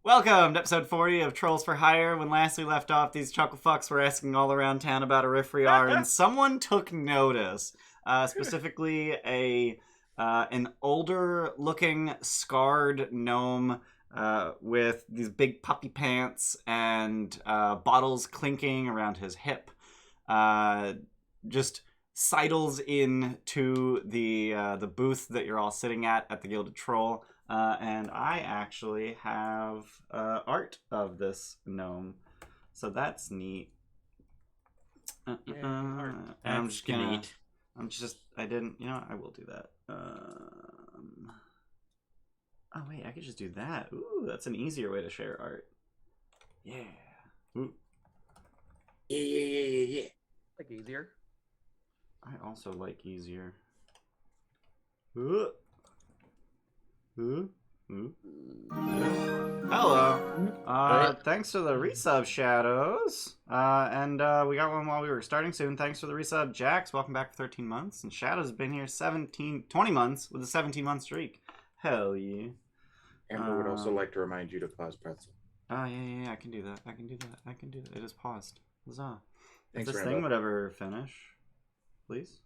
Welcome to episode 40 of Trolls for Hire. When last we left off, these chuckle fucks were asking all around town about Eriphriar, and someone took notice. Specifically, an older-looking, scarred gnome with these big puppy pants and bottles clinking around his hip. Just sidles into the booth that you're all sitting at the Gilded Troll. And I actually have art of this gnome, so that's neat. And I'm just gonna. I didn't. I will do that. Oh wait, I could just do that. Ooh, that's an easier way to share art. Yeah. Ooh. Yeah. Like easier. I also like easier. Ooh. Ooh. Ooh. Hello. Thanks for the resub, Shadows. And we got one while we were starting soon. Thanks for the resub, Jax. Welcome back for 13 months. And Shadows has been here 20 months with a 17-month streak. Hell yeah. Amber would also like to remind you to pause pretzel. Oh, yeah, I can do that. I can do that. It is paused. Huzzah. If Thanks, this Rambo. thing would ever finish, please.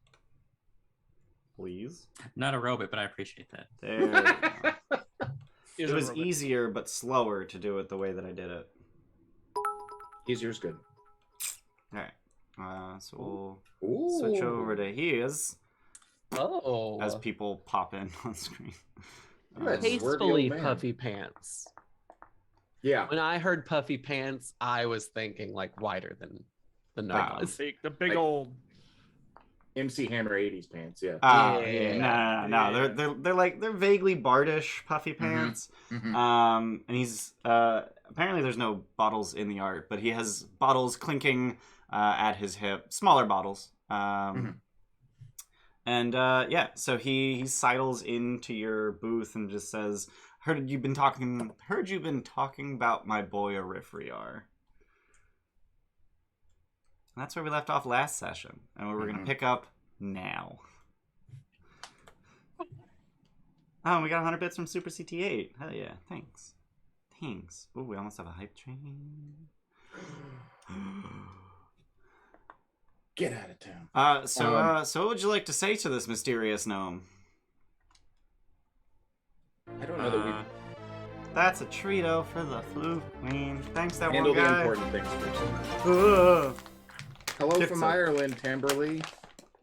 Please. Not a robot, but I appreciate that. There we go. It was easier but slower to do it the way that I did it. Easier's good. Alright. So we'll switch over to his. Oh. As people pop in on screen. That's Tastefully Swervy old man. puffy pants. Yeah. When I heard puffy pants, I was thinking like wider than the gnome was. The big Like- old. MC Hammer 80s pants, yeah. No. They're vaguely bardish puffy pants. Mhm. And he's apparently there's no bottles in the art, but he has bottles clinking at his hip, smaller bottles. And so he sidles into your booth and just says, "Heard you've been talking about my boy Eriphriar." And that's where we left off last session, and where we're going to pick up now. Oh, we got 100 bits from Super CT8. Hell yeah, thanks. Ooh, we almost have a hype train. Get out of town. So what would you like to say to this mysterious gnome? I don't know that we That's a treato for the flu queen. Thanks, that handle one the guy. important things first. Ugh. Hello Get from some. Ireland, Tamberley.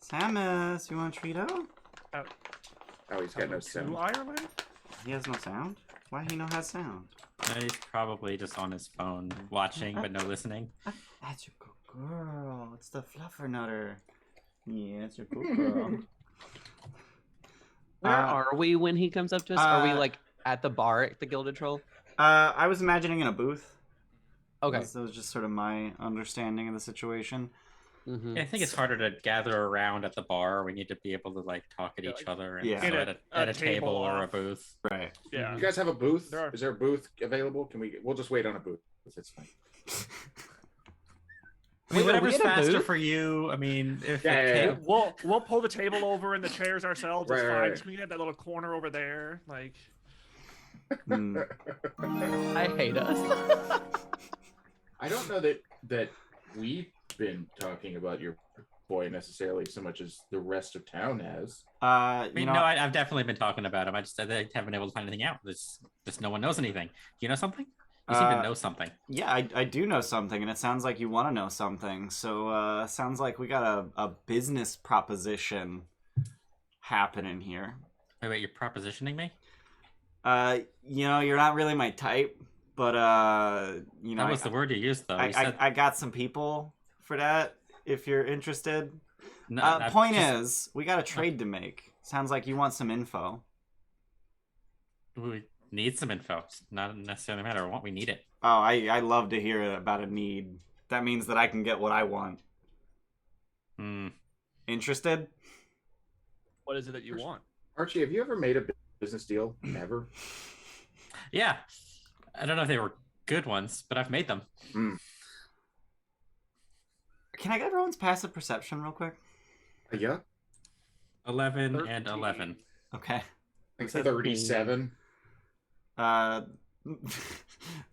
Samus, you want a treato? Oh, he's got no To sound. Ireland? He has no sound? Why he no has sound? He's probably just on his phone watching, but no listening. That's your good girl. It's the fluffer nutter. Yeah, it's your good girl. Where are we when he comes up to us? Are we like at the bar at the Gilded Troll? I was imagining in a booth. Okay. That was just sort of my understanding of the situation. Mm-hmm. I think it's harder to gather around at the bar. We need to be able to like talk at each other and Yeah. so Get at a a table table or a off. booth. Right. Yeah. You guys have a booth? There are. Is there a booth available? We'll just wait on a booth. It's fine. I mean, Wait, are we whatever's at a faster booth? for you. I mean, if Yeah, it yeah, can't- We'll pull the table over and the chairs ourselves. It's Right, fine. right. Just meet at that little corner over there. Like, Hmm. I hate us. I don't know that we've been talking about your boy necessarily so much as the rest of town has. I mean, I've definitely been talking about him. I haven't been able to find anything out. There's just no one knows anything. Do you know something? You seem to know something. Yeah, I do know something, and it sounds like you want to know something. So, sounds like we got a business proposition happening here. Wait, you're propositioning me? You're not really my type, but That was the word you used, though. You said, I got some people for that. If you're interested. no, Point is, we got a trade to make. Sounds like you want some info. we need some info. It's not necessarily a matter of what we need it. Oh, I love to hear about a need. That means that I can get what I want. Hmm. Interested? what is it that you want? Archie, have you ever made a business deal? Ever? Yeah. I don't know if they were good ones, but I've made them. Can I get everyone's passive perception real quick? Yeah. 11 and 13. 11. Okay. Like 37.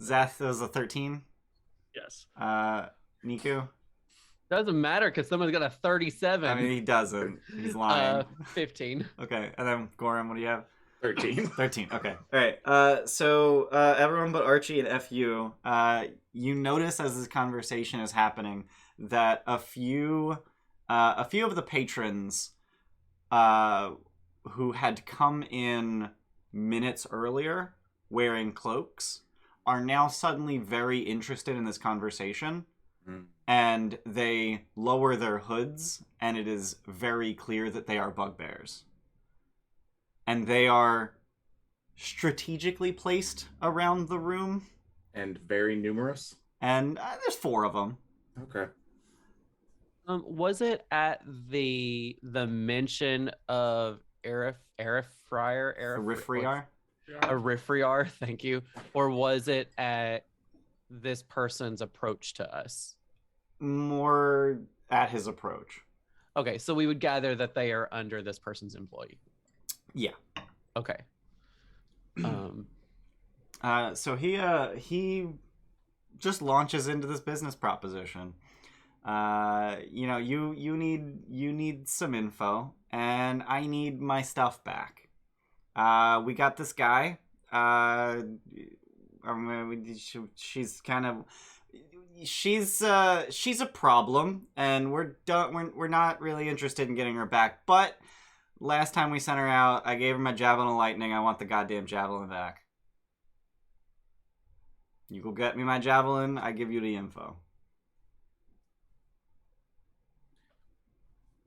Zath was a 13. Yes. Niku? Doesn't matter because someone's got a 37. I mean, he doesn't. He's lying. 15. Okay, and then Gorimm, what do you have? 13. 13. Okay. All right. So everyone but Archie and FU, you notice as this conversation is happening that a few of the patrons who had come in minutes earlier wearing cloaks are now suddenly very interested in this conversation. And they lower their hoods, and it is very clear that they are bugbears. And they are strategically placed around the room. And very numerous. And there's 4 of them. Okay. Was it at the mention of Eriphriar? Eriphriar? Eriphriar, thank you. Or was it at this person's approach to us? More at his approach. Okay, so we would gather that they are under this person's employee. Yeah. Okay. So he just launches into this business proposition. You need some info, and I need my stuff back. We got this guy. She's a problem, and we're not really interested in getting her back. But last time we sent her out, I gave her my javelin of lightning. I want the goddamn javelin back. You go get me my javelin. I give you the info.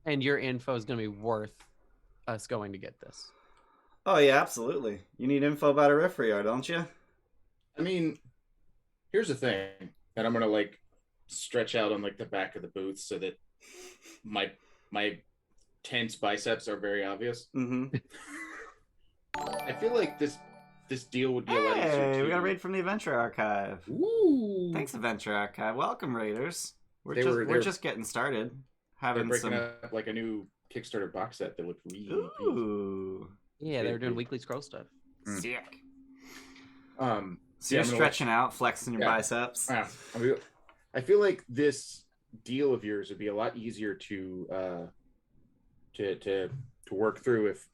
And your info is going to be worth us going to get this. Oh yeah, absolutely. You need info about Eriphriar, don't you? I mean, here's the thing, and I'm gonna like stretch out on like the back of the booth so that my tense biceps are very obvious. Mm-hmm. I feel like this deal would be a lot easier. Hey, we got a raid from the Adventure Archive. Ooh! Thanks, Adventure Archive. Welcome, raiders. We're They're just getting started. They're Having breaking some. up like a new Kickstarter box set that looked really Ooh, Yeah, they were doing weekly scroll stuff. sick. So So you're stretching out, flexing your biceps. I feel like this deal of yours would be a lot easier to work through if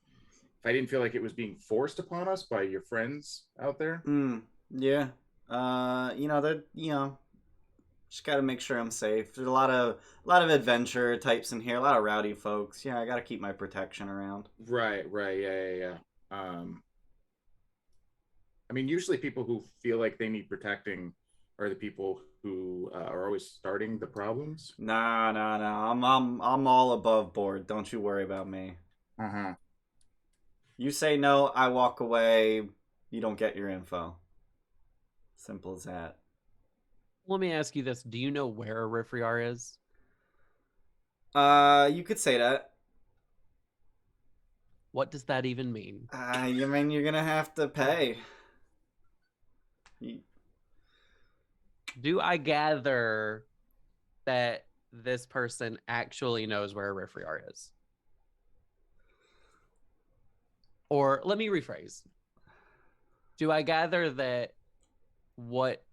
I didn't feel like it was being forced upon us by your friends out there. Yeah. Just got to make sure I'm safe. There's a lot of adventure types in here, a lot of rowdy folks. Yeah, I got to keep my protection around. Right. Yeah. I mean, usually people who feel like they need protecting are the people who are always starting the problems. Nah. I'm all above board. Don't you worry about me. You say no, I walk away. You don't get your info. Simple as that. Let me ask you this. Do you know where Eriphriar is? You could say that. What does that even mean? You mean you're gonna have to pay. Do I gather that this person actually knows where Eriphriar is? Or let me rephrase. Do I gather that what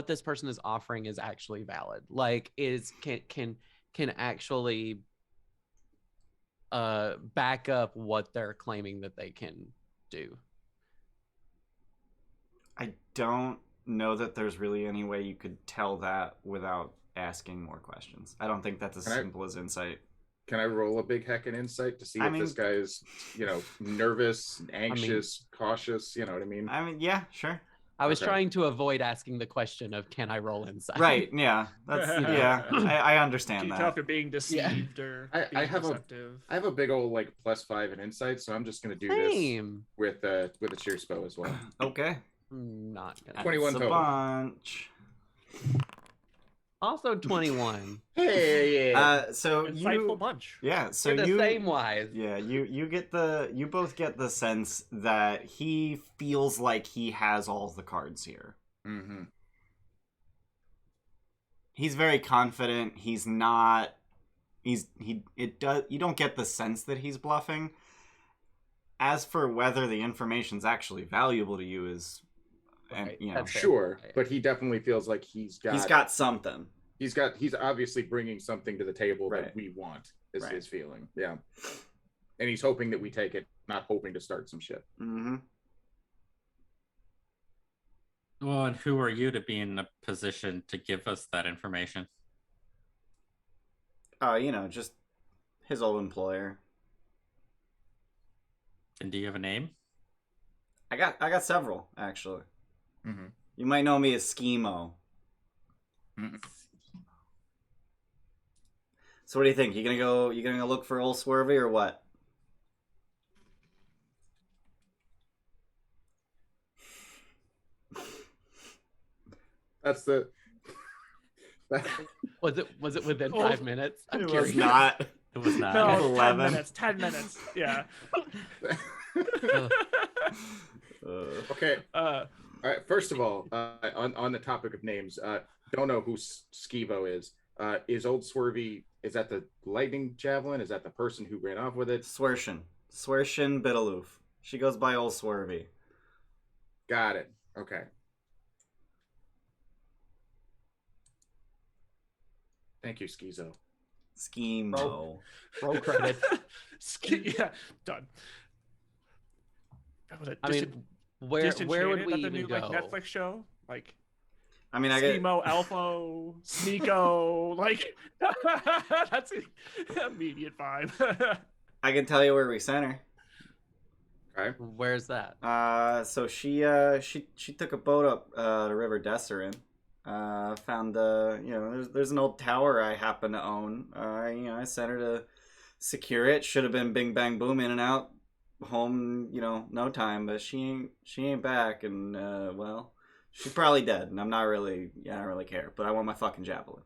this person is offering is actually valid? Like can actually back up what they're claiming that they can do? I don't know that there's really any way you could tell that without asking more questions. I don't think that's as simple as insight. Can I roll a big heckin' insight to see if this guy is, nervous, anxious, cautious? You know what I mean? Yeah, sure. I was trying to avoid asking the question of, can I roll insight? Right, yeah. That's I understand Can you that. tell if you're being deceived or I have deceptive? I have a big old like +5 in insight, so I'm just gonna do Same. this with a cheer spell as well. Okay. I'm not gonna. 21 That's a total. bunch. Also 21. Hey, yeah. So Insightful bunch. Yeah, so We're the same wise. Yeah, you both get the sense that he feels like he has all the cards here. Mm-hmm. He's very confident. He's not. You don't get the sense that he's bluffing. As for whether the information's actually valuable to you is and Right, you know, that's fair. Sure, Yeah. but he definitely feels like he's got something. he's obviously bringing something to the table Right. that we want, is Right. his feeling. Yeah. And he's hoping that we take it, not hoping to start some shit. Mm-hmm. Well, and who are you to be in a position to give us that information? You know, just his old employer. And do you have a name? I got several actually. Mm-hmm. You might know me as Schemo. Mm-hmm. So what do you think? You gonna go look for old Swervy or what? That's the. Was it within Oh, 5 minutes? I'm It curious. was not. It was not. No, 10 11. minutes. 10 minutes. Yeah. Okay. Uh, All right. First of all, on the topic of names, don't know who Skevo is. Is old Swervy? Is that the lightning javelin? Is that the person who ran off with it? Swershin Bitaloof. She goes by old Swervy. Got it. Okay. Thank you, Skeezo. Schemo. Roll credit. yeah, done. That was a I mean, where would we that the even new, go? like, Netflix show? Like, I mean, I get. Schemo, Alpho, Sneeko, like, that's an immediate vibe. I can tell you where we sent her. Okay. Where's that? So she took a boat up to River Desserin. Found there's an old tower I happen to own. I sent her to secure it. Should have been bing bang boom in and out, home, no time. But she ain't back, and well, she's probably dead. And I don't really care. But I want my fucking javelin.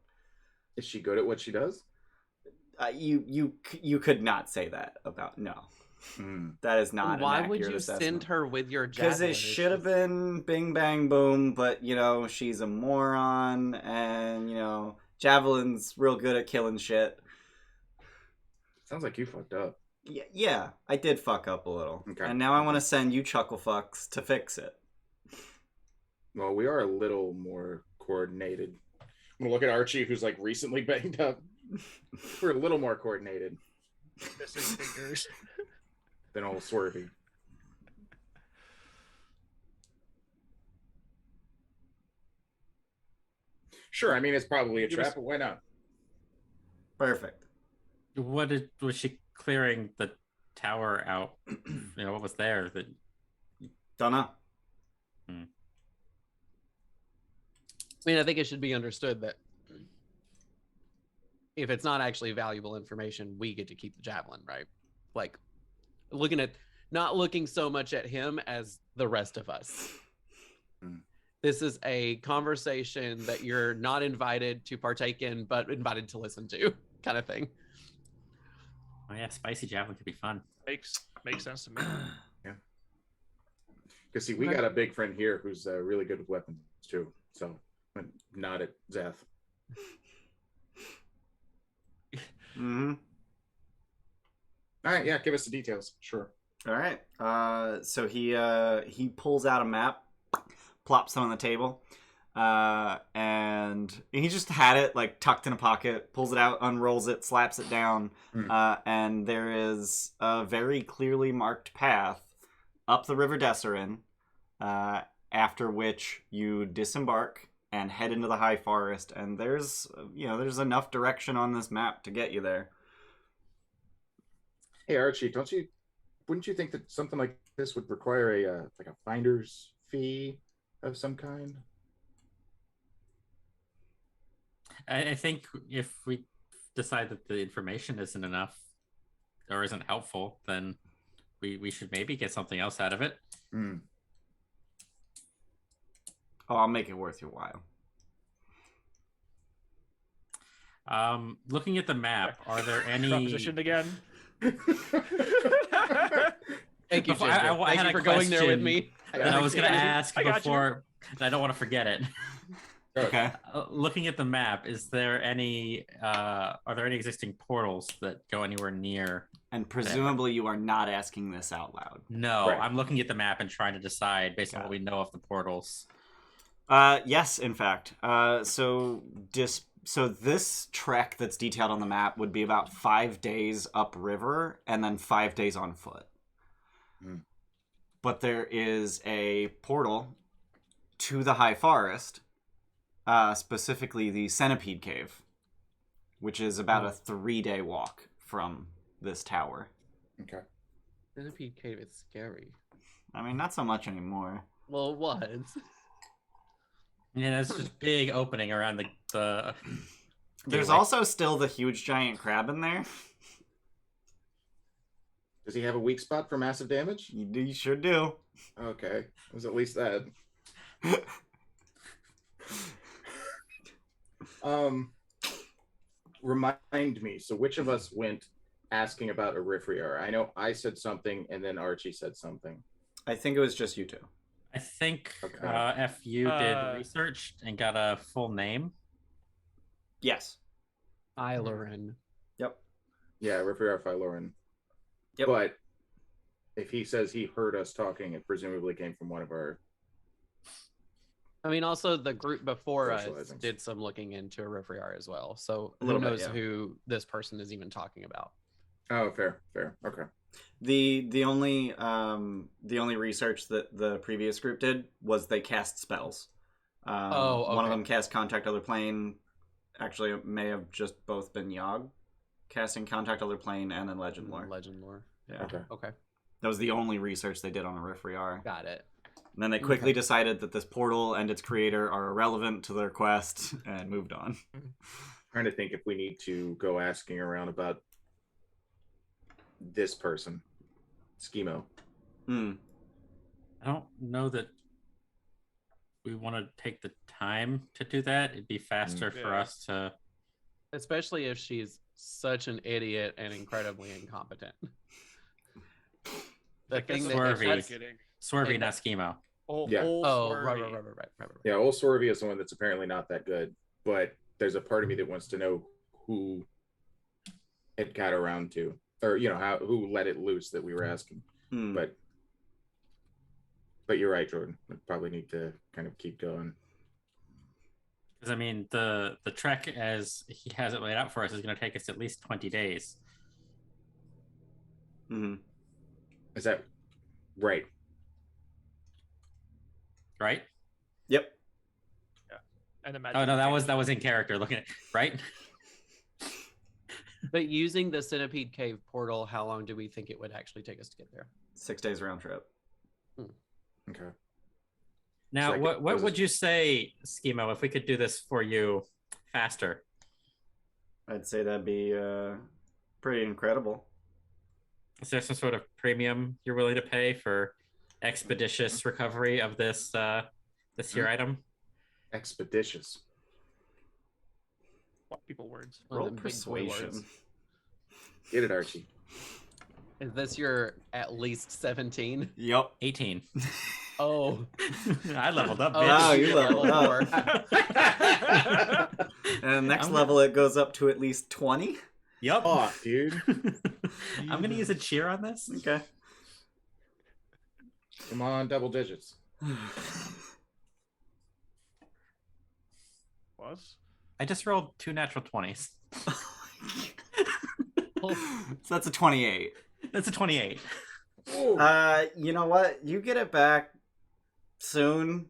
Is she good at what she does? You could not say that about no. That is not. Why an would accurate you assessment. send her with your Because javelin? it should have been bing bang boom, but she's a moron, and Javelin's real good at killing shit. Sounds like you fucked up. Yeah, I did fuck up a little, Okay. and now I want to send you chuckle fucks to fix it. Well, we are a little more coordinated. I'm gonna look at Archie, who's like recently banged up. We're a little more coordinated Missing fingers. than old Swervy. Sure, I mean it's probably a trap, but why not? Perfect. Was she clearing the tower out? What was there? That Don't know. I mean, I think it should be understood that if it's not actually valuable information, we get to keep the javelin, right? Like, not looking so much at him as the rest of us. This is a conversation that you're not invited to partake in, but invited to listen to, kind of thing. Oh yeah, spicy javelin could be fun. Makes sense to me. Yeah. Because see, we got a big friend here who's really good with weapons too. So, not at Zath. Mm-hmm. All right, yeah, give us the details. Sure. All right. So he pulls out a map, plops it on the table, and he just had it like tucked in a pocket. Pulls it out, unrolls it, slaps it down, and there is a very clearly marked path up the River Desserin. After which you disembark and head into the high forest, and there's enough direction on this map to get you there. Hey Archie, wouldn't you think that something like this would require a finder's fee of some kind? I think if we decide that the information isn't enough or isn't helpful, then we should maybe get something else out of it. Oh, I'll make it worth your while. Looking at the map, are there any Proposition again. Thank you, Before- Ginger. I Thank had you a for going there with question me. that I was going to ask I got you. before, and I don't want to forget it. Okay. Looking at the map, are there any existing portals that go anywhere near? And presumably you are not asking this out loud. No, Right. I'm looking at the map and trying to decide based on what we know of the portals. Yes, in fact. So this trek that's detailed on the map would be about 5 days upriver and then 5 days on foot. Hmm. But there is a portal to the High Forest, specifically the Centipede Cave, which is about a 3-day walk from this tower. Okay. Centipede Cave is scary. I mean, not so much anymore. Well, it was. Yeah, that's just big opening around the There's gateway. also still the huge giant crab in there. Does he have a weak spot for massive damage? You sure do. Okay, it was at least that. Remind me. So, which of us went asking about Eriphriar? I know I said something, and then Archie said something. I think it was just you two. I think Okay. FU did research and got a full name. Yes. Eilerin. Yep. Yeah, Eriphriar Fylorin. Yep. But if he says he heard us talking, it presumably came from one of our. I mean, also the group before us Socializing. did some looking into Eriphriar as well. So A who little bit, knows yeah. who this person is even talking about? Oh, fair. Okay. The only research that the previous group did was they cast spells. One of okay. them cast Contact Other Plane. Actually, it may have just both been Yogg casting Contact Other Plane and then Legend Lore. Legend lore. Yeah. Okay. That was the only research they did on Eriphriar. Got it. And then they quickly decided that this portal and its creator are irrelevant to their quest and moved on. Trying to think if we need to go asking around about this person, Schemo. Hmm. I don't know that we want to take the time to do that. It'd be faster for Yeah. us to. Especially if she's such an idiot and incredibly incompetent. The thing that Swervy. that's- Swervy, And- not schemo. Yeah. Oh, right. Yeah, old Swervy is the one that's apparently not that good, but there's a part of me that wants to know who it got around to, or who let it loose that we were asking. Hmm. But you're right, Jordan. We probably need to kind of keep going. Because I mean, the trek as he has it laid out for us is going to take us at least 20 days. Mm-hmm. Is that right? Right? Yep. And Oh no, that was in character. Looking at right. But using the Centipede Cave portal, how long do we think it would actually take us to get there? 6 days round trip. Okay. Now, So what would you say, Schemo, if we could do this for you faster? I'd say that'd be pretty incredible. Is there some sort of premium you're willing to pay for expeditious recovery of this this here item? Expeditious. What people words? One of Roll them big boy words. persuasion. Get it, Archie. Is this your at least 17? Yep. 18. Oh. I leveled up. Oh, bitch. Wow, you leveled up. And next I'm level it goes up to at least 20. Yup. Oh, dude. I'm gonna use a cheer on this. Okay. Come on, double digits. What? I just rolled 2 natural 20s. So that's a 28. That's a 28. You know what? You get it back soon.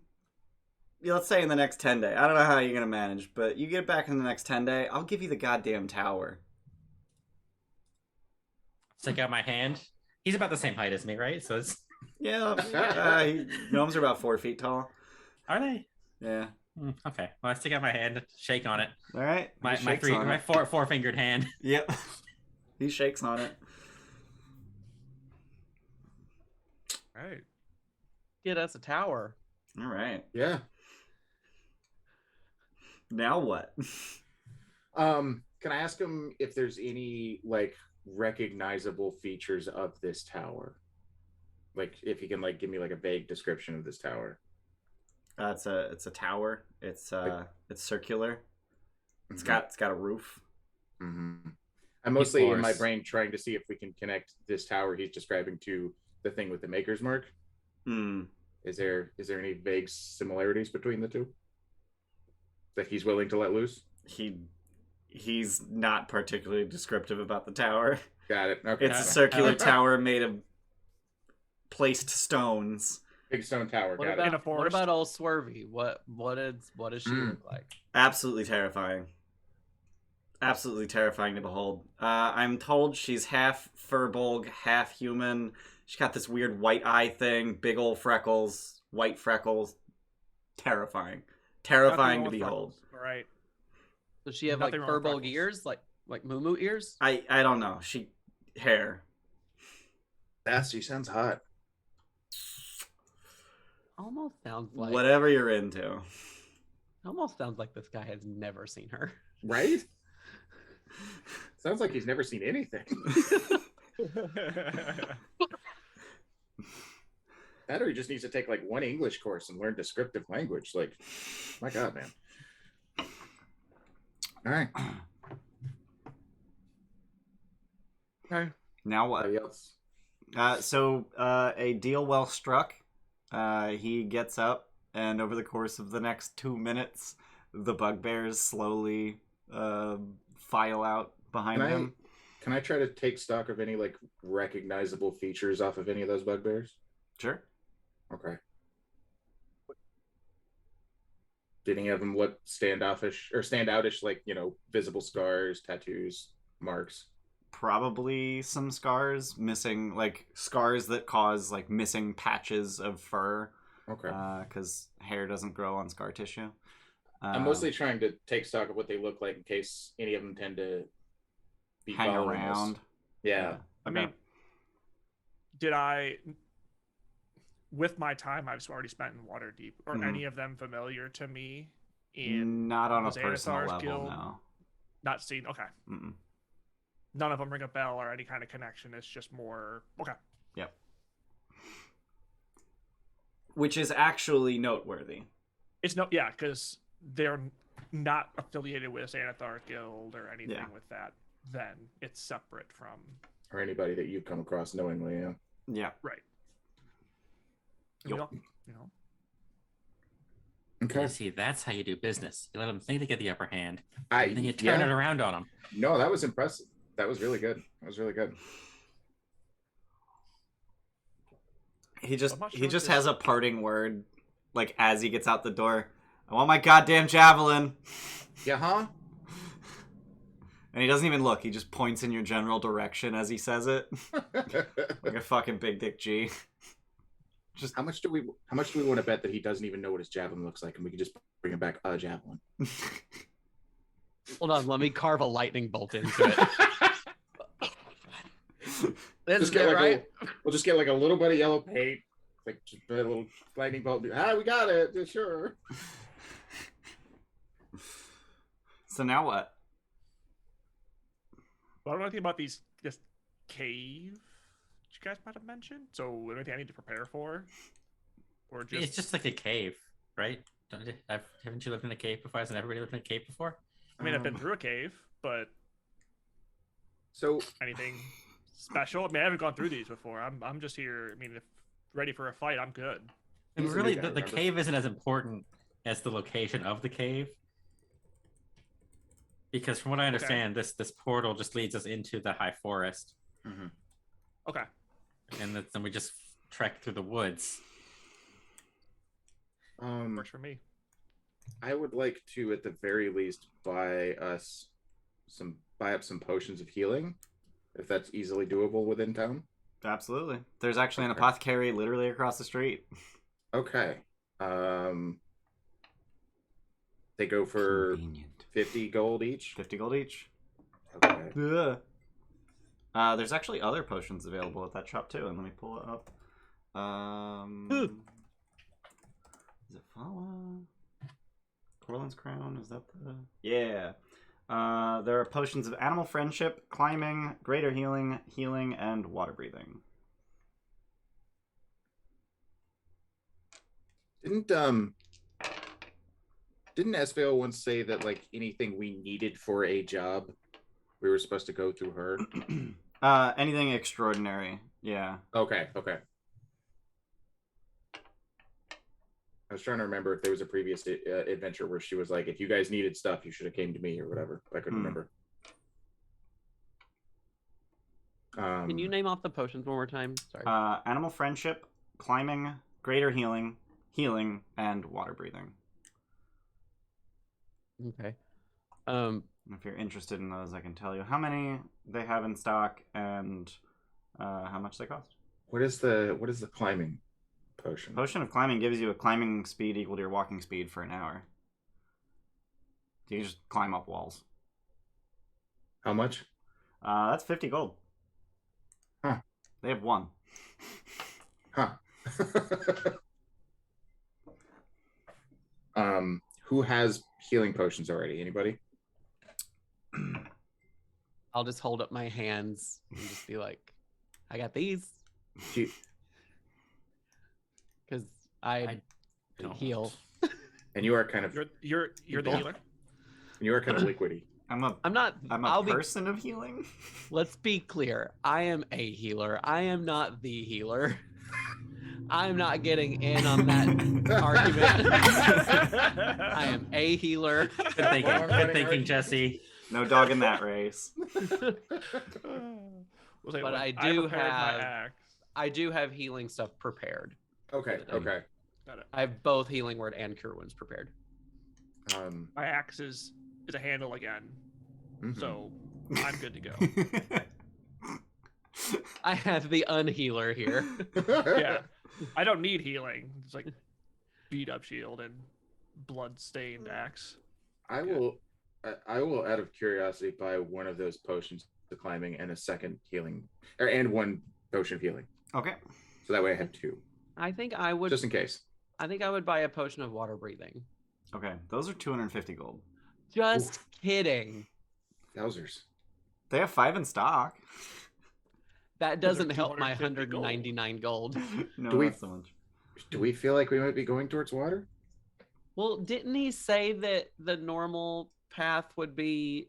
Yeah, let's say in the next 10 days. I don't know how you're going to manage, but you get it back in the next 10 days. I'll give you the goddamn tower. Stick out my hand. He's about the same height as me, right? So it's Yeah. Gnomes are about 4 feet tall. are they? Yeah. Okay. Well, I stick out my hand, shake on it. All right. My He shakes three on my it. four fingered hand. Yep. He shakes on it. Right. Get us a tower. All right. Yeah. Now what? Can I ask him if there's any recognizable features of this tower? Like if he can give me a vague description of this tower. It's a tower. It's circular. It's Mhm. got a roof. Mm-hmm. I'm mostly in my floors. brain trying to see if we can connect this tower he's describing to the thing with the maker's mark. Hmm. Is there any vague similarities between the two that he's willing to let loose? He's not particularly descriptive about the tower. Got it. Okay. It's a circular tower made of placed stones. Big stone tower. What Got about In a forest. what about old Swervy? What does she look like? Absolutely terrifying. Absolutely terrifying to behold. I'm told she's half furbolg, half human. She's got this weird white eye thing, big old freckles, white freckles. Terrifying. Terrifying to behold. All right. Does she have Nothing like wrong with furbolg freckles. ears, like moo ears? I don't know. Hair. She sounds hot. Almost sounds like Whatever you're into. almost sounds like this guy has never seen her. Right? Sounds like he's never seen anything. That or he just needs to take like one English course and learn descriptive language. Like, my God, man. All right. Okay. Now what? Anybody else? So a deal well struck. He gets up, and over the course of the next 2 minutes, the bugbears slowly file out behind him. Can I try to take stock of any like recognizable features off of any of those bugbears? Sure. Okay. Did any of them look standoutish, like, visible scars, tattoos, marks? Probably some scars, missing, like, scars that cause, like, missing patches of fur. Okay. Because hair doesn't grow on scar tissue. I'm mostly trying to take stock of what they look like in case any of them tend to be hang following us. around. Yeah. I Okay. mean, did I, with my time I've already spent in Waterdeep, or Mhm. any of them familiar to me in Not on a was personal Anathar's level, guild? no. not seen? Okay. Mm-mm. None of them ring a bell or any kind of connection. It's just more, okay. Yep. Which is actually noteworthy. It's no, yeah, because they're not affiliated with Anathar Guild or anything Yeah. with that. Then it's separate from, Or anybody that you've come across knowingly, yeah. Yeah. right. Yup. You know, Okay. You see, that's how you do business. You let them think they get the upper hand, I and then you turn it around on them. No, that was impressive. That was really good. He just I'm not sure he what just this- has a parting word, like, as he gets out the door. I want my goddamn javelin. Yeah, huh? And he doesn't even look. He just points in your general direction as he says it, like a fucking big dick G. Just How much do we want to bet that he doesn't even know what his javelin looks like, and we can just bring him back a javelin? Hold on, let me carve a lightning bolt into it. That's Just get good, like right? we'll just get like a little bit of yellow paint, like just a little lightning bolt. We got it. Yeah, sure. So now what? I don't know anything about this cave you guys might have mentioned. So anything I need to prepare for, or just It's just like a cave, right? Haven't you lived in a cave before? Hasn't everybody lived in a cave before? I mean, I've been through a cave, but So anything special? I mean, I haven't gone through these before. I'm just here. I mean, if ready for a fight, I'm good. And He's a really, new guy, the remember? cave isn't as important as the location of the cave. Because from what I understand, this portal just leads us into the high forest, Okay. and then we just trek through the woods. Works for me. I would like to, at the very least, buy up some potions of healing, if that's easily doable within town. Absolutely. There's actually an Okay. apothecary literally across the street. Okay. They go for Convenient. 50 gold each. 50 gold each. Okay. Ugh. There's actually other potions available at that shop too, and let me pull it up. Is it Fawa? Corlin's Crown? Is that the... Yeah. There are potions of animal friendship, climbing, greater healing, and water breathing. Didn't Esvale once say that like anything we needed for a job, we were supposed to go through her? Anything extraordinary. Yeah. Okay. I was trying to remember if there was a previous adventure where she was like, if you guys needed stuff, you should have came to me or whatever. I couldn't remember. Can you name off the potions one more time? Sorry. Animal friendship, climbing, greater healing, and water breathing. Okay. If you're interested in those, I can tell you how many they have in stock and how much they cost. What is the climbing potion? Potion of climbing gives you a climbing speed equal to your walking speed for an hour. You can just climb up walls. How much? That's 50 gold. Huh. They have one. Huh. Who has healing potions already? Anybody? I'll just hold up my hands and just be like, I got these. Because I don't. heal. And you are kind of You're the healer. you are kind of liquidy. I'm not. a person of healing. Let's be clear. I am a healer. I am not the healer. I'm not getting in on that argument. I am a healer. Good thinking. Good thinking, Jesse. No dog in that race. But I do have healing stuff prepared. Okay. Okay. Got it. I have both healing word and cure wounds prepared. My axe is a handle again, so I'm good to go. I have the unhealer here. Yeah, I don't need healing. It's like beat up shield and blood stained axe. I will, out of curiosity, buy one of those potions of climbing and a second healing, and one potion of healing. Okay. So that way I have two. I think I would. Just in case. I think I would buy a potion of water breathing. Okay, those are 250 gold. Just kidding. Yowzers. They have 5 in stock. That doesn't help my 250 gold. 199 gold. No, not so much. Do we feel like we might be going towards water? Well, didn't he say that the normal path would be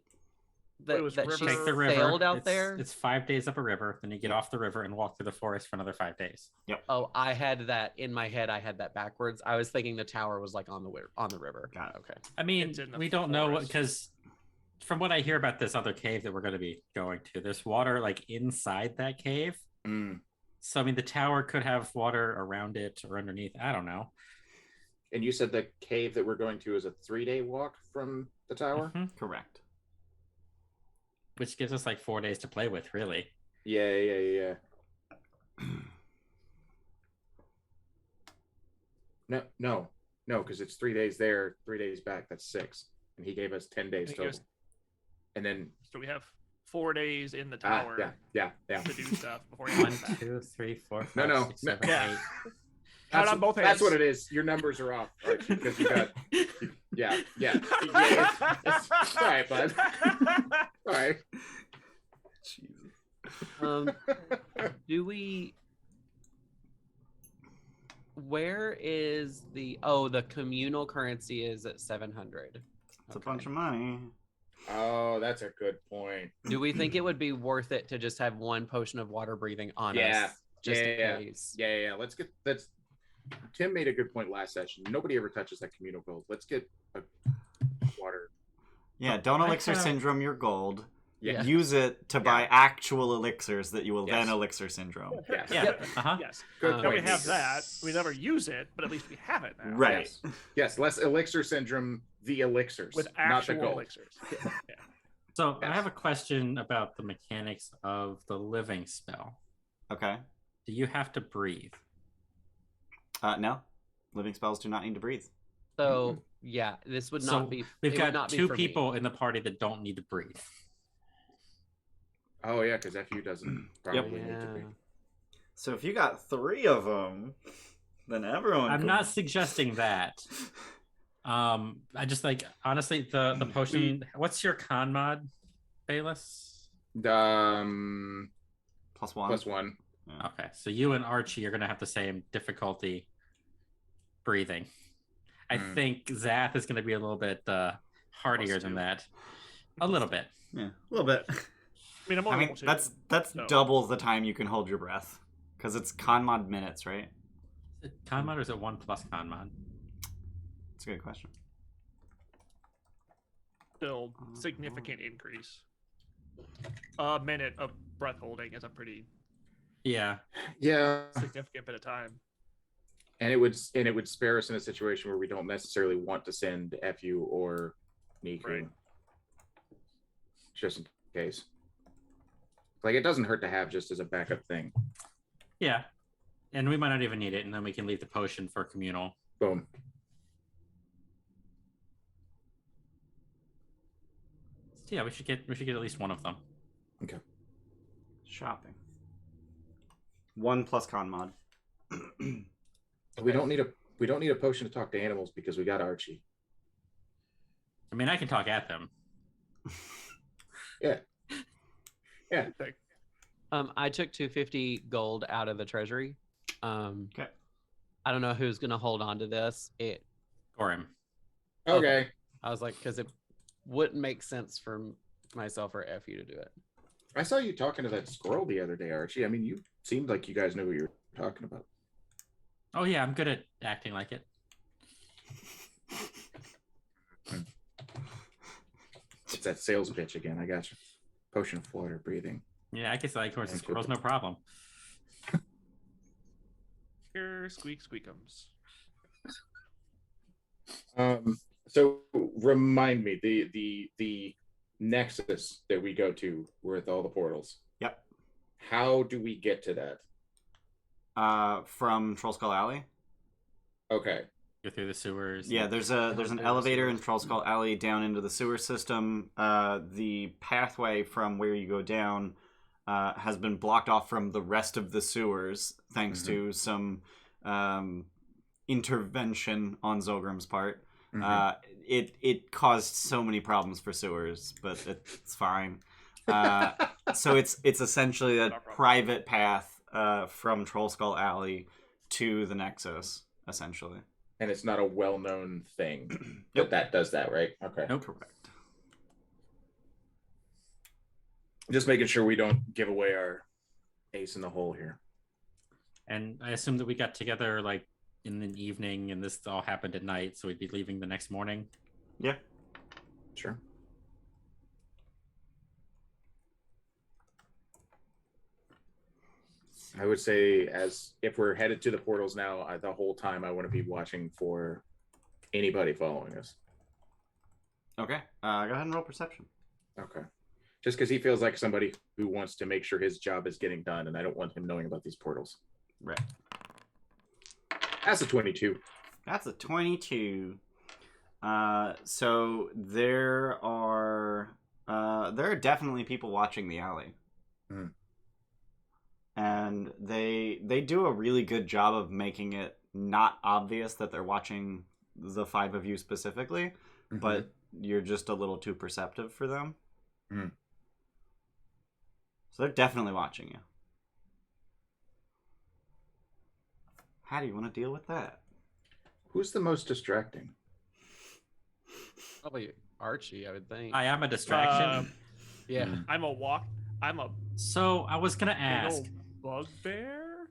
that, was that river. she Take the river. sailed out it's, there? It's 5 days up a river. Then you get off the river and walk through the forest for another 5 days. Oh, I had that in my head. I had that backwards. I was thinking the tower was like on the river. Got it. Okay. I mean, It's in the we don't know what, forest. because from what I hear about this other cave that we're going to be going to, there's water like inside that cave. So I mean, the tower could have water around it or underneath. I don't know. And you said the cave that we're going to is a 3-day walk from the tower? Mhm. Correct. Which gives us like 4 days to play with, really. Yeah. No, because it's 3 days there, 3 days back. That's 6. And he gave us 10 days I think it total. was- And then, So we have 4 days in the tower yeah. to do stuff before you 1, come back. 2, 3, 4, 5, No, 6, 7, Yeah. 8. Count on both hands. That's what it is. Your numbers are off, Archie, because you got, yeah. It's all right, bud. All right. Jesus. Do we? Where is the communal currency is at 700. It's a bunch of money. Oh, that's a good point. Do we think it would be worth it to just have one potion of water breathing on Yeah. us? Just in Yeah. case. Yeah. Let's. Tim made a good point last session. Nobody ever touches that communal gold. Let's get a water. Yeah, don't I elixir kinda- syndrome your gold. Yeah. Use it to buy actual elixirs that you will Yes. then elixir syndrome. Yeah. Yeah. Yep. Uh-huh. Yes. Good Um, Now we point. have that. We never use it, but at least we have it now. Right. Yes. Less elixir syndrome. The elixirs, With not the actual gold. elixirs. Yeah. So I Yes. have a question about the mechanics of the living spell. Okay. Do you have to breathe? No. Living spells do not need to breathe. So yeah, this would So not be. We've it would got not be 2 for me. people in the party that don't need to breathe. Oh yeah, because FU doesn't probably need to be. Yeah. So if you got 3 of them, then everyone. I'm not suggesting that. I just like honestly the potion. What's your con mod, Bayless? +1. +1. Okay, so you and Archie are gonna have the same difficulty breathing. I think Zath is gonna be a little bit hardier than +2. that. A little bit. Yeah, a little bit. I mean, I'm I only mean, that's So- double the time you can hold your breath, because it's con mod minutes, right? Con mod or is it 1 plus con mod? a good question. Still significant increase. A minute of breath holding is a pretty Yeah. significant bit of time. And it would spare us in a situation where we don't necessarily want to send FU or Niku. Right. Just in case. Like, it doesn't hurt to have just as a backup thing. Yeah. And we might not even need it, and then we can leave the potion for communal. Boom. So yeah, we should get at least one of them. Okay. Shopping. 1 plus con mod. We don't need a potion to talk to animals because we got Archie. I mean, I can talk at them. Yeah. I took 250 gold out of the treasury. Okay. I don't know who's gonna hold on to this. Gorimm. Okay. I was like, because it wouldn't make sense for myself or FU to do it. I saw you talking to that squirrel the other day, Archie. I mean, you seemed like you guys knew what you were talking about. Oh yeah, I'm good at acting like it. It's that sales pitch again. I got you. Potion of water, breathing. Yeah, I guess like horse and squirrels, no problem. Here, squeak squeakums. So remind me, the nexus that we go to with all the portals. Yep. How do we get to that? From Troll Skull Alley. Okay. Go through the sewers. Yeah, there's an elevator in Troll Skull Alley down into the sewer system. The pathway from where you go down has been blocked off from the rest of the sewers thanks to some intervention on Zogrim's part. It caused so many problems for sewers, but it's fine. So it's essentially that private path from Troll Skull Alley to the Nexus, essentially. And it's not a well-known thing Nope. that does that, right? Okay. Nope. Correct. Just making sure we don't give away our ace in the hole here. And I assume that we got together like in the evening, and this all happened at night, so we'd be leaving the next morning. Yeah. Sure. I would say, as if we're headed to the portals now, the whole time I want to be watching for anybody following us. Okay. Go ahead and roll perception. Okay. Just because he feels like somebody who wants to make sure his job is getting done, and I don't want him knowing about these portals. Right. That's a 22. That's a 22. So there are definitely people watching the alley. Mm. And they do a really good job of making it not obvious that they're watching the 5 of you specifically, but you're just a little too perceptive for them. Mm. So they're definitely watching you. How do you want to deal with that? Who's the most distracting? Probably Archie, I would think. I am a distraction. Yeah. I'm a So I was gonna big ask. old bugbear.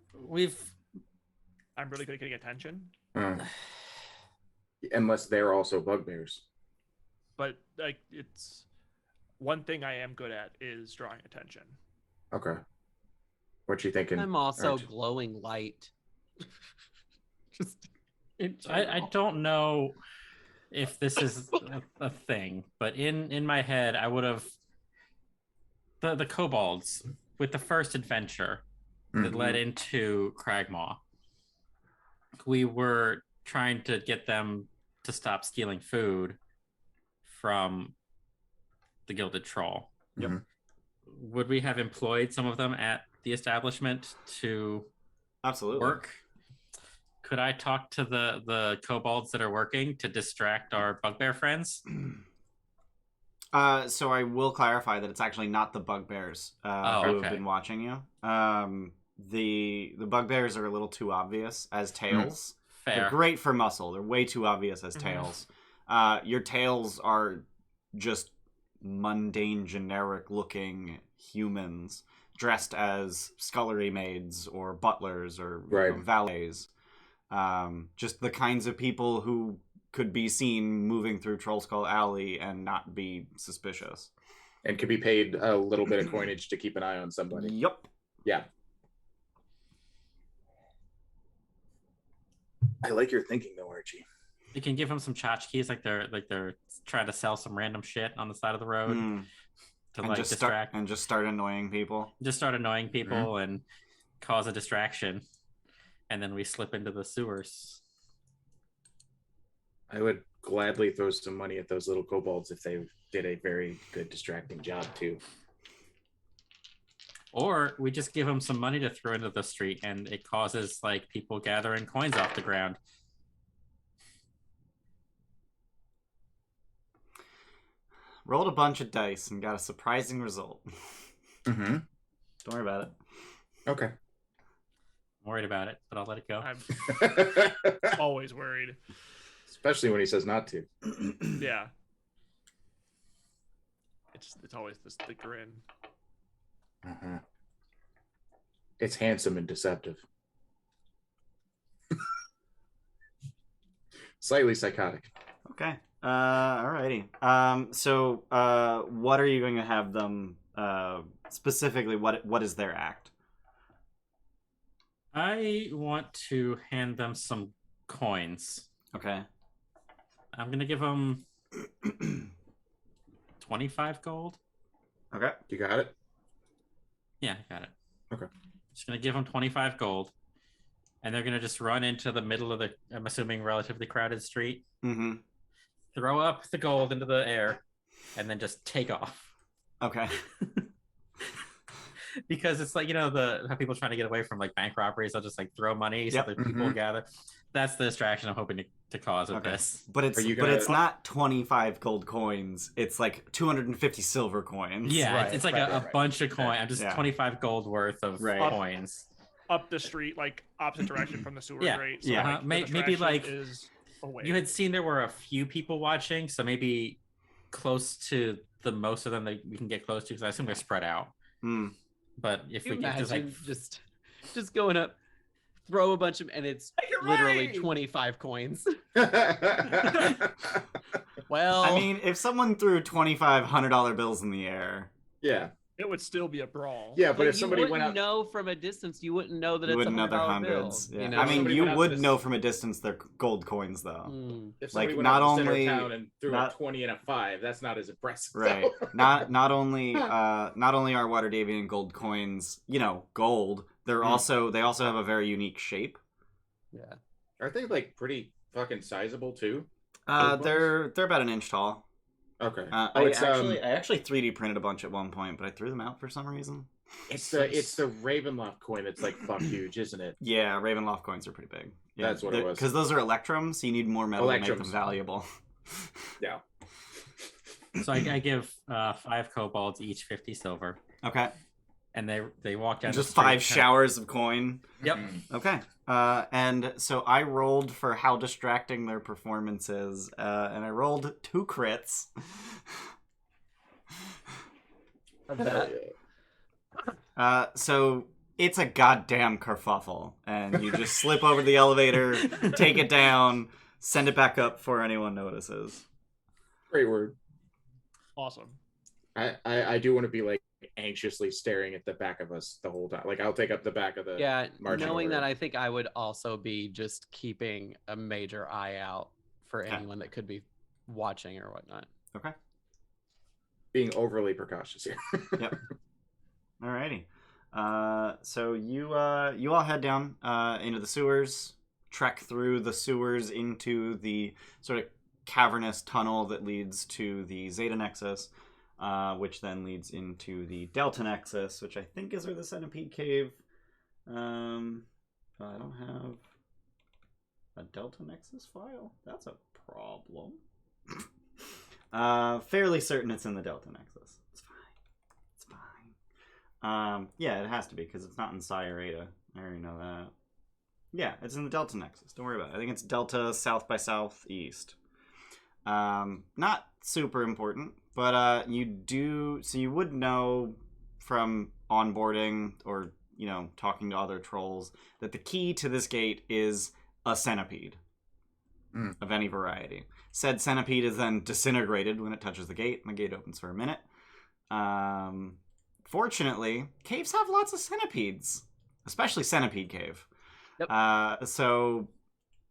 I'm really good at getting attention, Unless they're also bugbears. but like it's one thing I am good at is drawing attention. Okay. What you thinking? I'm also Archie? glowing light. Just I don't know if this is a thing, but in my head, I would have the kobolds with the first adventure that led into Cragmaw. We were trying to get them to stop stealing food from the Gilded Troll. Yep. Would we have employed some of them at the establishment to Absolutely. work? Could I talk to the kobolds that are working to distract our bugbear friends? So I will clarify that it's actually not the bugbears who have been watching you. The bugbears are a little too obvious as tails. Fair. They're great for muscle. They're way too obvious as tails. Your tails are just mundane, generic-looking humans dressed as scullery maids or butlers or Right. valets. Just the kinds of people who could be seen moving through Troll Skull Alley and not be suspicious. And could be paid a little bit of coinage to keep an eye on somebody. Yup. Yeah. I like your thinking though, Archie. You can give them some tchotchkes, like they're trying to sell some random shit on the side of the road to And like just distract. just start annoying people. Just start annoying people and cause a distraction, and then we slip into the sewers. I would gladly throw some money at those little kobolds if they did a very good distracting job too. Or we just give them some money to throw into the street, and it causes like people gathering coins off the ground. Rolled a bunch of dice and got a surprising result. Mm-hmm. Don't worry about it. Okay. I'm worried about it, but I'll let it go. I'm always worried. Especially when he says not to. Yeah. It's always the grin. Uh-huh. It's handsome and deceptive. Slightly psychotic. Okay. Alrighty. So, what are you going to have them, specifically, what is their act? I want to hand them some coins. Okay. I'm going to give them 25 gold. Okay. You got it? Yeah, I got it. Okay. Just going to give them 25 gold. And they're going to just run into the middle of the, I'm assuming, relatively crowded street. Mm-hmm. Throw up the gold into the air. And then just take off. Okay. Because it's like, how people trying to get away from like bank robberies, they'll just like throw money so Yep. that people gather. That's the distraction I'm hoping to cause with this. But it's Are you gonna- it's not 25 gold coins. It's like 250 silver coins. Yeah, Right, it's like right, a right. bunch of coins. I'm just Yeah. 25 gold worth of Right. coins. Up the street, like opposite direction from the sewer Yeah. grate. Yeah. like, the Maybe distraction like is away. you had seen there were a few people watching, so maybe close to the most of them that we can get close to, because I assume they're spread out. Mm. But if You we get just like imagine just going up, throw a bunch of, and it's literally 25 coins. Well, I mean, if someone threw $2,500 bills in the air, Yeah. It would still be a brawl. Yeah, but if you somebody wouldn't went out, know from a distance, you wouldn't know that you it's wouldn't know they're $100 hundreds. bill. Yeah. You know? I mean, Somebody you went out to would this- know from a distance they're gold coins, though. Mm. if somebody like, went not out to the only- center of town and threw not- a 20 and a 5, that's not as impressive. Right. Not only are Water Davian gold coins, gold. They also have a very unique shape. Yeah. Are they like pretty fucking sizable too? They're about an inch tall. Okay. I actually 3D printed a bunch at one point, but I threw them out for some reason. it's the Ravenloft coin that's like fuck huge, isn't it? Yeah, Ravenloft coins are pretty big. Yeah, That's what it was. Because those are electrums, so you need more metal to make them Electrums. valuable. Yeah. so I give 5 kobolds each 50 silver, Okay. and they walk down Just the street, 5 showers of coin. Yep. Okay. And so I rolled for how distracting their performance is, and I rolled 2 crits. So it's a goddamn kerfuffle, and you just slip over the elevator, take it down, send it back up before anyone notices. Great word. Awesome. I do want to be like anxiously staring at the back of us the whole time. Like I'll take up the back of the Yeah, marching knowing order. that, I think I would also be just keeping a major eye out for Okay. anyone that could be watching or whatnot. Okay. being overly precautious here. Yep. Alrighty. So you all head down into the sewers, trek through the sewers into the sort of cavernous tunnel that leads to the Zeta Nexus, which then leads into the Delta Nexus, which I think is where the Centipede Cave. I don't have a Delta Nexus file. That's a problem. Fairly certain it's in the Delta Nexus. It's fine. It's fine. Yeah, it has to be because it's not in Sierrata. I already know that. Yeah, it's in the Delta Nexus. Don't worry about it. I think it's Delta South by Southeast. Not super important, but you would know from onboarding or talking to other trolls that the key to this gate is a centipede. of any variety. Said centipede is then disintegrated when it touches the gate, and the gate opens for a minute. Fortunately, caves have lots of centipedes, especially Centipede Cave. Yep. So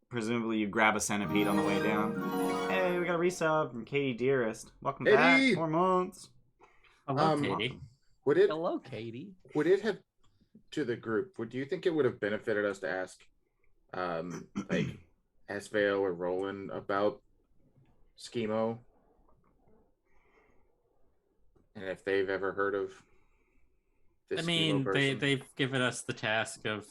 presumably you grab a centipede on the way down. Hey, we got a resub from Katie Dearest. Welcome Katie! back. 4 months. Hello, Katie. Hello, Katie. Would it have to the group? Do you think it would have benefited us to ask, like, Esveo or Roland about Schemo, and if they've ever heard of this? I mean, Schemo person? they've given us the task of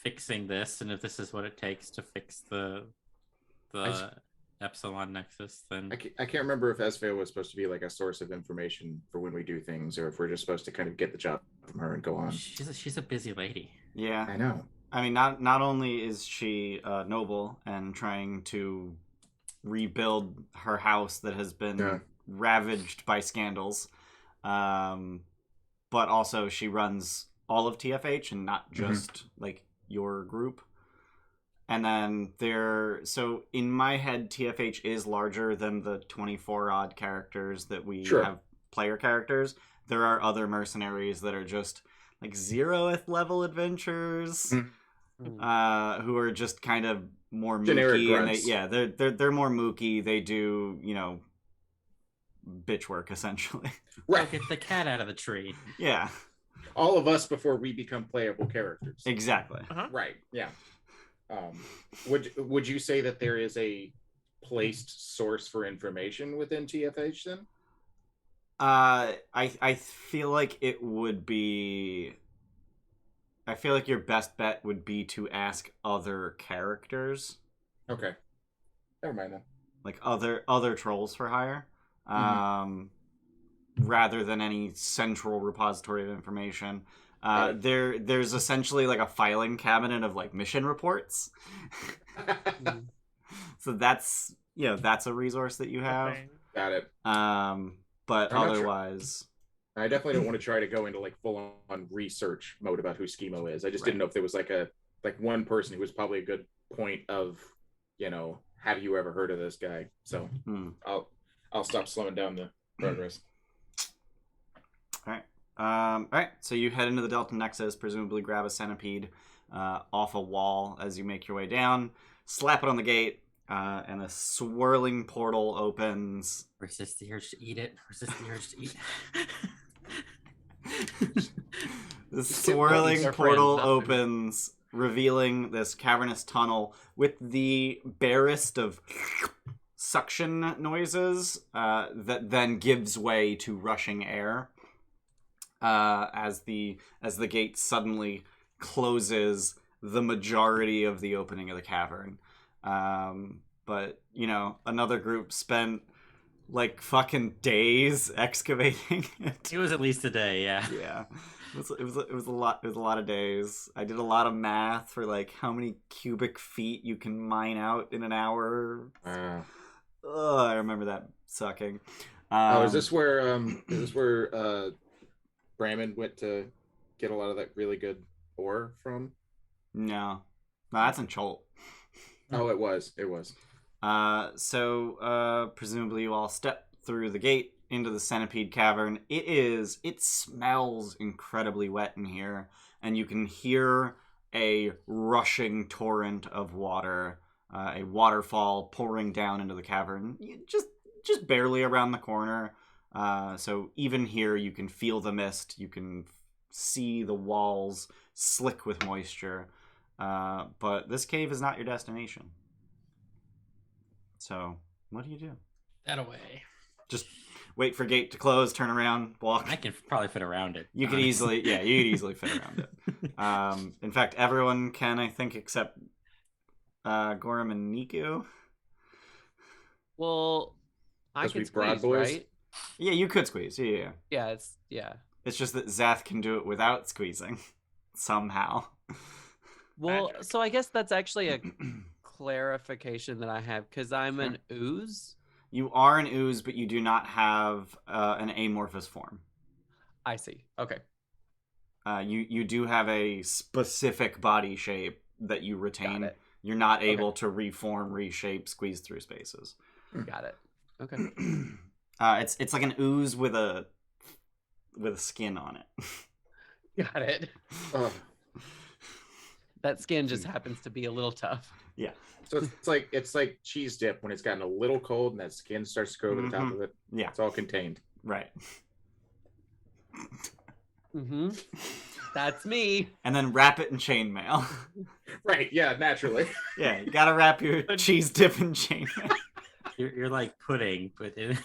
fixing this, and if this is what it takes to fix the Epsilon Nexus, then I can't remember if Esveo was supposed to be like a source of information for when we do things, or if we're just supposed to kind of get the job from her and go on. she's a busy lady. Yeah. I know. I mean, not only is she noble and trying to rebuild her house that has been ravaged by scandals, but also she runs all of TFH and not just like your group. And then so in my head, TFH is larger than the 24 odd characters that we have player characters. There are other mercenaries that are just like 0th level adventurers, who are just kind of more mooky, and they're more mooky. They do, bitch work essentially. Right. Get the cat out of the tree. Yeah. All of us before we become playable characters. Exactly. Right. Yeah. Would you say that there is a placed source for information within TFH then? I feel like it would be. I feel like your best bet would be to ask other characters. Okay. Never mind then. Like other trolls for hire, rather than any central repository of information. There's essentially like a filing cabinet of like mission reports. So that's a resource that you have. Got it. But otherwise, I definitely don't want to try to go into like full on research mode about who Schemo is. I just didn't know if there was like one person who was probably a good point of, have you ever heard of this guy? So I'll stop slowing down the run risk. All right, so you head into the Delta Nexus, presumably grab a centipede off a wall as you make your way down, slap it on the gate, and a swirling portal opens. Resist the urge to eat it. Resist the urge to eat it. The swirling portal opens, revealing this cavernous tunnel with the barest of suction noises that then gives way to rushing air. As the gate suddenly closes the majority of the opening of the cavern. But another group spent like fucking days excavating it. It was at least a day, yeah. Yeah. It was a lot of days. I did a lot of math for like how many cubic feet you can mine out in an hour. I remember that sucking. Is this where Brahmin went to get a lot of that really good ore from? No, that's in Cholt. Oh, it was. So presumably you all step through the gate into the Centipede Cavern. It smells incredibly wet in here, and you can hear a rushing torrent of water, a waterfall pouring down into the cavern, just barely around the corner. So even here you can feel the mist, you can see the walls slick with moisture, but this cave is not your destination. So what do you do? That away. Just wait for gate to close, turn around, walk. I can probably fit around it. You could easily fit around it. In fact, everyone can, I think, except Gorimm and Niku. Well, I could Broad squeeze, Boys? right? Yeah, you could squeeze. Yeah. Yeah. It's just that Zath can do it without squeezing somehow. Well, Magic. so I guess that's actually a clarification that I have, because I'm an ooze. You are an ooze, but you do not have an amorphous form. I see. Okay. You do have a specific body shape that you retain you're not able to reform, reshape, squeeze through spaces. Got it. Okay. It's like an ooze with a skin on it. Got it. Ugh. That skin just happens to be a little tough. Yeah. So it's like cheese dip when it's gotten a little cold and that skin starts to go over the top of it. Yeah. It's all contained. Right. Mm-hmm. That's me. And then wrap it in chainmail. Right, yeah, naturally. Yeah, you gotta wrap your cheese dip in chainmail. You're like pudding, but in...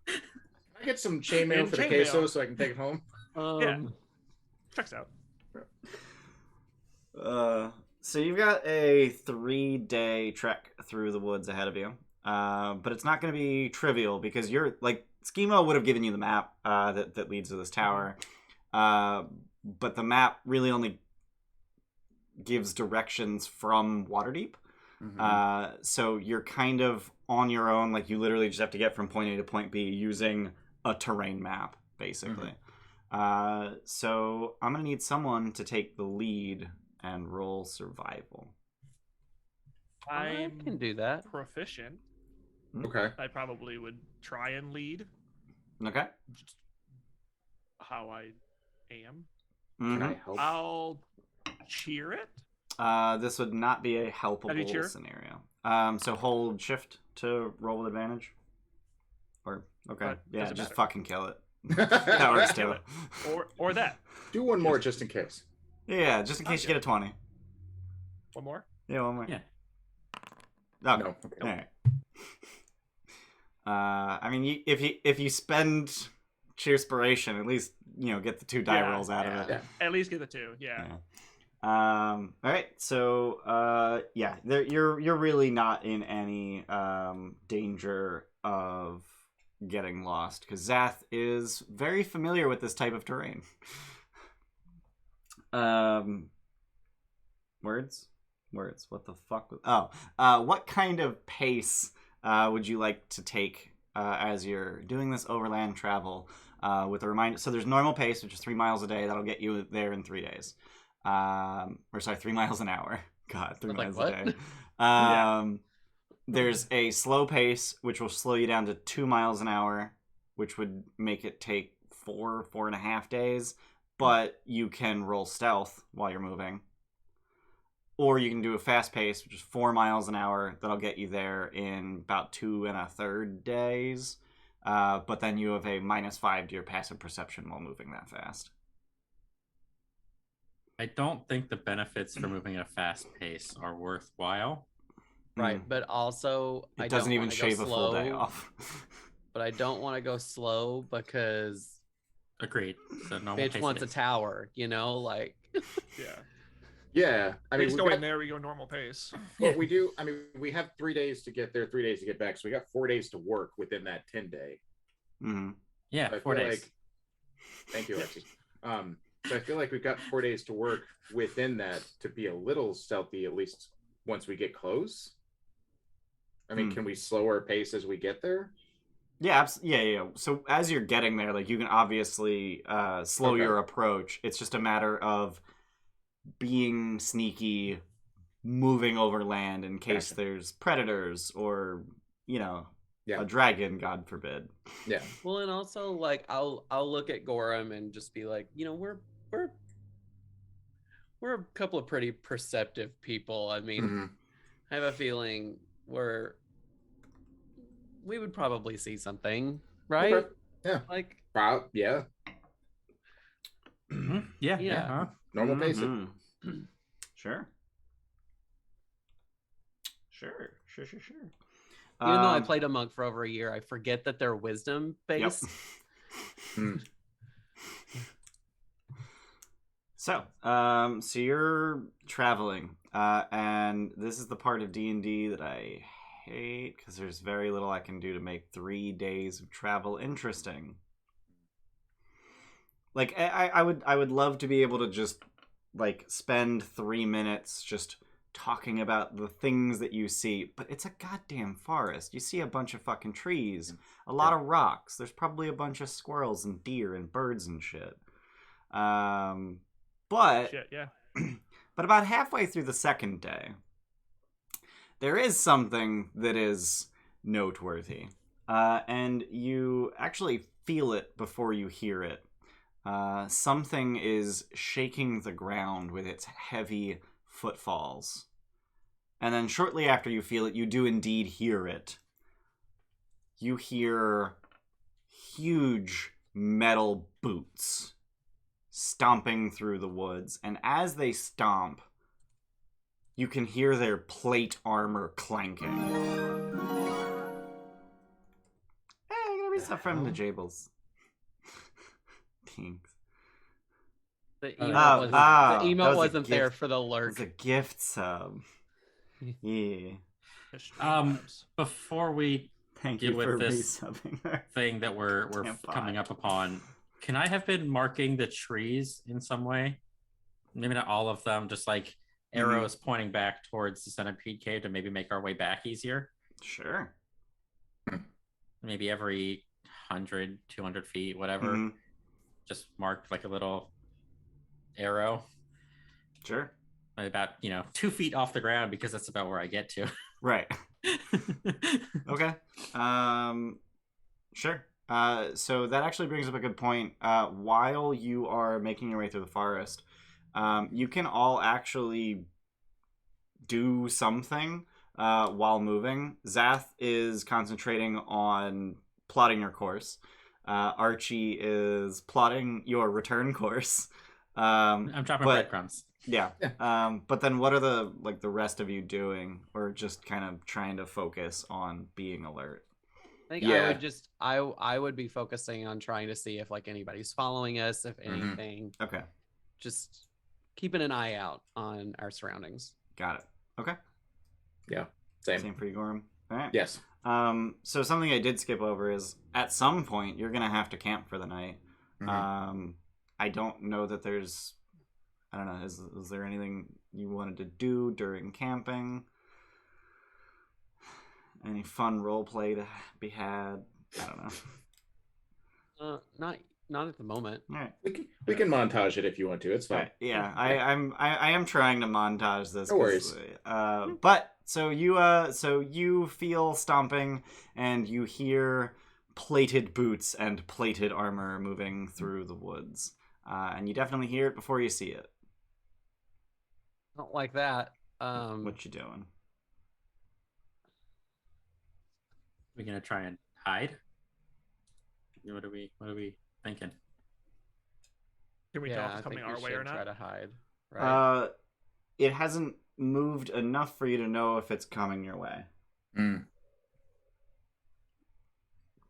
I get some chainmail for the Chainmail. queso so I can take it home. Yeah. Checks out. So you've got a 3-day trek through the woods ahead of you. But it's not going to be trivial because you're like Schemo would have given you the map that leads to this tower. But the map really only gives directions from Waterdeep. Mm-hmm. So you're kind of on your own. Like you literally just have to get from point A to point B using a terrain map, basically. So I'm going to need someone to take the lead and roll survival. I can do that. Proficient. Okay. I probably would try and lead Okay. just how I am. Can I help? I'll cheer it. This would not be a How do you helpable cheer? scenario. So hold shift to roll with advantage. Or okay, yeah, doesn't just matter. fucking kill it. That works Kill too. it. Or that. Do one more just in case. Yeah, just in case you get a 20. One more. Yeah, one more. Yeah. Okay. No. Okay. All right. I mean, if you spend cheerspiration, at least get the 2 die rolls out of it. Yeah. At least get the 2. Yeah. All right. So you're really not in any danger of getting lost because Zath is very familiar with this type of terrain. Words. What the fuck? What kind of pace would you like to take as you're doing this overland travel? With a reminder, so there's normal pace, which is 3 miles a day. That'll get you there in 3 days. 3 miles an hour. God, 3 miles a day. There's a slow pace, which will slow you down to 2 miles an hour, which would make it take 4.5 days. But you can roll stealth while you're moving. Or you can do a fast pace, which is 4 miles an hour. That'll get you there in about 2 1/3 days. But then you have a -5 to your passive perception while moving that fast. I don't think the benefits for moving at a fast pace are worthwhile. Right, but also It doesn't even shave a full day off. But I don't want to go slow because Agreed. So normal bitch pace wants it a is. tower, like Yeah. Yeah. I mean, Just we've go got- in there, we go normal pace. well, we do. I mean, we have 3 days to get there, 3 days to get back. So we got 4 days to work within that 10-day. Mm-hmm. Yeah, I 4 feel days. like- Thank you, Archie. So I feel like we've got 4 days to work within that to be a little stealthy, at least once we get close. I mean, can we slow our pace as we get there? Yeah, yeah. So as you're getting there, you can obviously slow Okay. your approach. It's just a matter of being sneaky, moving over land in case Gotcha. there's predators or Yeah. a dragon, God forbid. Yeah. well, and also I'll look at Gorimm and just be like, we're a couple of pretty perceptive people. I mean, Mhm. I have a feeling we would probably see something, right? Okay. Yeah. Yeah. Mhm. Yeah. Yeah. Huh? Normal pace. Mhm. Sure. Even though I played a monk for over a year, I forget that they're wisdom Yep. based. So you're traveling, and this is the part of D&D that I hate because there's very little I can do to make 3 days of travel interesting. I would love to be able to just spend 3 minutes just talking about the things that you see, but it's a goddamn forest. You see a bunch of fucking trees, a lot of rocks. There's probably a bunch of squirrels and deer and birds and shit. But Shit, yeah. but about halfway through the second day, there is something that is noteworthy. And you actually feel it before you hear it. Something is shaking the ground with its heavy footfalls. And then shortly after you feel it, you do indeed hear it. You hear huge metal boots stomping through the woods. And as they stomp, you can hear their plate armor clanking. Hey, I'm gonna read stuff from the Jables. Thanks. The emote wasn't there for the It lurk. was a gift sub. Yeah. Before we Thank get you with for this resubbing her. thing that we're coming up upon, can I have been marking the trees in some way? Maybe not all of them, just like arrows pointing back towards the centipede cave to maybe make our way back easier. Sure. Maybe every 100, 200 feet, whatever. Just marked like a little arrow. Sure. About 2 feet off the ground, because that's about where I get to. Right. Okay. Sure. So that actually brings up a good point. While you are making your way through the forest, you can all actually do something while moving. Zath is concentrating on plotting your course. Archie is plotting your return course. I'm dropping breadcrumbs. Yeah. But then what are the rest of you doing, or just kind of trying to focus on being alert? I think I would be focusing on trying to see if like anybody's following us, if anything. Okay. Just keeping an eye out on our surroundings. Got it. Okay. Yeah. Same for you, Gorimm. All right. Yes. So something I did skip over is at some point you're gonna have to camp for the night. I don't know that there's. I don't know. Is there anything you wanted to do during camping? Any fun role play to be had? I don't know. Not at the moment. All right. We can montage it if you want to. It's fine. Right. Yeah, I am trying to montage this. No worries. But so you feel stomping and you hear plated boots and plated armor moving through the woods, and you definitely hear it before you see it. I don't like that. What you doing? We're gonna try and hide. What are we thinking? Can we tell if I it's coming think we our way should or not? try to hide. Right. It hasn't moved enough for you to know if it's coming your way. I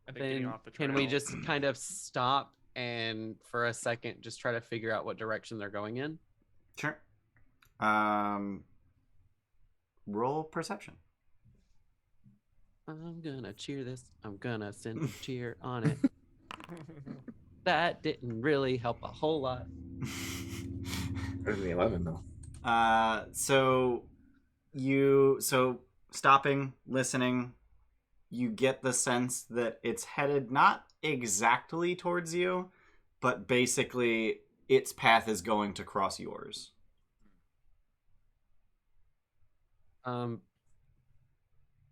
think getting Then off the trail. can we just kind of stop and for a second just try to figure out what direction they're going in? Sure. Roll perception. I'm gonna cheer this. I'm gonna send a cheer on it. That didn't really help a whole lot. Better than 11 though. So stopping, listening, you get the sense that it's headed not exactly towards you, but basically its path is going to cross yours.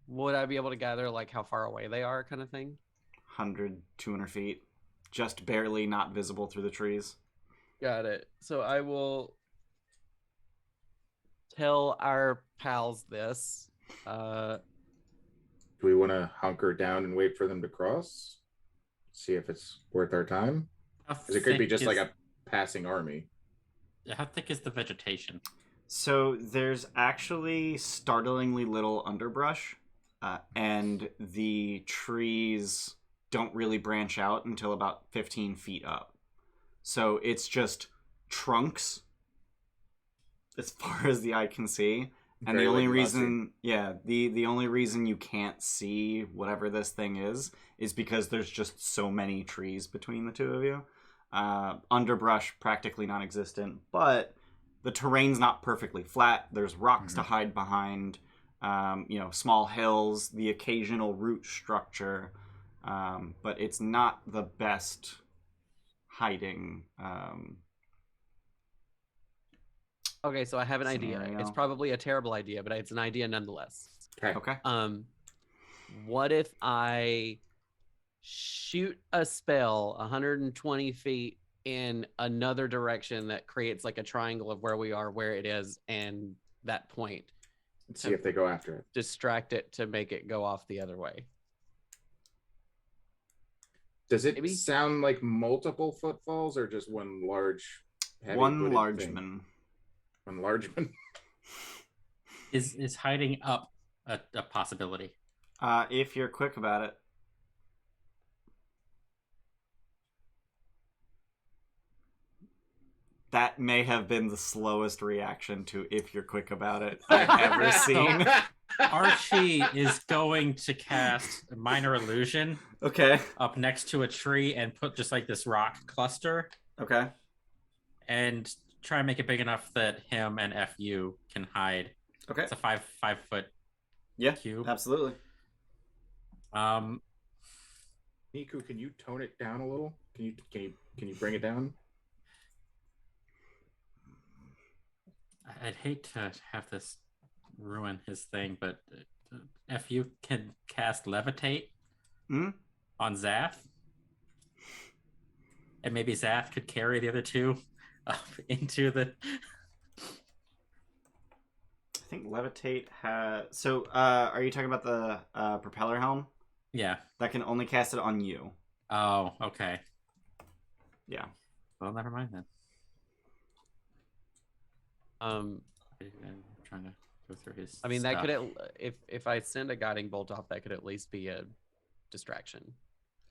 Would I be able to gather like how far away they are, kind of thing? 100, 200 feet. Just barely not visible through the trees. Got it. So I will tell our pals this. Do we want to hunker down and wait for them to cross? See if it's worth our time? Because it could be just like a passing army. How thick is the vegetation? So there's actually startlingly little underbrush, and the trees don't really branch out until about 15 feet up. So it's just trunks as far as the eye can see. And the only reason, the only reason you can't see whatever this thing is because there's just so many trees between the two of you. Underbrush practically non-existent, but the terrain's not perfectly flat. There's rocks to hide behind, small hills, the occasional root structure, but it's not the best hiding. Okay, so I have an idea. Scenario. It's probably a terrible idea, but it's an idea nonetheless. Okay. What if I shoot a spell 120 feet in another direction that creates like a triangle of where we are, where it is, and that point? Let's see if they go after it. Distract it to make it go off the other way. Does it Maybe? sound like multiple footfalls or just one large, One heavy-footed large thing? man. One large man. Is hiding up a possibility? If you're quick about it. That may have been the slowest reaction to "if you're quick about it" I've ever seen. Archie is going to cast Minor Illusion Okay. up next to a tree and put just like this rock cluster Okay. and try and make it big enough that him and FU can hide. Okay. It's a 5-foot Yeah. cube. Absolutely. Niku, can you tone it down a little? Can you bring it down? I'd hate to have this ruin his thing, but FU can cast Levitate on Zath. And maybe Zath could carry the other two up into the... I think levitate has. So, are you talking about the propeller helm? Yeah. That can only cast it on you. Oh, okay. Yeah. Well, never mind then. Um, I'm trying to go through his I mean, stuff. that could if I send a guiding bolt off, that could at least be a distraction.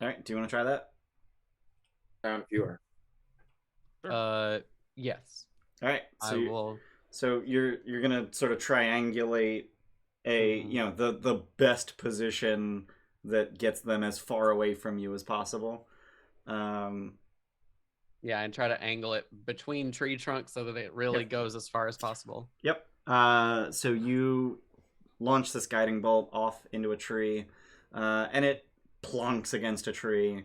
All right. Do you want to try that? Down if you are. Yes. All right. So I will. So you're gonna sort of triangulate a the best position that gets them as far away from you as possible. Yeah, and try to angle it between tree trunks so that it really goes as far as possible. Yep. So you launch this guiding bolt off into a tree, and it plonks against a tree,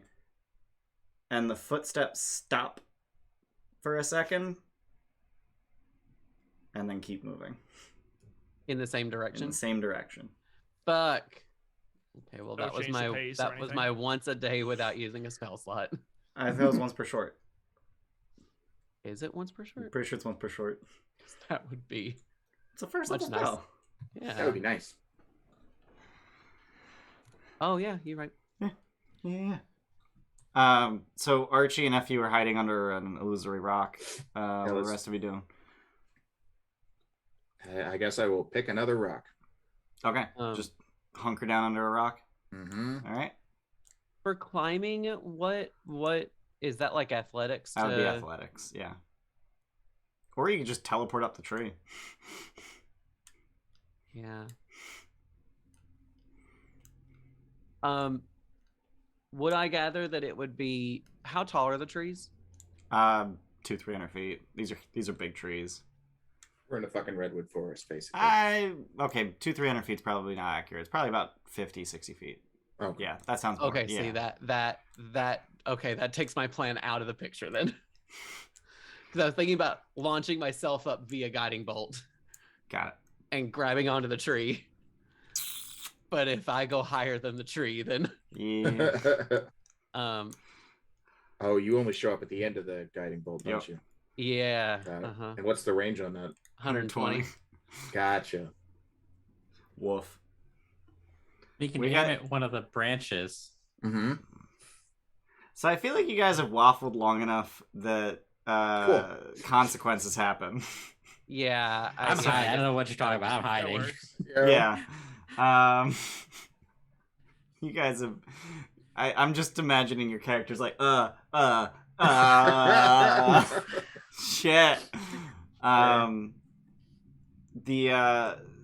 and the footsteps stop for a second, and then keep moving In the same direction. in the same direction. Fuck. Okay, well No that was change to my pace or that was anything? my once a day without using a spell slot. I think it was once per short. Is it once per I'm short? pretty sure it's once per short. That would be It's a first Much level nice. spell. yeah. That would be nice. Oh yeah, you're right. Yeah. So Archie and FU are hiding under an illusory rock. What are the let's- rest of you doing? I guess I will pick another rock. Okay. Um, Just hunker down under a rock. Mm-hmm. All right. For climbing, what is that like athletics? That would be to- athletics. Yeah. Or you could just teleport up the tree. Yeah. Would I gather that it would be how tall are the trees? 200-300 feet. These are big trees. We're in a fucking redwood forest, basically. 200-300 feet's probably not accurate. It's probably about 50-60 feet. Oh, Yeah, that sounds more, Okay, yeah. see that okay, that takes my plan out of the picture then. Because I was thinking about launching myself up via guiding bolt Got it. and grabbing onto the tree. But if I go higher than the tree, then Yeah. Oh, you only show up at the end of the guiding bolt, don't you? yeah, Got it. uh-huh. And what's the range on that? 120. Gotcha. Woof. You can We aim got- at one of the branches. Mm-hmm. So I feel like you guys have waffled long enough that consequences happen. Yeah, I'm yeah, hiding. I don't know what you're talking about. I'm That hiding. works. Yeah. You guys have. I'm just imagining your characters like shit.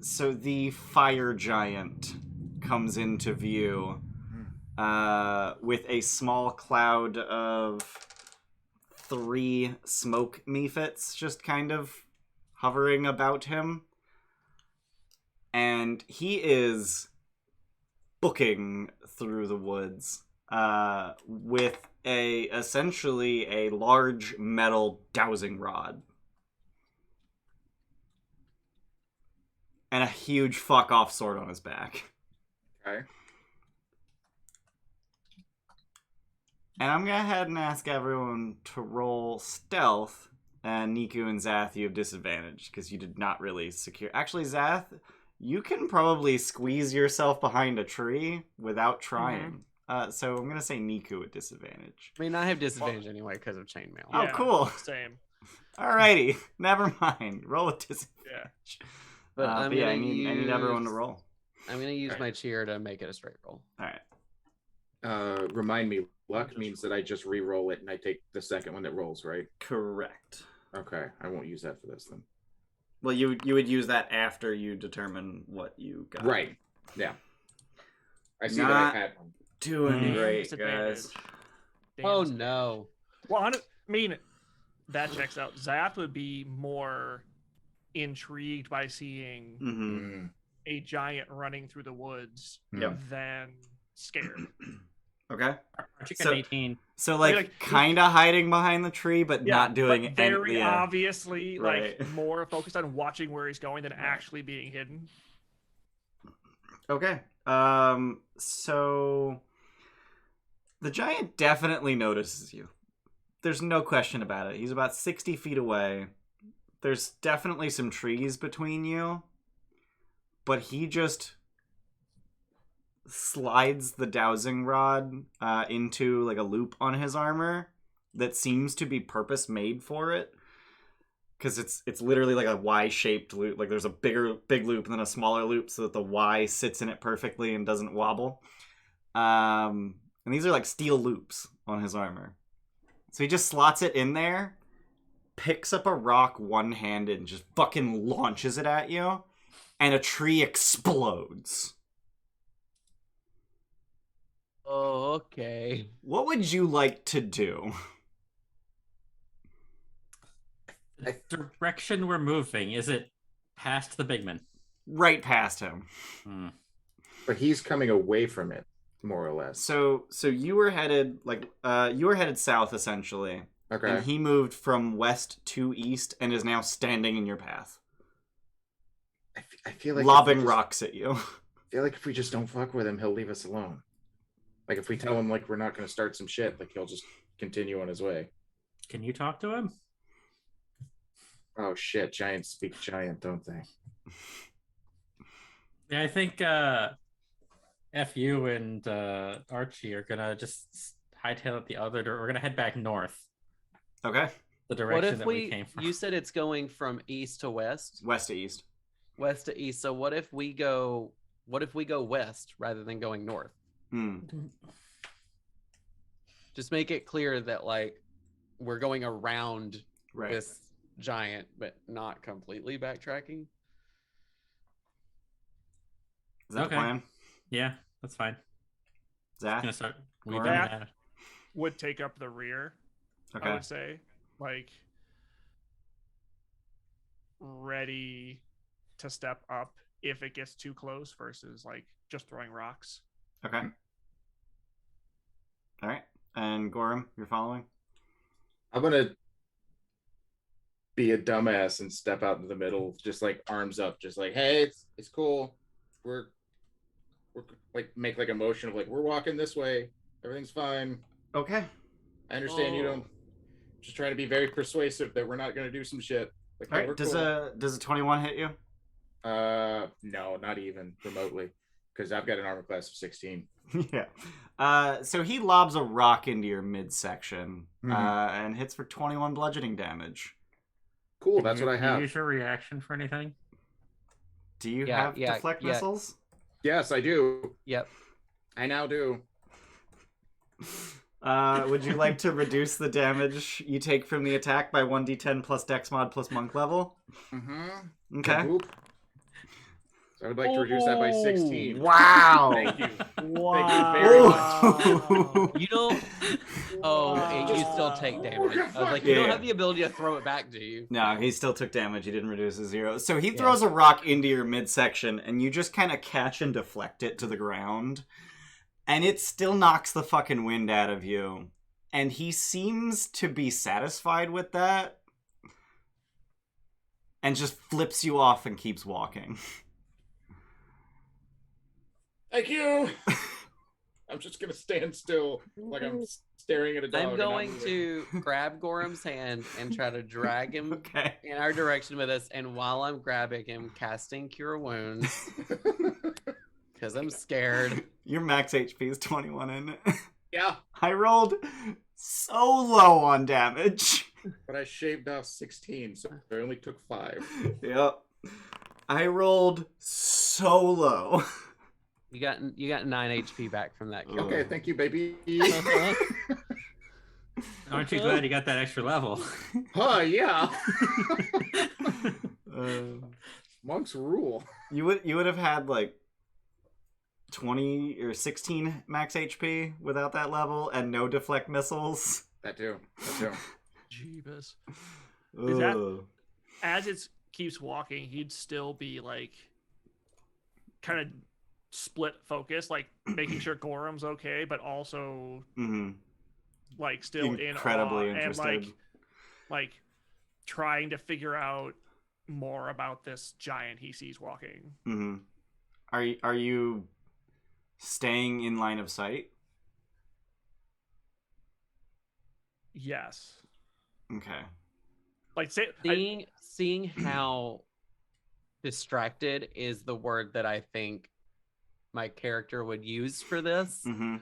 So the fire giant comes into view with a small cloud of 3 smoke mephits just kind of hovering about him. And he is booking through the woods with essentially a large metal dowsing rod. and a huge fuck off sword on his back. Okay. And I'm gonna head and ask everyone to roll stealth. And Niku and Zath, you have disadvantage because you did not really secure. Actually, Zath, you can probably squeeze yourself behind a tree without trying. So I'm gonna say Niku at disadvantage. I mean, I have disadvantage anyway because of chainmail. Oh, cool. Same. Alrighty, never mind. Roll a disadvantage. But But yeah, I need everyone to roll. I'm gonna use my cheer to make it a straight roll. All right. Remind me, luck means that I just re-roll it and I take the second one that rolls, right? Correct. Okay, I won't use that for this then. Well, you would use that after you determine what you got. Right. Yeah. I see Not that I had one. Doing great, Disadvantage. guys. Damn Oh disadvantage. no! Well, I mean, that checks out. Zath would be more intrigued by seeing Mm-hmm. a giant running through the woods Yep. than scared. Okay. Archie So- got 18. So Like, like kind of hiding behind the tree, but not doing but very any. Yeah. obviously, Right. like more focused on watching where he's going than actually being hidden. Okay. So the giant definitely notices you. There's no question about it. He's about 60 feet away. There's definitely some trees between you, but he just slides the dowsing rod into like a loop on his armor that seems to be purpose made for it, because it's literally like a Y-shaped loop. Like there's a big loop and then a smaller loop so that the Y sits in it perfectly and doesn't wobble. And these are like steel loops on his armor. So he just slots it in there, picks up a rock one-handed and just fucking launches it at you, and a tree explodes. Oh, okay. What would you like to do? The direction we're moving, is it past the big man? Right past him. Hmm. But he's coming away from it, more or less. So you were headed south essentially, Okay. and he moved from west to east and is now standing in your path, I feel like lobbing if we just- rocks at you. I feel like if we just don't fuck with him, he'll leave us alone. Like if we tell him like we're not going to start some shit, like he'll just continue on his way. Can you talk to him? Oh shit! Giants speak giant, don't they? Yeah, I think FU and Archie are gonna just hightail it the other door. We're gonna head back north, Okay. the What direction if that we came from. You said it's going from east to west, West to east. west to east. So what if we go west rather than going north? Just make it clear that like we're going around Right. this giant, but not completely backtracking. Is that Okay. the plan? Yeah, that's fine. Zath? Gonna start Gorimm? weaving that. Would take up the rear, I Okay. would say. Like, ready to step up if it gets too close versus, like, just throwing rocks. Okay. All right. And Gorimm, you're following? I'm gonna be a dumbass and step out in the middle, just like arms up, just like, hey, it's cool. We're like make like a motion of like we're walking this way. Everything's fine. Okay. I understand you don't. Just trying to be very persuasive that we're not gonna do some shit. Like, All hey, right. we're Does a 21 hit you? cool. No, not even remotely, because I've got an armor class of 16. Yeah. So he lobs a rock into your midsection Mhm. and hits for 21 bludgeoning damage. Cool, Can that's you- what I can you have. Use your reaction for anything? Do you Yeah, have yeah, deflect yeah. missiles? Yes, I do. Yep. I now do. Would you like to reduce the damage you take from the attack by 1d10 plus dex mod plus monk level? Mm-hmm. Okay. So I would like to reduce that by 16. Wow. Thank you. Wow. You don't. Oh, you still take damage. I was like, you Yeah, don't yeah. have the ability to throw it back, do you? No, he still took damage. He didn't reduce his 0. So he throws a rock into your midsection, and you just kind of catch and deflect it to the ground. And it still knocks the fucking wind out of you. And he seems to be satisfied with that. And just flips you off and keeps walking. Thank you. I'm just gonna stand still, like I'm staring at a dog. I'm and not going moving. to grab Gorimm's hand and try to drag him Okay. in our direction with us. And while I'm grabbing him, casting Cure Wounds because I'm scared. Your max HP is 21, isn't it? Yeah, I rolled so low on damage. but I shaved off 16, so I only took 5. Yep. I rolled so low. You got 9 HP back from that. Cure. Okay, thank you, baby. Aren't you glad you got that extra level? Oh yeah. Uh, Monks rule. you would have had like 20 or 16 max HP without that level and no deflect missiles. That too. That too. Jeebus. Ugh. Is that- As it keeps walking, he'd still be like kind of split focus, like making sure Gorimm's okay, but also Mhm. like still Incredibly in awe interested. and like trying to figure out more about this giant he sees walking. Mhm. Are you staying in line of sight? Yes. Okay. Like say Seeing how distracted is the word that I think my character would use for this. Mhm.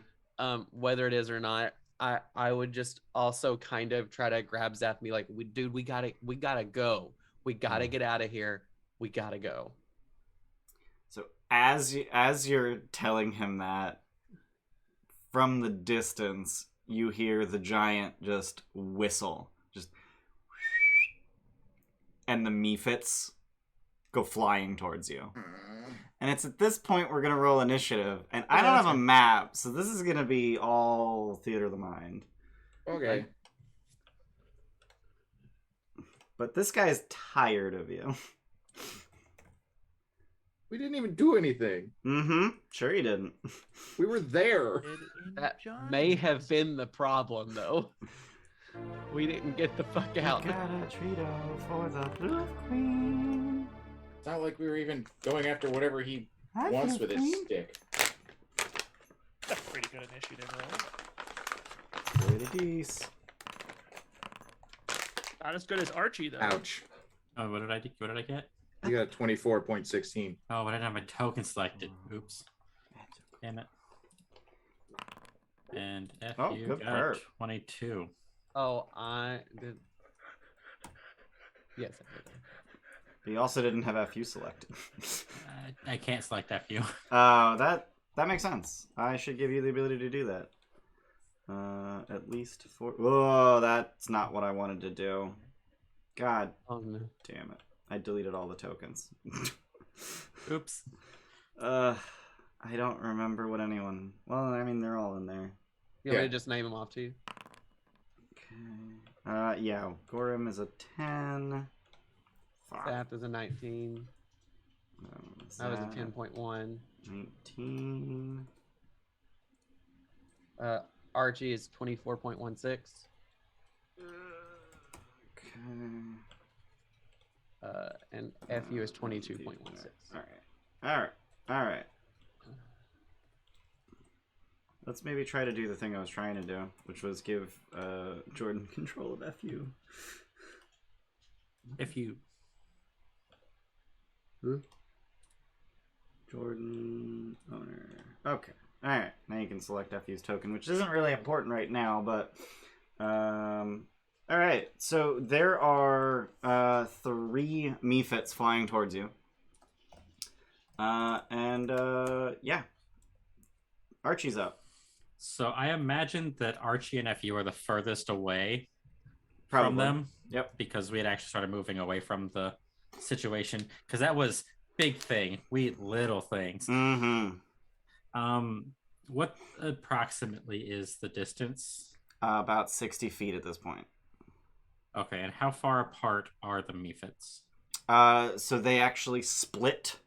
Whether it is or not, I would just also kind of try to grab Zath and be like, dude, we gotta go. We gotta get out of here. We gotta go. So as you're telling him that, from the distance, you hear the giant just whistle, just, and the mephits go flying towards you. And it's at this point we're gonna roll initiative, and I don't have a map, so this is gonna be all theater of the mind. Okay. But this guy's tired of you. We didn't even do anything. Mm-hmm. Sure you didn't. We were there. That may have been the problem, though. We didn't get the fuck out. Got a Trito for the Blue Queen. It's not like we were even going after whatever he wants with his stick. that's a pretty good initiative roll. Pretty decent. Not as good as Archie though. Ouch. Oh, what did I get? You got 24.16. Oh, but I didn't have my token selected. Oops. Damn it. And F Oh, you good got perk. 22. Oh, I did. Yes, I did. He also didn't have FU selected. I can't select FU. Oh, that makes sense. I should give you the ability to do that. At least 4. Oh, that's not what I wanted to do. God Oh no. damn it. I deleted all the tokens. Oops. I don't remember what anyone... Well, I mean, they're all in there. You want me Yeah. to just name them off to you? Okay. Yeah, Gorimm is a 10. Fuck. Zath is a 19. I was a Zath, 10.1. 19. Archie is 24.16. Okay. And FU is 22.16. Alright. Let's maybe try to do the thing I was trying to do, which was give Jordan control of FU. If you Jordan owner. Okay. Alright. Now you can select FU's token, which isn't really important right now, but alright. So there are 3 mephits flying towards you. Yeah. Archie's up. So I imagine that Archie and FU are the furthest away Probably. from them. Yep. Because we had actually started moving away from the situation. Because that was big thing. We eat little things. Mm-hmm. What approximately is the distance? About 60 feet at this point. Okay, and how far apart are the mephits? So they actually split.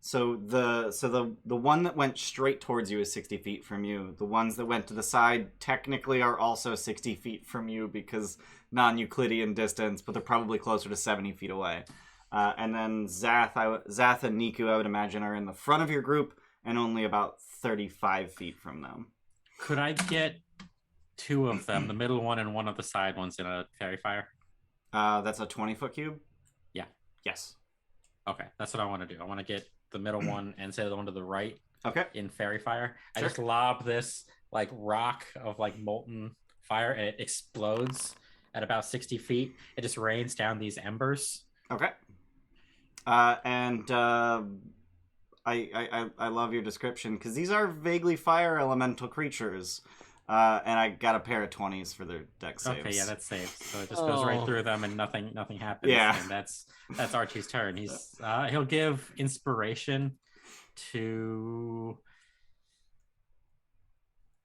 So the one that went straight towards you is 60 feet from you. The ones that went to the side technically are also 60 feet from you because non-Euclidean distance, but they're probably closer to 70 feet away. And then Zath and Niku, I would imagine, are in the front of your group, and only about 35 feet from them. Could I get 2 of them, the middle one and one of the side ones, in a fairy fire? That's a 20-foot cube? Yeah. Yes. Okay, that's what I want to do. I want to get the middle one and say the one to the right Okay. in fairy fire. I Sure. just lob this like rock of like molten fire, and it explodes at about 60 feet. It just rains down these embers. Okay. I love your description, because these are vaguely fire elemental creatures. And I got a pair of 20s for their deck saves. Okay, yeah, that's safe. So it just goes right through them, and nothing happens. Yeah. And that's Archie's turn. He'll give inspiration to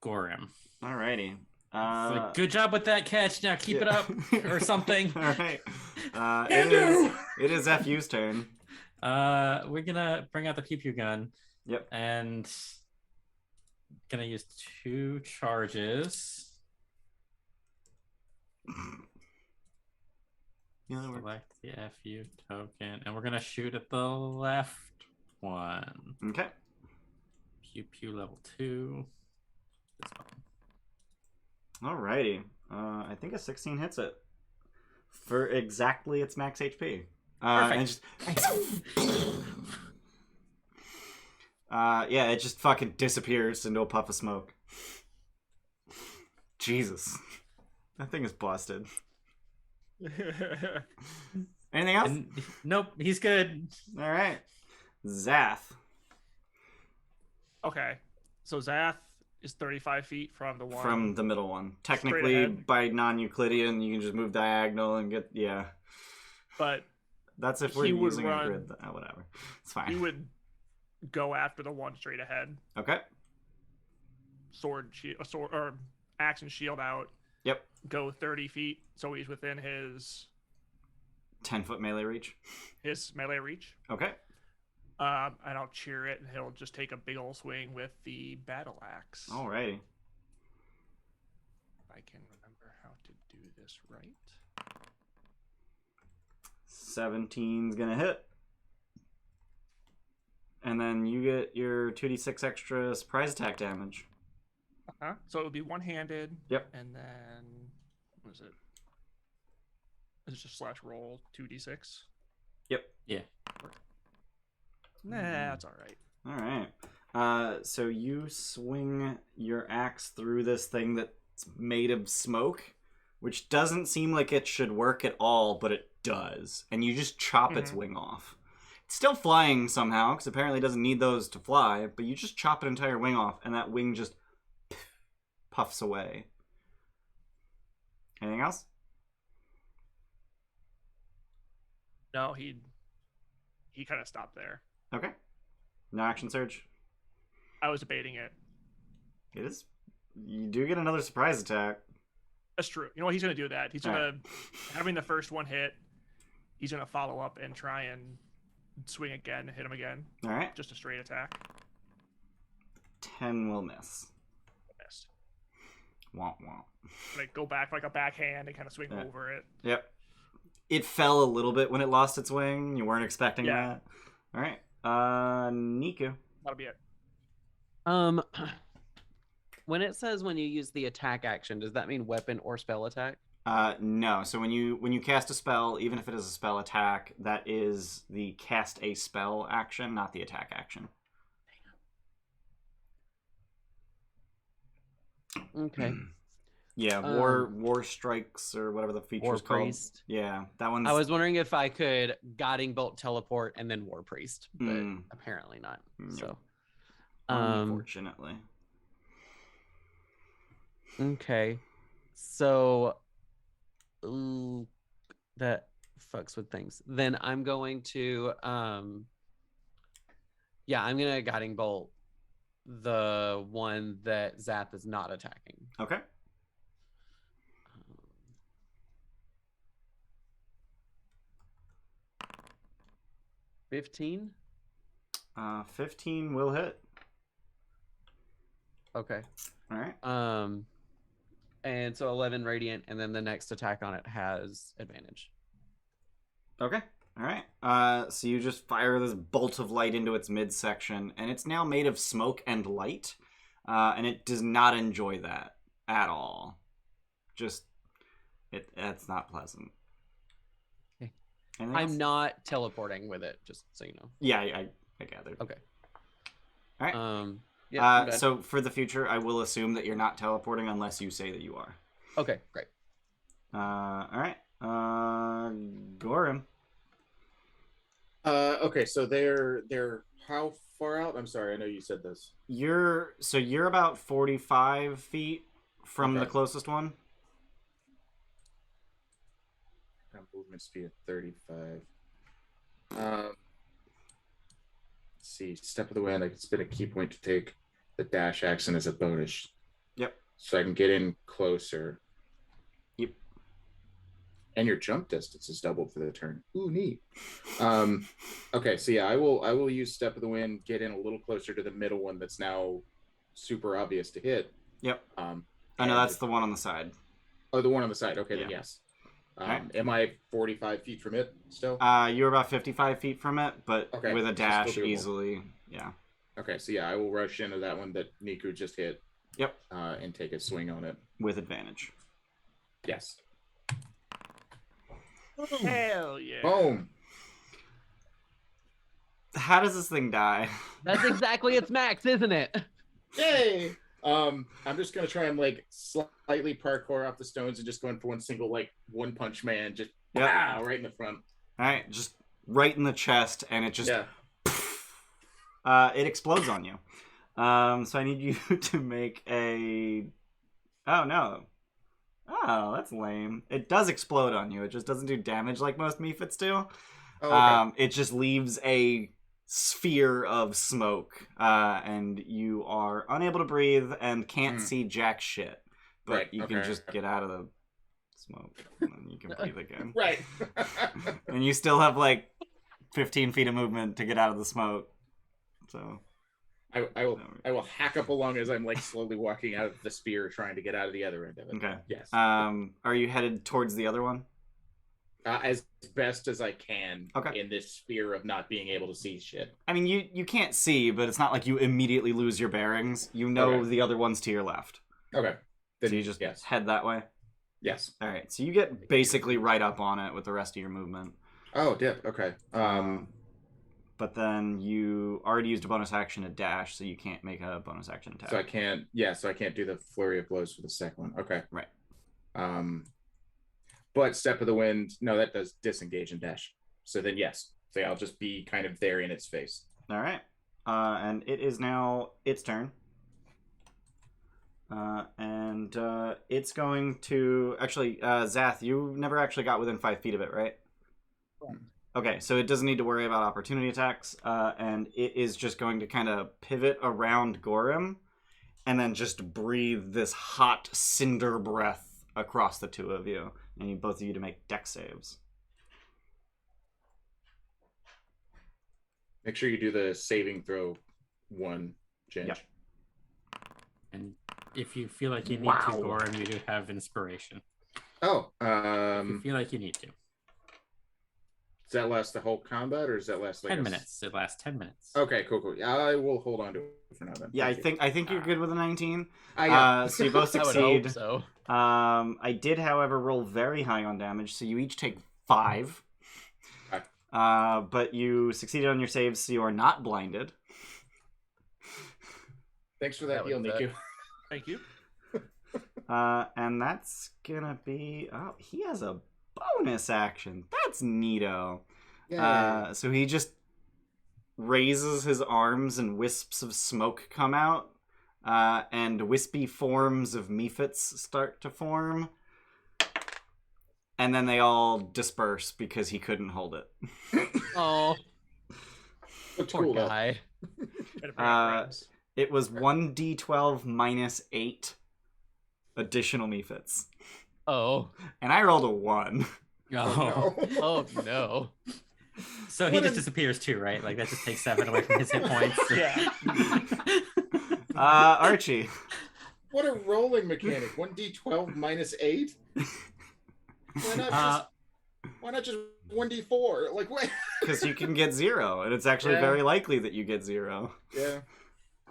Gorimm. Alrighty. It's like, good job with that catch. Now keep it up, or something. All right. It is FU's turn. We're gonna bring out the pew pew gun. Yep. And gonna use 2 charges. Yeah, that works. Select the FU token, and we're gonna shoot at the left one. Okay. Pew pew level 2. This one. Alrighty. I think a 16 hits it for exactly its max HP. And just, yeah, it just fucking disappears into a puff of smoke. Jesus, that thing is busted. Anything else? Nope, he's good. All right, Zath. Okay, so Zath is 35 feet from the one. From the middle one. Straight Technically, ahead. by non-Euclidean, you can just move diagonal and get, yeah. But That's if we're he would using a run- grid. Whatever. It's fine. he would go after the one straight ahead. Okay. Sword, or axe and shield out. Yep. Go 30 feet, so he's within his 10-foot melee reach. melee reach. Okay. And I'll cheer it, and he'll just take a big old swing with the battle axe. Alrighty. If I can remember how to do this right. 17's gonna hit. And then you get your 2d6 extra surprise attack damage. Uh-huh. So it would be one-handed. Yep. And then, what is it? Is it just slash roll 2d6? Yep. Yeah. Nah, that's all right. Alright. So you swing your axe through this thing that's made of smoke, which doesn't seem like it should work at all, but it does. And you just chop its wing off. It's still flying somehow, because apparently it doesn't need those to fly, but you just chop an entire wing off, and that wing just puffs away. Anything else? No, he kind of stopped there. Okay. No action surge. I was debating it. It is. You do get another surprise attack. That's true. You know what? He's going to do that. He's going Alright. to, having the first one hit, he's going to follow up and try and swing again and hit him again. Alright. Just a straight attack. 10 will miss. Missed. Womp womp. Like go back like a backhand and kind of swing Yeah. over it. Yep. It fell a little bit when it lost its wing. You weren't expecting Yeah. that. Alright. Niku. That'll be it. When it says when you use the attack action, does that mean weapon or spell attack? No. So when you cast a spell, even if it is a spell attack, that is the cast a spell action, not the attack action. Okay. Yeah, war strikes or whatever the feature's War called. Priest. Yeah, that one's. I was wondering if I could Guiding Bolt teleport and then War Priest, but Mm. apparently not. Nope. So, Unfortunately. okay. So, that fucks with things. Then I'm going to, yeah, I'm gonna Guiding Bolt the one that Zath is not attacking. Okay. 15. 15 will hit. Okay. All right. And so 11 radiant, and then the next attack on it has advantage. Okay. All right. So you just fire this bolt of light into its midsection, and it's now made of smoke and light, and it does not enjoy that at all. It's not pleasant. Okay. Anything I'm else? not teleporting with it, just so you know. Yeah, I gathered. Okay. All right. Yeah. I'm done. So for the future, I will assume that you're not teleporting unless you say that you are. Okay, great. All right. Gorimm. Okay, so they're how far out? I'm sorry, I know you said this. You're about 45 feet from the Okay. closest one. Movement speed of 35. Let's see. Step of the wind. I can spin a key point to take the dash action as a bonus. Yep. So I can get in closer. Yep. And your jump distance is doubled for the turn. Ooh, neat. Okay, so yeah, I will use Step of the Wind, get in a little closer to the middle one that's now super obvious to hit. Yep. Oh no, and- that's the one on the side. Oh, the one on the side. Okay, Yeah. then yes. Alright. Am I 45 feet from it still? You're about 55 feet from it, but Okay, with a so dash still doable. easily. Yeah. Okay, so yeah, I will rush into that one that Niku just hit. Yep. And take a swing on it. With advantage. Yes. Hell yeah. Boom. How does this thing die? That's exactly its max, isn't it? Yay! I'm just gonna try and like slightly parkour off the stones and just going for one single like one punch man, just Yep. pow, right in the front. All right, just right in the chest, and it just Yeah. it explodes on you. So I need you to make a. Oh no. Oh, that's lame. It does explode on you. It just doesn't do damage like most Mephits do. Oh, okay. It just leaves a sphere of smoke, and you are unable to breathe and can't see jack shit. But Right, you can okay. just get out of the smoke, and then you can breathe again. Right. And you still have like 15 feet of movement to get out of the smoke. So I will hack up along as I'm like slowly walking out of the spear, trying to get out of the other end of it. okay. Yes. Are you headed towards the other one? As best as I can Okay. in this sphere of not being able to see shit. I mean, you can't see, but it's not like you immediately lose your bearings. You know Okay. the other one's to your left. Okay. Then So you just yes. head that way. Yes. All right. So you get basically right up on it with the rest of your movement. Oh, dip. Okay. But then you already used a bonus action to dash, so you can't make a bonus action attack. So I can't. Yeah. So I can't do the flurry of blows for the second one. Okay. Right. But Step of the Wind. No, that does disengage and dash. So then yes. So I'll just be kind of there in its face. All right. And it is now its turn. And it's going to actually, Zath, you never actually got within 5 feet of it, right? Okay, so it doesn't need to worry about opportunity attacks, and it is just going to kind of pivot around Gorimm, and then just breathe this hot cinder breath across the two of you. I need both of you to make dex saves. Make sure you do the saving throw one, Ginge. Yep. And if you feel like you need Wow. to, Gorimm, you do have inspiration. Oh, If you feel like you need to. does that last the whole combat, or does that last like 10 minutes. It lasts 10 minutes. Okay, cool. Yeah, I will hold on to it for now then. Yeah, Thank you. I think you're good with a 19. Yeah. So you both I would hope succeed. so. I did, however, roll very high on damage, so you each take 5. Okay. But you succeeded on your saves, so you are not blinded. Thanks for that That heal, was Niku. Thank you. And that's gonna be... Oh, he has a bonus action. That's neato. Yeah. So he just raises his arms and wisps of smoke come out. And wispy forms of Mephits start to form. And then they all disperse because he couldn't hold it. Oh, Looks poor cool, though. guy. Gotta bring up friends. It was 1d12 minus 8 additional Mephits. Oh. And I rolled a 1. Oh. No. Oh, no. So he What just a- disappears too, right? Like that just takes 7 away from his hit points. Yeah. Archie. What a rolling mechanic. 1d12 minus 8? Why not just... Why not just 1d4? Like, what? Because you can get 0, and it's actually Yeah. very likely that you get 0. Yeah.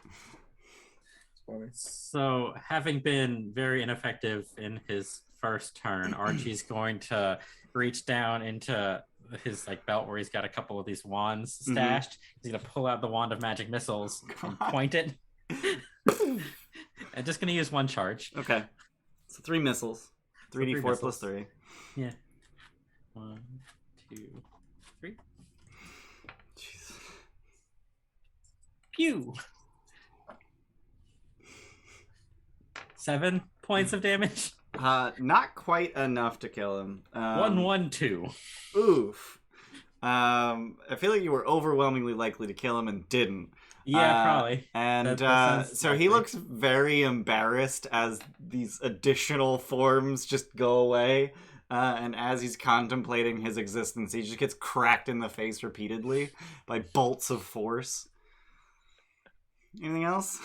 It's funny. So, having been very ineffective in his first turn, Archie's going to reach down into his like belt where he's got a couple of these wands stashed. He's gonna pull out the wand of magic missiles and point it. And just gonna use one charge. Okay. So 3 missiles. 3d4 plus 3. Yeah. 1, 2, 3. Jeez. Pew. 7 points of damage. Not quite enough to kill him. 1, 1, 2. Oof. I feel like you were overwhelmingly likely to kill him and didn't. Yeah, probably. And That sounds so he likely. looks very embarrassed as these additional forms just go away. And as he's contemplating his existence, he just gets cracked in the face repeatedly by bolts of force. Anything else?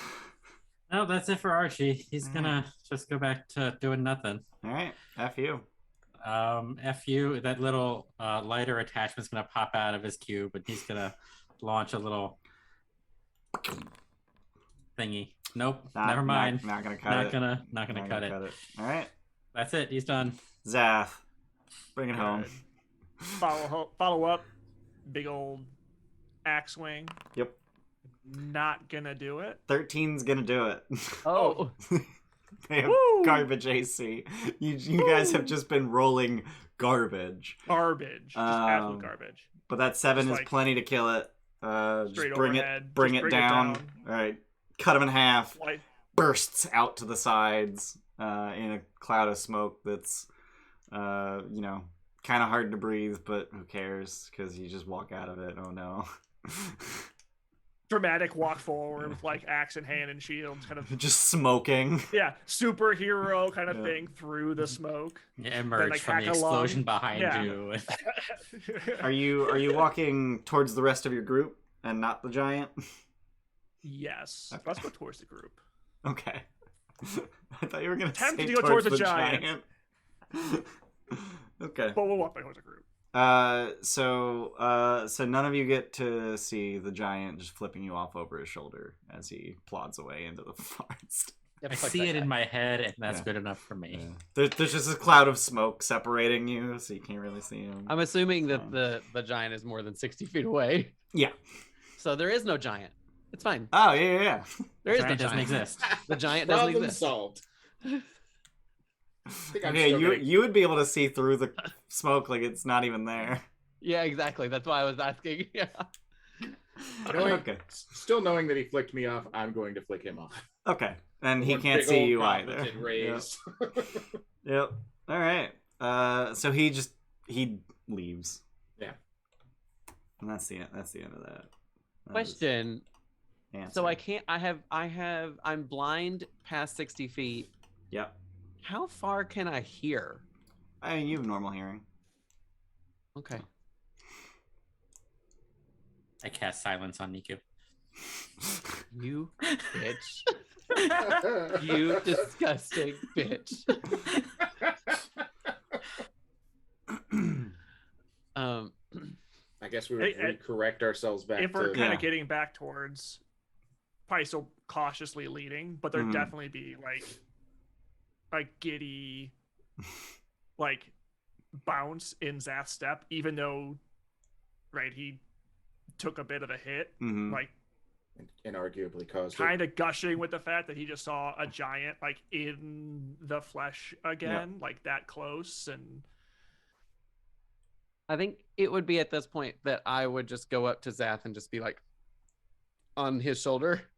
No, that's it for Archie. He's gonna just go back to doing nothing. All right. F you. F you. That little lighter attachment's gonna pop out of his cube, and he's gonna launch a little thingy. Nope. Never mind. Not gonna cut Not it. gonna cut it. All right. That's it. He's done. Zath, bring it home. Good. Follow up. Big old axe swing. Yep. Not gonna do it. 13's gonna do it. Oh, They have Woo! garbage AC. You guys have just been rolling garbage. Garbage. Just absolute garbage. But that 7 Just is like plenty to kill it. Just straight bring overhead. it, bring Just it down. All right, cut him in half. Like, Bursts out to the sides in a cloud of smoke. That's kind of hard to breathe, but who cares? Because you just walk out of it. Oh no. dramatic walk forward with like axe in hand and shield, kind of Just smoking. yeah, superhero kind of Yeah. thing through the smoke. You emerge like, from the hack along. explosion behind Yeah. you. Are you walking towards the rest of your group and not the giant? Yes, Okay. let's go towards the group. Okay. I thought you were gonna Tempted say to go towards towards the the giant. giant. Okay. But we'll walk back towards the group. So none of you get to see the giant just flipping you off over his shoulder as he plods away into the forest. I see it in my head, and that's Yeah. good enough for me. Yeah. There's just a cloud of smoke separating you, so you can't really see him. I'm assuming that the giant is more than 60 feet away. Yeah. So there is no giant. It's fine. Oh yeah. There is no Giant doesn't giant. exist. The giant doesn't Problem exist. solved. I think I'm Yeah, still gonna- you would be able to see through the smoke like it's not even there. Yeah, exactly. That's why I was asking. Yeah. Knowing- Okay. Still knowing that he flicked me off, I'm going to flick him off. Okay. And he One can't big see old you competent either. Raise. Yep. All right. So he leaves. Yeah. And that's the end of that. That was Question. answer. So I can't. I'm blind past 60 feet. Yep. How far can I hear? I mean, you have normal hearing. Okay. I cast silence on Niku. You bitch. You disgusting bitch. I guess we Hey, would correct ourselves back If we're to kind Yeah. of getting back towards, probably still cautiously leading, but there'd Mhm. definitely be like a giddy, like bounce in Zath's step, even though, right, he took a bit of a hit, Mhm. like inarguably caused it. kind of gushing with the fact that he just saw a giant like in the flesh again, like that close, and I think it would be at this point that I would just go up to Zath and just be like on his shoulder.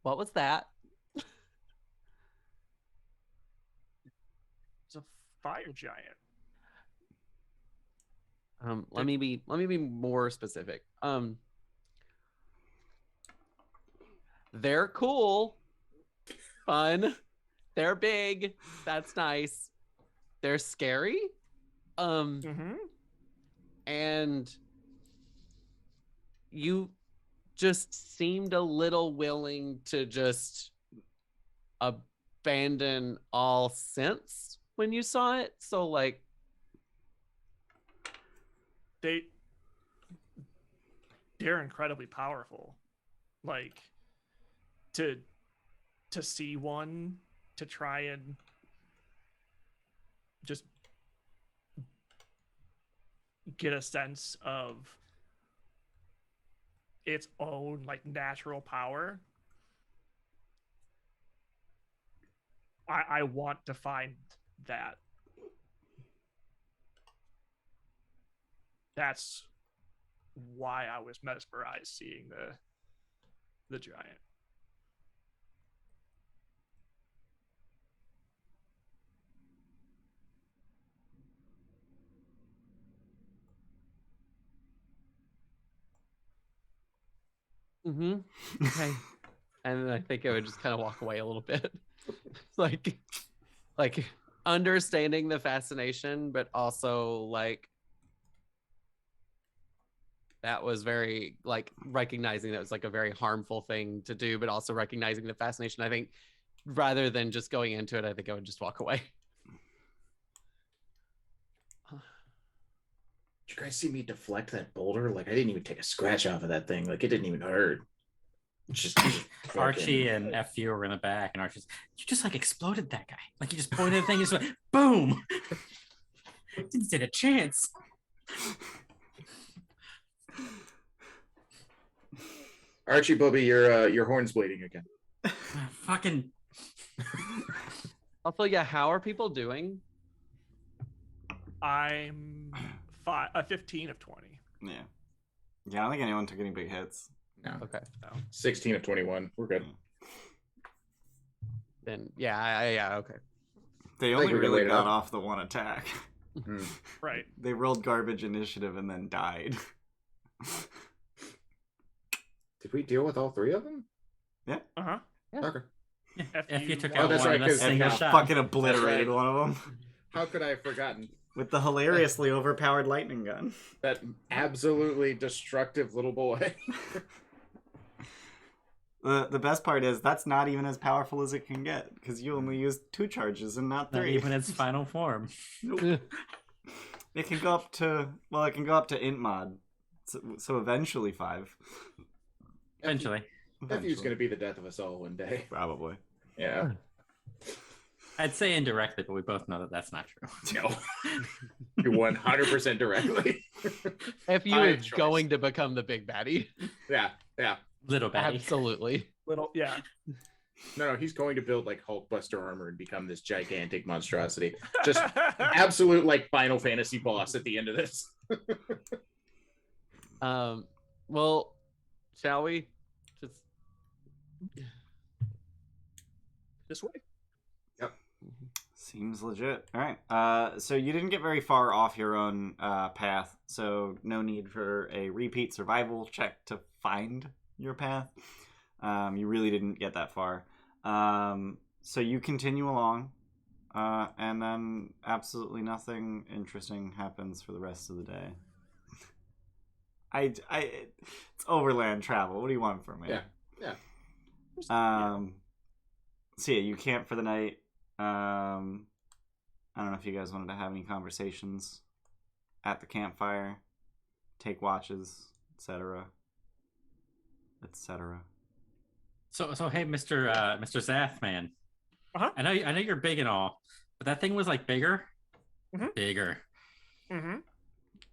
What was that? it's a fire giant. Let me be more specific. They're cool, fun, they're big. That's nice. They're scary. Mm-hmm. And you just seemed a little willing to just abandon all sense when you saw it, so like they're incredibly powerful. Like to see one, to try and just get a sense of its own like natural power. I want to find that. That's why I was mesmerized seeing the giant. Okay. And then I think I would just kind of walk away a little bit. like understanding the fascination, but also like that was very like recognizing that was like a very harmful thing to do, but also recognizing the fascination. I think rather than just going into it, I think I would just walk away. Did you guys see me deflect that boulder? Like I didn't even take a scratch off of that thing. Like it didn't even hurt. It's just Archie and FU were in the back, and Archie's, you just like exploded that guy. Like you just pointed at the thing, and just went boom. Didn't stand a chance. Archie, Bubby, your horn's bleeding again. Fucking. Also, yeah, how are people doing? I'm 15 of 20. Yeah. Yeah, I don't think anyone took any big hits. No. Okay. No. 16 of 21. We're good. Then yeah, okay. They only really got off the one attack. Right. They rolled garbage initiative and then died. Did we deal with all three of them? Yeah. Uh-huh. Yeah. Okay. If you took Oh, out that's one right, in a 'cause single And shot. fucking obliterated That's right. one of them How could I have forgotten? with the hilariously overpowered lightning gun. That absolutely destructive little boy. The best part is that's not even as powerful as it can get because you only used 2 charges and not 3. Not even its final form. Nope. It can go up to int mod, so eventually 5. Eventually. Nephew's going to be the death of us all one day. Probably. Yeah. I'd say indirectly, but we both know that that's not true. No. 100% directly. If you My are choice. going to become the big baddie, Yeah. Little baddie. absolutely. Little, yeah. No, he's going to build like Hulkbuster armor and become this gigantic monstrosity. Just absolute like Final Fantasy boss at the end of this. Well, shall we just This way. Seems legit. All right. So you didn't get very far off your own path, so no need for a repeat survival check to find your path. You really didn't get that far. So you continue along, and then absolutely nothing interesting happens for the rest of the day. It's overland travel. What do you want from me? Yeah. So yeah, you camp for the night. I don't know if you guys wanted to have any conversations at the campfire, take watches, etc. etc. So hey, Mr. Zath, man. Uh-huh. I know you're big and all, but that thing was like bigger. Mhm. Bigger. Mm-hmm.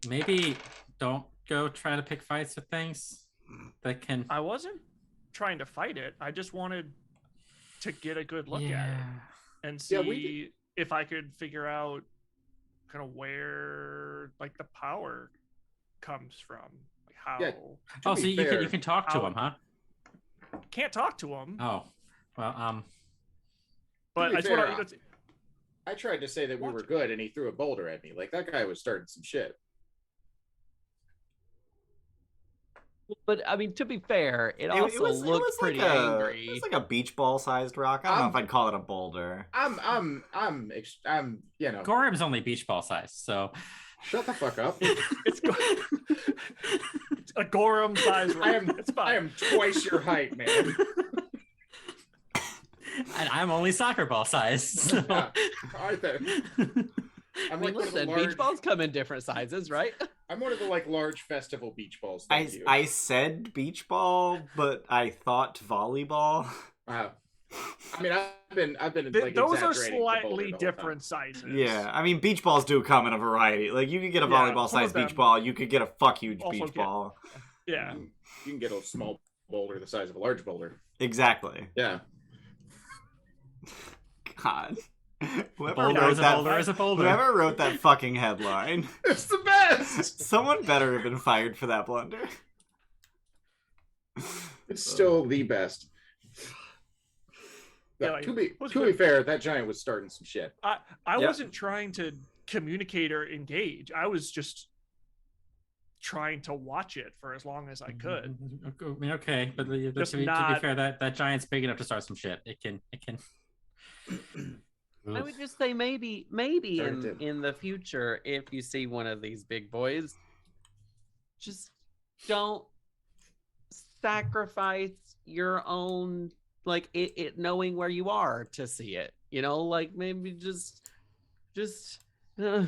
Maybe don't go try to pick fights with things that can. I wasn't trying to fight it. I just wanted to get a good look at it and see Yeah, if I could figure out kind of where like the power comes from, like how. Yeah. Oh, To so be you fair, can talk to how- him, huh? Can't talk to him, Oh, well, but be I just fair, want to. I tried to say that we were good, and he threw a boulder at me. Like that guy was starting some shit. But I mean, to be fair, it also looked pretty like angry. It was like a beach ball sized rock. I don't know if I'd call it a boulder. I'm you know. Gorimm's only beach ball size, so Shut the fuck up. It's a Gorimm size. I am It's fine. I am twice your height, man. And I'm only soccer ball size. So. Yeah. Are there? I I'm mean, like one of the listen, large, beach balls come in different sizes, right? I'm one of the like large festival beach balls. Thank you. I said beach ball, but I thought volleyball. Wow. I mean, I've been like Those are exaggerating to Boulder slightly the whole different sizes. Yeah, I mean, beach balls do come in a variety. Like, you could get a Yeah, volleyball some of sized beach them ball. You could get a fuck huge also beach get- ball. Yeah. time. You can get a small boulder the size of a large boulder. Exactly. Yeah. God. Whoever Boulder wrote is a that, boulder is a boulder. whoever wrote that fucking headline, It's the best. someone better have been fired for that blunder. It's still the best. Yeah, But like, to be what's to the- be fair, that giant was starting some shit. I Yep. wasn't trying to communicate or engage. I was just trying to watch it for as long as I could. I mean, okay, but Just to be not- fair, that giant's big enough to start some shit. It can. I would just say maybe Sorry, Tim. in the future, if you see one of these big boys, just don't sacrifice your own like it knowing where you are to see it. You know, like maybe just that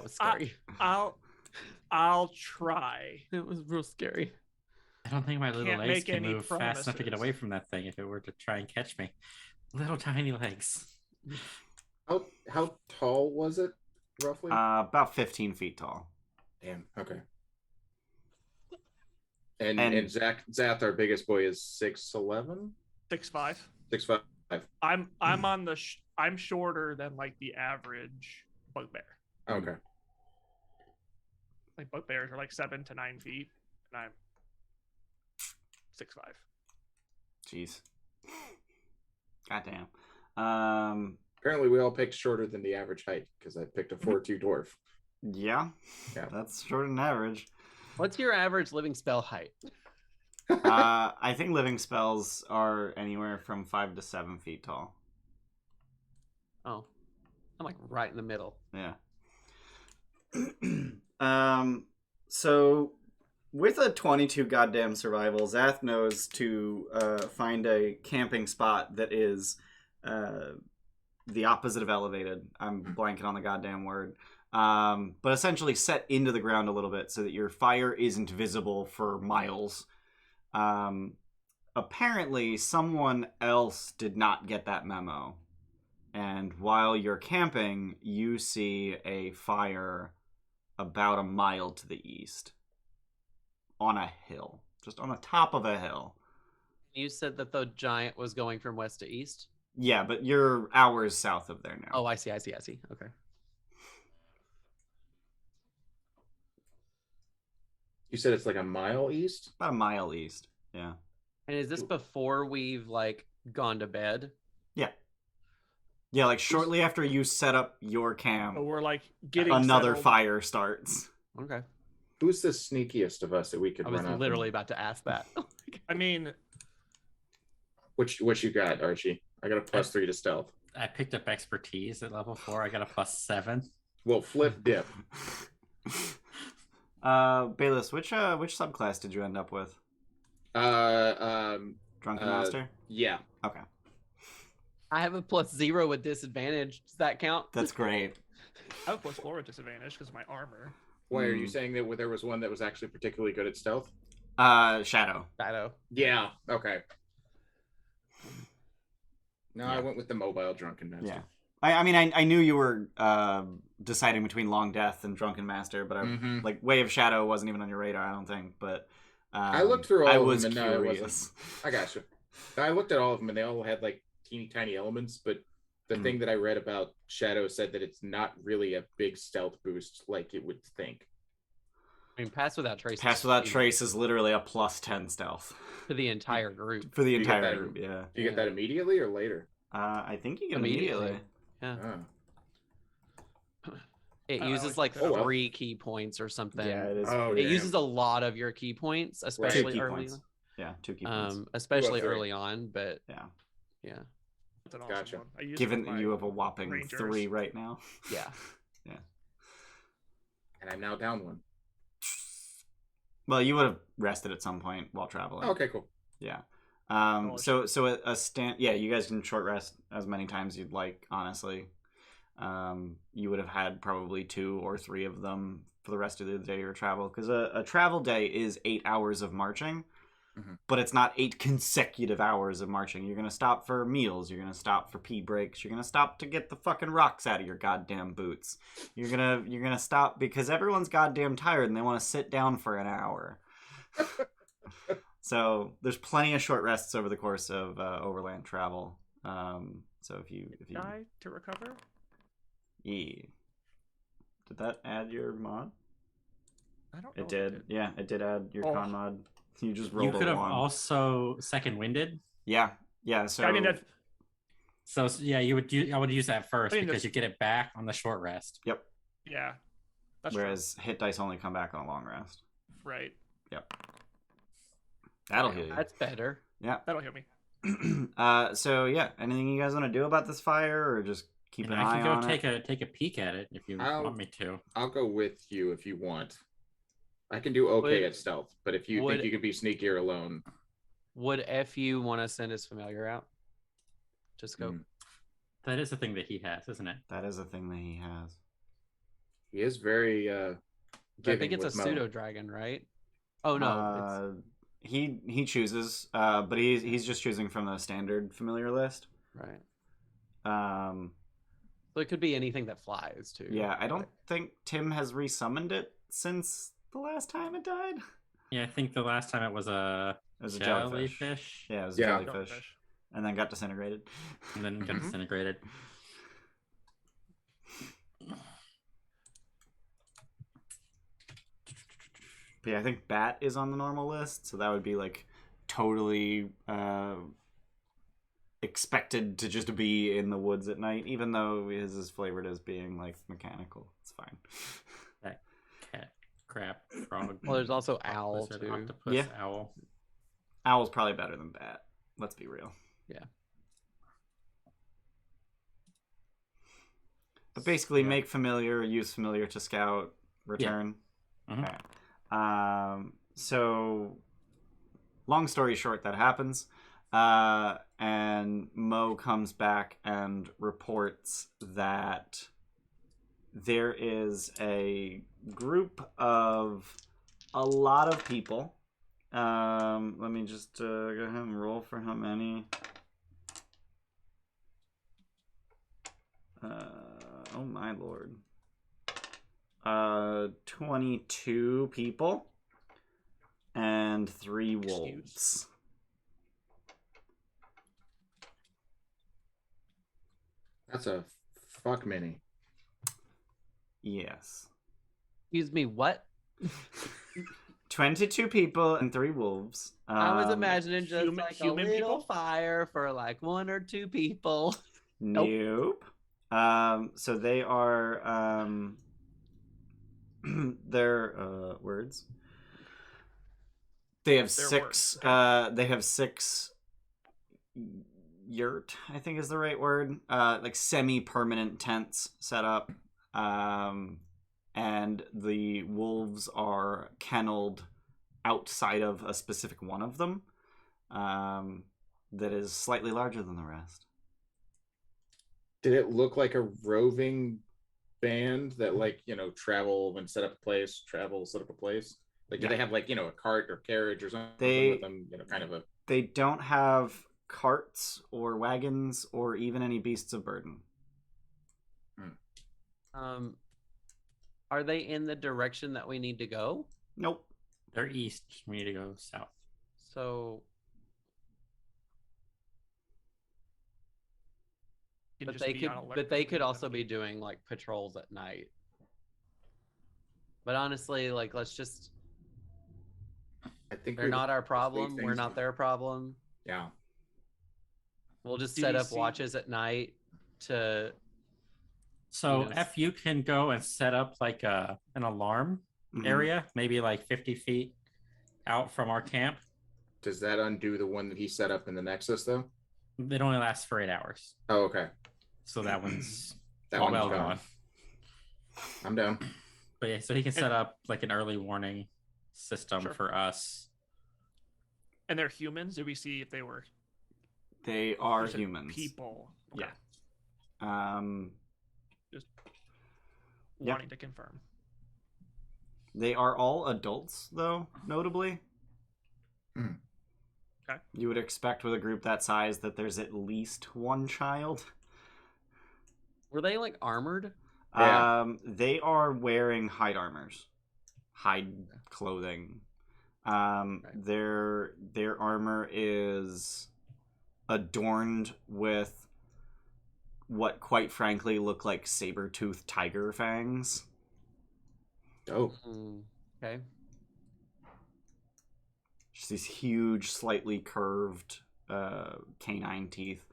was scary. I'll try. It was real scary. I don't think my little Can't legs make can any move fast enough to get promises. away from that thing if it were to try and catch me. Little tiny legs. How tall was it roughly? About 15 feet tall. Damn. Okay. And And- Zath, our biggest boy, is 6'11", 6'5". 6'5". I'm on the I'm shorter than like the average bugbear. Okay. Like bugbears are like 7 to 9 feet, and I'm 6'5". Jeez. Goddamn. Apparently, we all picked shorter than the average height because I picked a 4'2" dwarf. Yeah. Yeah. That's shorter than average. What's your average living spell height? I think living spells are anywhere from 5 to 7 feet tall. Oh, I'm like right in the middle. Yeah. So with a 22 goddamn survival, Zath knows to find a camping spot that is the opposite of elevated. I'm blanking on the goddamn word. But essentially set into the ground a little bit so that your fire isn't visible for miles. Apparently, someone else did not get that memo. And while you're camping, you see a fire about a mile to the east. On a hill. Just on the top of a hill. You said that the giant was going from west to east? Yeah, but you're hours south of there now. Oh, I see. Okay. You said it's like a mile east? About a mile east. Yeah. And is this before we've like gone to bed? Yeah. Yeah, like shortly after you set up your camp, So we're like getting another settled. fire starts. Okay. Who's the sneakiest of us that we could I was run up? literally about to ask that. I mean, What you got, Archie? I got a +3 to stealth. I picked up expertise at level 4. I got a +7. Well, flip dip. Bayless, which subclass did you end up with? Drunken Master? Yeah. Okay. I have a +0 with disadvantage. Does that count? That's great. I have +4 at disadvantage because of my armor. Why are you saying that there was one that was actually particularly good at stealth? Shadow. Shadow. Yeah. Okay. No, I Yeah. went with the mobile drunken master. Yeah. I mean, I knew you were deciding between Long Death and Drunken Master, but Mhm. like Way of Shadow wasn't even on your radar, I don't think. But I looked through all I of was them, and no, it wasn't. curious. I gotcha. I looked at all of them, and they all had like teeny tiny elements. But the thing that I read about Shadow said that it's not really a big stealth boost like it would think. I mean, Pass Without Trace. Pass Without Trace is literally a +10 stealth to the entire group. for the You get entire that- group. Yeah. Do you get that immediately or later? I think you get Immediately. immediately. Yeah. Oh. It I uses like like that. Oh, well. 3 key points or something. Yeah, it is. Oh, It yeah. uses a lot of your key points, especially key early. points. Yeah, 2 key points. Especially three. early on, but Yeah. yeah. That's an awesome Gotcha. one. I use it Given with that my- you have a whopping Rangers. 3 right now. Yeah. And I'm now down one. Well, you would have rested at some point while traveling. Okay, cool. Yeah. So a stand. Yeah, you guys can short rest as many times you'd like. Honestly, you would have had probably 2 or 3 of them for the rest of the day or travel, because a travel day is 8 hours of marching. But it's not 8 consecutive hours of marching. You're gonna stop for meals. You're gonna stop for pee breaks. You're gonna stop to get the fucking rocks out of your goddamn boots. You're gonna stop because everyone's goddamn tired and they want to sit down for an hour. So there's plenty of short rests over the course of overland travel. So if you die to recover. Yeah. Did that add your mod? I don't know. It did. Yeah, it did add your con mod. You just rolled You could have 1. also second winded. Yeah. So I mean, that, So yeah, I would use that first I mean, because you get it back on the short rest. Yep. yeah. That's Whereas hit dice only come back on a long rest. true. Right. Yep. That'll heal you. That's better. Yeah. That'll heal me. So yeah, anything you guys want to do about this fire, or just keep And an I eye can go on take it? a peek at it if you want me to. I'll go with you if you want. I can do okay Would- at stealth, but if you would- think you can be sneakier alone, Would FU want to send his familiar out? Just go. That is the thing that he has, isn't it? That is a thing that he has. he is very I giving think it's a with Mo. pseudo dragon, right? Oh no, He chooses, but he's just choosing from the standard familiar list. it's right. So it could be anything that flies too. Yeah, I don't Right. think Tim has resummoned it since the last time it died. Yeah, I think the last time it was a It was a jellyfish. jellyfish. Yeah, it was a Yeah. jellyfish. And then got disintegrated. And then got Mhm. disintegrated. But yeah, I think bat is on the normal list, so that would be like totally expected to just be in the woods at night, even though his is flavored as being like mechanical. It's fine. That cat, crab, frog. Well, there's also owl lizard, too. octopus, Yeah. owl. Owl's probably better than bat. Let's be real. Yeah. But basically, Yeah. make familiar, use familiar to scout, return. Mhm. Okay. So, long story short, that happens. And Mo comes back and reports that there is a group of a lot of people. Let me just go ahead and roll for how many. Oh my lord. 22 people and 3 wolves. That's a fuck mini. Yes. Excuse me, what? 22 people and 3 wolves. I was imagining just human- like human a little people? fire for like 1 or 2 people. Nope. So they are their words. They have Their 6 words. they have 6 yurt, I think is the right word. Like semi-permanent tents set up. And the wolves are kenneled outside of a specific one of them. That is slightly larger than the rest. Did it look like a roving band that, like, travel and set up a place, travel, set up a place? Like, do they have, like, a cart or carriage or something with them, kind of a... They don't have carts or wagons or even any beasts of burden. Are they in the direction that we need to go? Nope. They're east. We need to go south. So, Can but just they be could, on alert but they when could we also have be to- doing like patrols at night. But honestly, like, let's just. I think They're we not our just leave problem. We're things- not their problem. Yeah. We'll just Did set you up see- watches at night to. So Yes. if you can go and set up like an alarm Mhm. area, maybe like 50 feet out from our camp, Does that undo the one that he set up in the Nexus, though? it only lasts for 8 hours. Oh, okay. So that one's That well one's gone. I'm down. But yeah, so he can set up like an early warning system Sure. for us. And they're humans? Did we see if they were... They are You said humans. people. Okay. Yeah. Just Yeah. wanting to confirm. They are all adults, though, notably. Okay. You would expect with a group that size that there's at least one child. Were they like armored? Yeah. They are wearing hide armors, hide clothing. Their armor is adorned with what, quite frankly, look like saber-toothed tiger fangs. Dope. Okay. Just these huge, slightly curved canine teeth.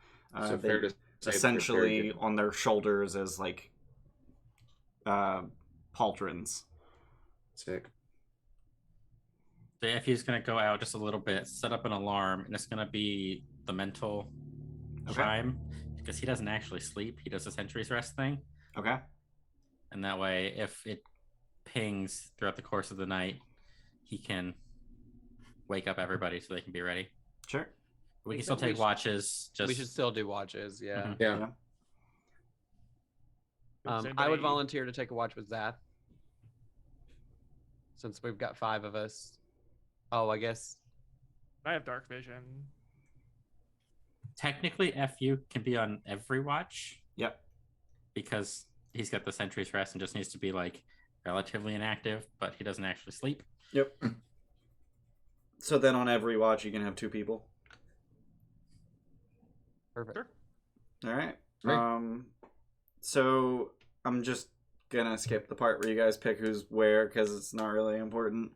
So they fair to say that they're very essentially good. on their shoulders as like pauldrons. Sick. So if he's gonna go out just a little bit, set up an alarm, and it's gonna be the mental chime because he doesn't actually sleep. He does a sentry's rest thing, Okay. and that way, if it pings throughout the course of the night, he can wake up everybody so they can be ready. Sure. We can still take watches. Just We should still do watches. Yeah. Mhm. Yeah. Does I would anybody- volunteer to take a watch with Zath. Since we've got 5 of us. Oh, I guess. I have dark vision. technically, FU can be on every watch Yep. because he's got the sentry's rest and just needs to be like relatively inactive, but he doesn't actually sleep. Yep. So then on every watch you can have 2 people. Perfect. Sure. All right. Right. So I'm just gonna skip the part where you guys pick who's where because it's not really important.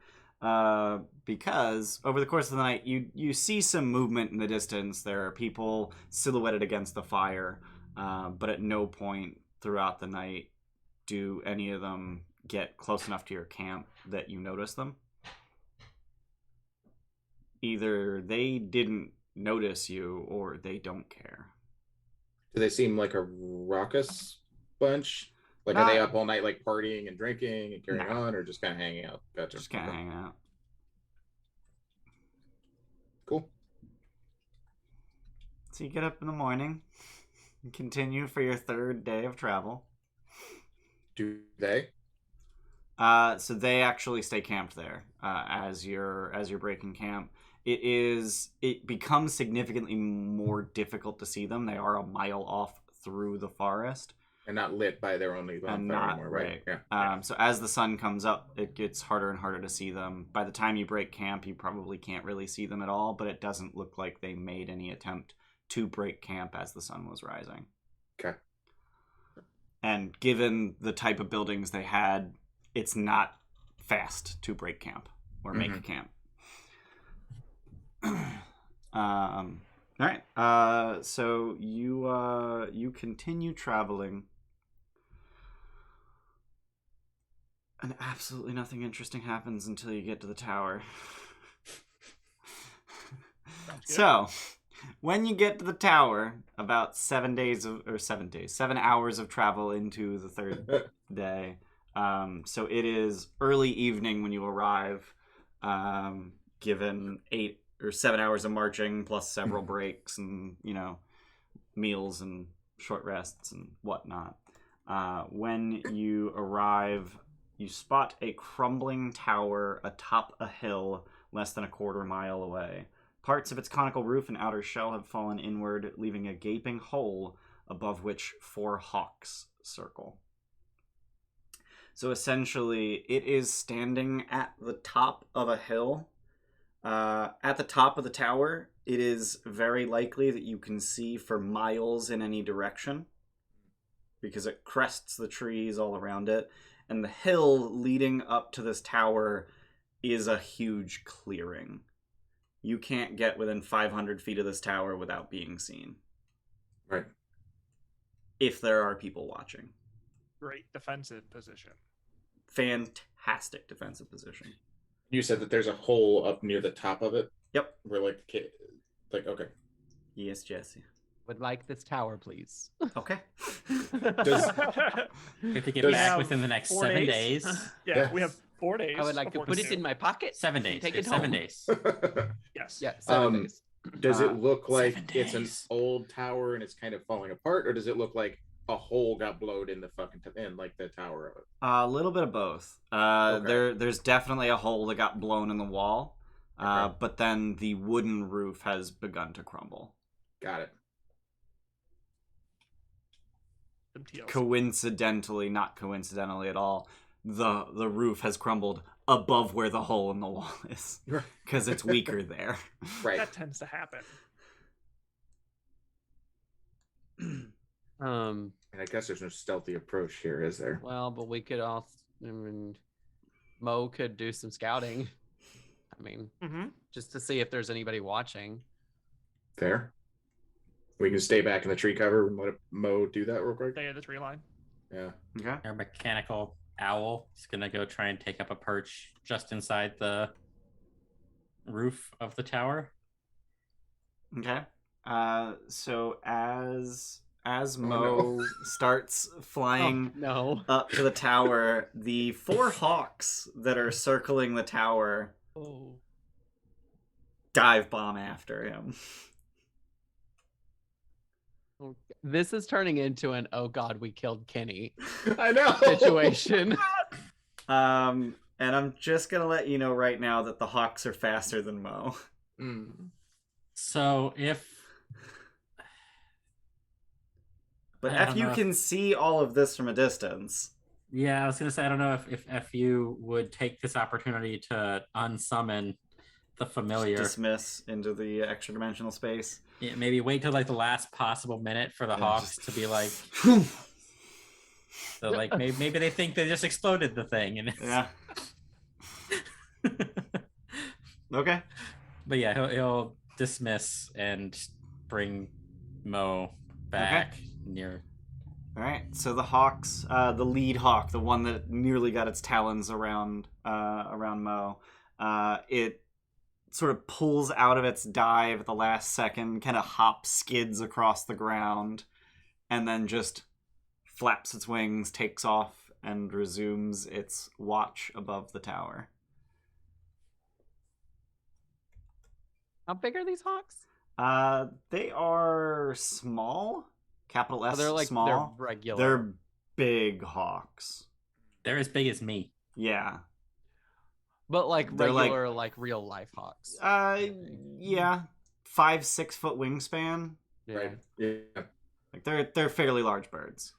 Because over the course of the night, you see some movement in the distance. There are people silhouetted against the fire, but at no point throughout the night do any of them get close enough to your camp that you notice them. Either they didn't notice you or they don't care. Do they seem like a raucous bunch? Like, are they up all night, like partying and drinking and carrying on, or just kind of hanging out? Gotcha. Just kind of hanging out. Cool. So you get up in the morning and continue for your 3rd day of travel. Do they? So they actually stay camped there as you're breaking camp. It becomes significantly more difficult to see them. They are a mile off through the forest. And not lit by their only bonfire And not, anymore, right? right. So as the sun comes up, it gets harder and harder to see them. By the time you break camp, you probably can't really see them at all, but it doesn't look like they made any attempt to break camp as the sun was rising. Okay. And given the type of buildings they had, it's not fast to break camp or make a camp. All right. So you continue traveling. And absolutely nothing interesting happens until you get to the tower. So, when you get to the tower, about 7 hours of travel into the 3rd day. So it is early evening when you arrive, given 8 or 7 hours of marching plus several breaks and, meals and short rests and whatnot. When you arrive, you spot a crumbling tower atop a hill less than a quarter mile away. Parts of its conical roof and outer shell have fallen inward, leaving a gaping hole above which 4 hawks circle. So essentially, it is standing at the top of a hill. At the top of the tower, it is very likely that you can see for miles in any direction because it crests the trees all around it. And the hill leading up to this tower is a huge clearing. You can't get within 500 feet of this tower without being seen. Right. If there are people watching. Great defensive position. Fantastic defensive position. You said that there's a hole up near the top of it? Yep. Where, okay. Yes, Jesse. Would like this tower, please. Okay. We have to get Does- back within the next 4 7 days. Yeah, we have 4 days. I would like to before put the it new. in my pocket. 7 days. Take it 7 home. days. Yes. Yeah, 7 days. Does it look like 7 it's an days. old tower and it's kind of falling apart, or does it look like a hole got blowed in the fucking in like the tower of it? A little bit of both. Okay. There's definitely a hole that got blown in the wall, Okay. but then the wooden roof has begun to crumble. Got it. Them TLC. Coincidentally, not coincidentally at all, the roof has crumbled above where the hole in the wall is because it's weaker there. Right. That tends to happen. And I guess there's no stealthy approach here, is there? Well, but we could also, I mean, Mo could do some scouting. I mean, Mm-hmm. just to see if there's anybody watching. Fair. We can stay back in the tree cover and let Mo do that real quick. Stay at the tree line. Yeah. Okay. Our mechanical owl is gonna go try and take up a perch just inside the roof of the tower. Okay. So as Mo no. starts flying No. up to the tower, the 4 hawks that are circling the tower Oh. dive bomb after him. This is turning into an "oh God, we killed Kenny" I know. situation. And I'm just gonna let you know right now that the hawks are faster than Mo. Mm. So if But I don't if you know if- can see all of this from a distance. yeah, I was gonna say I don't know if you would take this opportunity to unsummon the familiar. Dismiss into the extra dimensional space. Yeah, maybe wait till like the last possible minute for the Yeah, Hawks just- to be like, so like maybe they think they just exploded the thing and Yeah. Okay. but yeah, he'll dismiss and bring Mo back near. All right. So the hawks, the lead hawk, the one that nearly got its talons around Mo, it sort of pulls out of its dive at the last second, kind of hops, skids across the ground, and then just flaps its wings, takes off, and resumes its watch above the tower. How big are these hawks? They are small, capital S, They're like small. they're regular. They're big hawks. They're as big as me. Yeah. But like They're like- regular, like real life hawks. Yeah, 5-6 foot wingspan. Yeah. Right. Yeah. Like they're fairly large birds.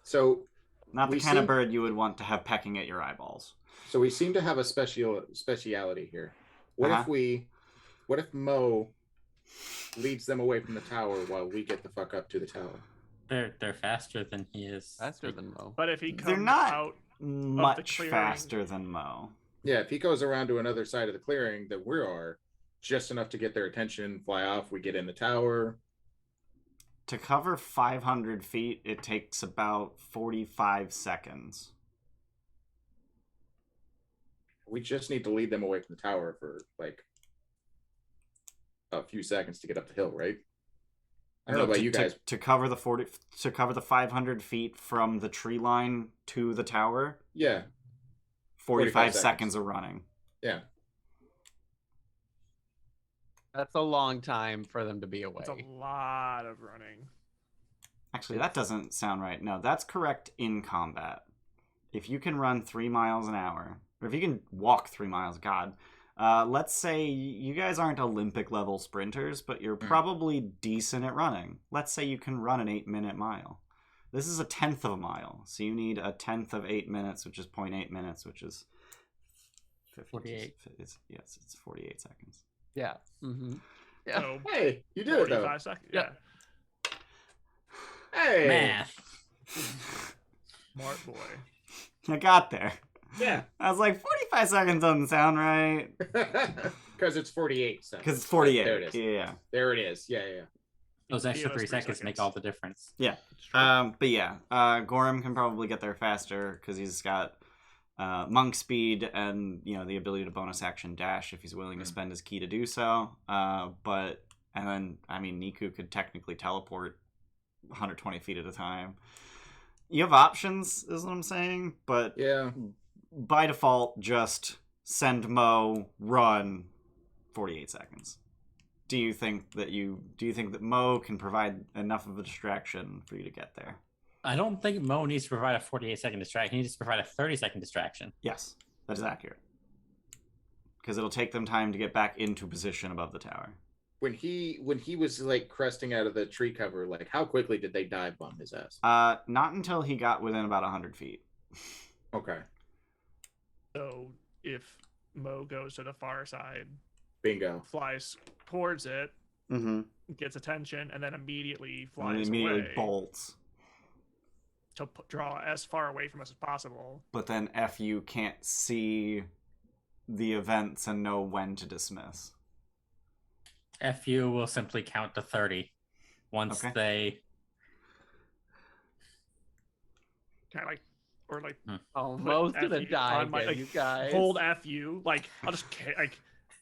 So Not the We kind of seem- bird you would want to have pecking at your eyeballs. we seem to have a speciality here. What Uh-huh. what if Mo leads them away from the tower while we get the fuck up to the tower? They're faster than he is. Faster than Mo. But if he comes They're not out, much clearing. faster than Mo. Yeah, if he goes around to another side of the clearing that we are, just enough to get their attention, fly off, we get in the tower. To cover 500 feet, it takes about 45 seconds. We just need to lead them away from the tower for like a few seconds to get up the hill, right? I don't know about you guys. To cover the 500 feet from the tree line to the tower, Yeah, 45 seconds. seconds of running. yeah. That's a long time for them to be away. it's a lot of running. Actually, that doesn't sound right. No, that's correct in combat. If you can run 3 miles an hour, or if you can walk 3 miles, God. Let's say you guys aren't Olympic level sprinters, but you're probably decent at running. Let's say you can run an 8-minute mile. This is a tenth of a mile, so you need a tenth of 8 minutes, which is 0.8 minutes, which is 48. Yes, it's 48 seconds. Yeah. Mm-hmm. Yeah. So Hey, you did it though. 45 seconds. Yeah. Hey, Math. Smart boy. I got there. yeah, I was like, 45 seconds doesn't sound right. because it's 48 seconds. Because it's 48. There it is. Yeah. There it is. Yeah, yeah. Those Give extra us 3 3 seconds make seconds. all the difference. Yeah. It's true. But yeah, Gorimm can probably get there faster because he's got monk speed and the ability to bonus action dash if he's willing to spend his key to do so. And then Niku could technically teleport 120 feet at a time. You have options, is what I'm saying, but Yeah. by default, just send Mo, run, 48 seconds. Do you think that Mo can provide enough of a distraction for you to get there? I don't think Mo needs to provide a 48-second distraction. He needs to provide a 30-second distraction. Yes, that is accurate. Because it'll take them time to get back into position above the tower. When he was like cresting out of the tree cover, like how quickly did they dive bomb his ass? Not until he got within about 100 feet. Okay. So if Mo goes to the far side, Bingo. flies towards it, Mm-hmm. gets attention, and then immediately And flies immediately away bolts. to draw as far away from us as possible. But then FU can't see the events and know when to dismiss. FU will simply count to 30 once Okay. they. Kind of like, or like Oh, put Mo's gonna FU die on my- again, like, you guys. hold FU. Like I'll just like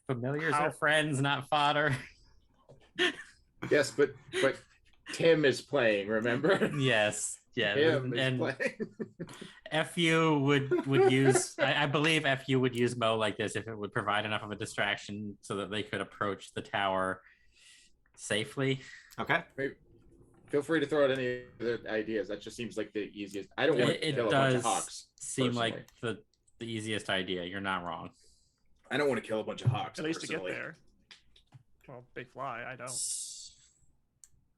Familiars How- are friends, not fodder. Yes, but Tim is playing. Remember? Yes, yeah, Tim is and playing. FU would use. I believe FU would use Mo like this if it would provide enough of a distraction so that they could approach the tower safely. Okay. Feel free to throw out any other ideas. That just seems like the easiest. I don't want to It kill a bunch of does hawks. seem like personally. the easiest idea. You're not wrong. I don't want to kill a bunch of hawks. at least to personally. get there. Well, they fly. I don't.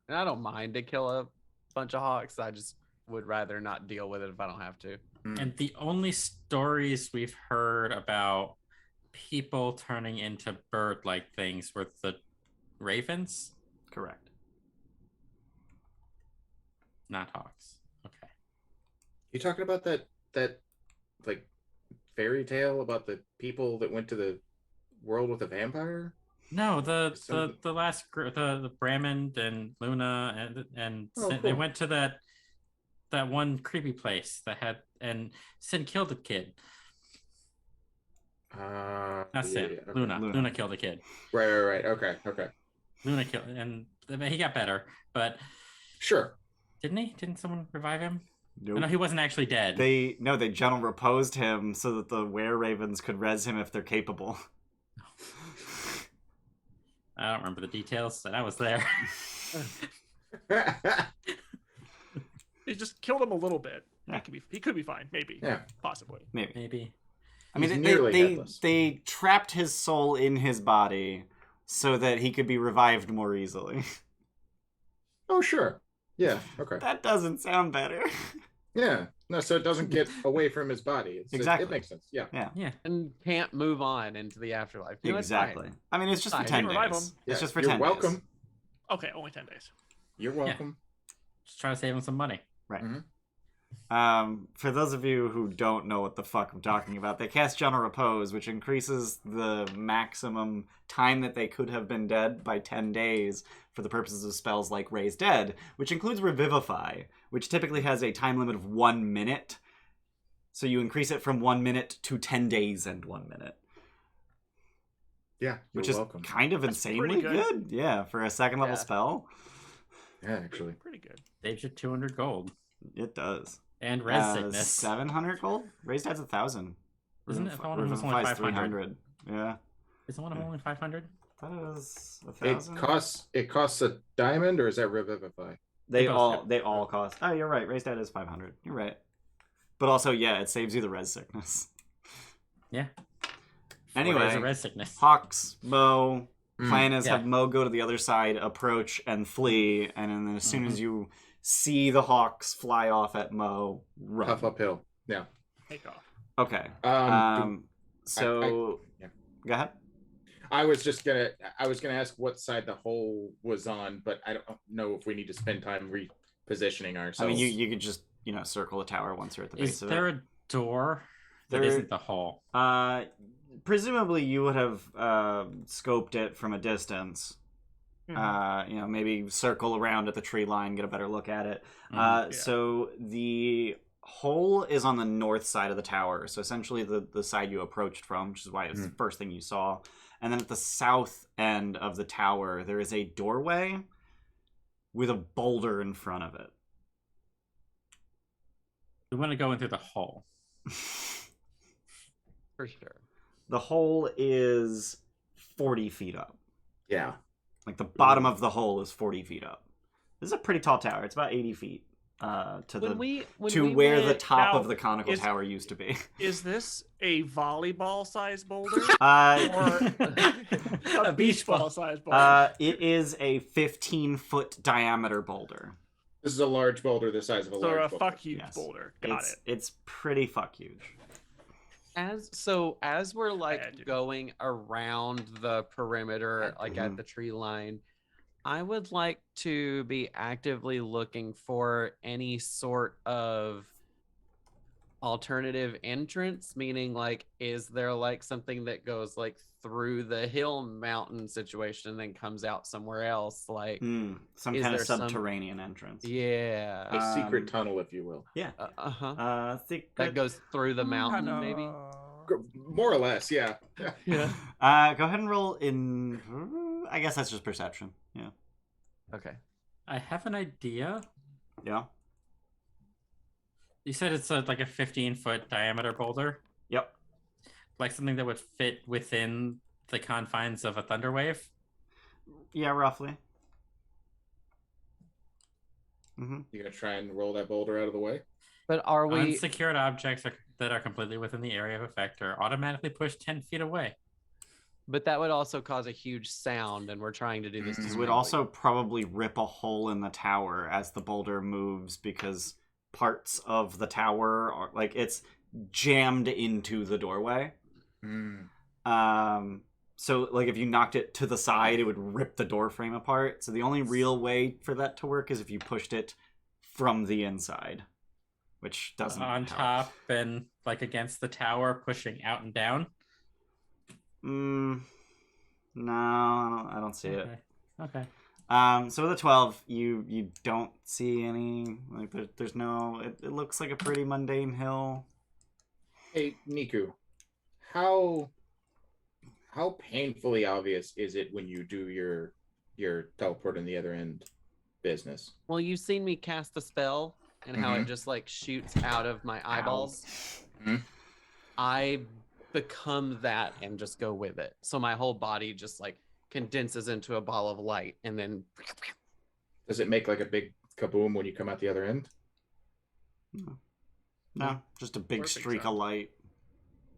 And I don't mind to kill a bunch of hawks. I just would rather not deal with it if I don't have to. And the only stories we've heard about people turning into bird-like things were the ravens, Correct. not hawks. Okay. You talking about that like fairy tale about the people that went to the world with a vampire? No, the Some- last the Brahmin and Luna and Oh, Sin, they cool. went to that one creepy place that had and Sin killed a kid. Not Sin, okay. Luna. Luna. Luna killed a kid. Right. Okay. Luna killed, and he got better, but Sure. didn't he? Didn't someone revive him? Nope. No, he wasn't actually dead. They gentle reposed him so that the were-ravens could res him if they're capable. I don't remember the details, and I was there. They just killed him a little bit. Yeah. He could be fine. Maybe. Yeah. Possibly. Maybe. Maybe. I mean, He's nearly they headless. they trapped his soul in his body so that he could be revived more easily. Oh, sure. Yeah. Okay. That doesn't sound better. Yeah. No, so it doesn't get away from his body. Exactly. It makes sense. Yeah. Yeah. And can't move on into the afterlife. You know, it's fine. Exactly. I mean, it's just for Fine. 10 You can revive days. him. It's Yeah, just for you're 10 welcome. days. Okay, only 10 days. You're welcome. Just try to save him some money. Right. Mhm. For those of you who don't know what the fuck I'm talking about, they cast Gentle Repose, which increases the maximum time that they could have been dead by 10 days for the purposes of spells like Raise Dead, which includes Revivify, which typically has a time limit of 1 minute. So you increase it from 1 minute to 10 days and 1 minute. Yeah. You're Which is welcome. kind of That's insanely pretty good. good. Yeah, for a second level Yeah. spell. Yeah, actually. Pretty good. Saves you 200 gold It does. and res sickness. 700 gold? Raised Dead's 1,000. Isn't it? I thought it was only Revivify's 500. Yeah. Isn't one of them only 500? I thought it was It 1,000. costs a diamond, or is that Revivify? They both all cost. Oh, you're right. Raised Dead is 500. You're right. But also, yeah, it saves you the res sickness. Yeah. Anyway, 4 days of res sickness. Hawks, Mo. Plan is yeah. have Mo go to the other side, approach, and flee. And then as soon as you see the Hawks fly off at Mo, run. Puff uphill. Yeah. Take off. Okay. Um, So, yeah. go ahead. I was gonna ask what side the hole was on, but I don't know if we need to spend time repositioning ourselves. I mean, you could just, circle the tower once you're at the base Is of there it. a door that There- isn't the hole? Presumably you would have scoped it from a distance. Maybe circle around at the tree line, get a better look at it. Mhm. So the hole is on the north side of the tower. So essentially the side you approached from, which is why it's the first thing you saw. And then at the south end of the tower, there is a doorway with a boulder in front of it. We want to go in through the hole. For sure. The hole is 40 feet up. Yeah. Like the bottom of the hole is 40 feet up. This is a pretty tall tower. It's about 80 feet to where the top of the conical tower used to be. Is this a volleyball-sized boulder Or a beach ball-sized boulder? It is a 15-foot diameter boulder. This is a large boulder the size of a large boulder. Fuck huge boulder. Got it. It's pretty fuck huge. As we're like going around the perimeter, like at the tree line, I would like to be actively looking for any sort of alternative entrance, meaning like, is there like something that goes like through the hill mountain situation and then comes out somewhere else? Like some kind of subterranean entrance. Yeah. A secret tunnel, if you will. Yeah. That goes through the mountain, maybe? More or less, yeah. Yeah. Go ahead and roll in. I guess that's just perception. Yeah. Okay. I have an idea. Yeah. You said it's like a 15-foot diameter boulder? Yep. Like something that would fit within the confines of a thunder wave? Yeah, roughly. Mm-hmm. You're going to try and roll that boulder out of the way? But are we... Unsecured objects that are completely within the area of effect are automatically pushed 10 feet away. But that would also cause a huge sound, and we're trying to do this. It would also probably rip a hole in the tower as the boulder moves, because parts of the tower are like it's jammed into the doorway. So like if you knocked it to the side, it would rip the door frame apart. So the only real way for that to work is if you pushed it from the inside, which doesn't on help. Top and like against the tower, pushing out and down. No, I don't see it. Okay. So with a 12, you don't see any, like there's no, it looks like a pretty mundane hill. Hey, Niku, how painfully obvious is it when you do your teleport in the other end business? Well, you've seen me cast the spell and how it just like shoots out of my eyeballs. I become that and just go with it. So my whole body just like condenses into a ball of light, and then does it make like a big kaboom when you come out the other end? No, just a big streak of light.